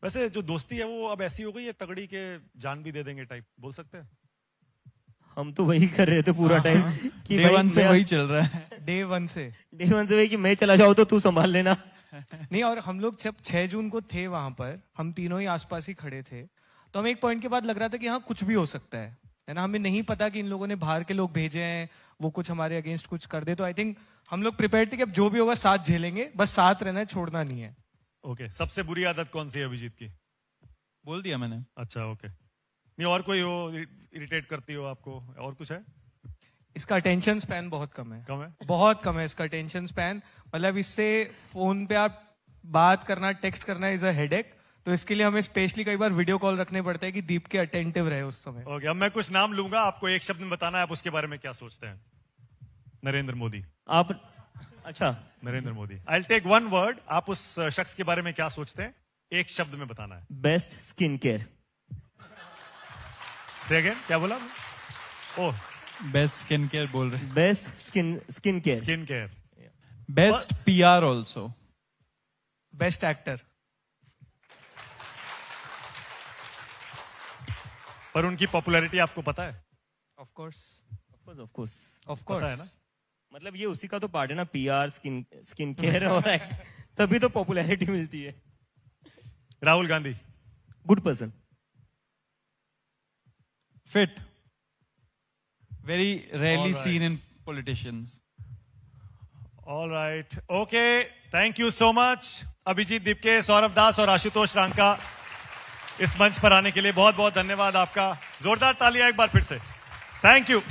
वैसे जो दोस्ती है वो अब ऐसी हो गई है, तगड़ी के जान भी दे देंगे टाइप, बोल सकते हैं? हम तो वही कर रहे थे पूरा टाइम कि डे भाई वन से मैं- वही चल रहा है। डे वन से वही कि मैं चला जाऊं तो तू संभाल लेना। नहीं, और हम लोग जब 6 जून को थे वहां पर, हम तीनों ही आसपास ही खड़े थे, तो हमें एक पॉइंट के बाद लग रहा था कि हाँ कुछ भी हो सकता है ना। हमें नहीं पता कि इन लोगों ने बाहर के लोग भेजे हैं, वो कुछ हमारे अगेंस्ट कुछ कर दे। तो आई थिंक हम लोग प्रिपेयर थे कि अब जो भी होगा साथ झेलेंगे, बस साथ रहना है, छोड़ना नहीं है। ओके, सबसे बुरी आदत कौन सी है अभिजीत की? बोल दिया मैंने। अच्छा, ओके। नहीं और कोई हो इरिटेट करती हो आपको, और कुछ है? इसका अटेंशन स्पैन बहुत कम है। कम है? बहुत कम है इसका अटेंशन स्पैन। मतलब इससे फोन पे आप बात करना, टेक्स्ट करना इज अ हेडेक। तो इसके लिए हमें स्पेशली कई बार वीडियो कॉल रखने पड़ते हैं कि दीप के अटेंटिव रहे उस समय। ओके, अब मैं कुछ नाम लूंगा, आपको एक शब्द में बताना है आप उसके बारे में क्या सोचते हैं। नरेंद्र मोदी। आप अच्छा, Narendra Modi. I will take one word, आप उस शख्स के बारे में क्या सोचते हैं, एक शब्द में बताना है। Best skin care. से अगेन, क्या बोला? ओह, बेस्ट स्किन केयर बोल रहे। Best skin care. Skin care. Best PR also. Best actor. पर उनकी पॉपुलैरिटी आपको पता है? Of course. ऑफ कोर्स पता है ना? मतलब ये उसी का तो पार्ट है ना, पीआर, स्किन केयर और तभी तो पॉपुलैरिटी मिलती है। Rahul Gandhi. Good person. Fit. Very rarely All right. Seen in politicians. All right, okay, thank you so much Abhijeet Deepke, Saurabh Das और आशुतोष रांका, इस मंच पर आने के लिए बहुत बहुत धन्यवाद आपका। जोरदार तालियां एक बार फिर से। Thank you.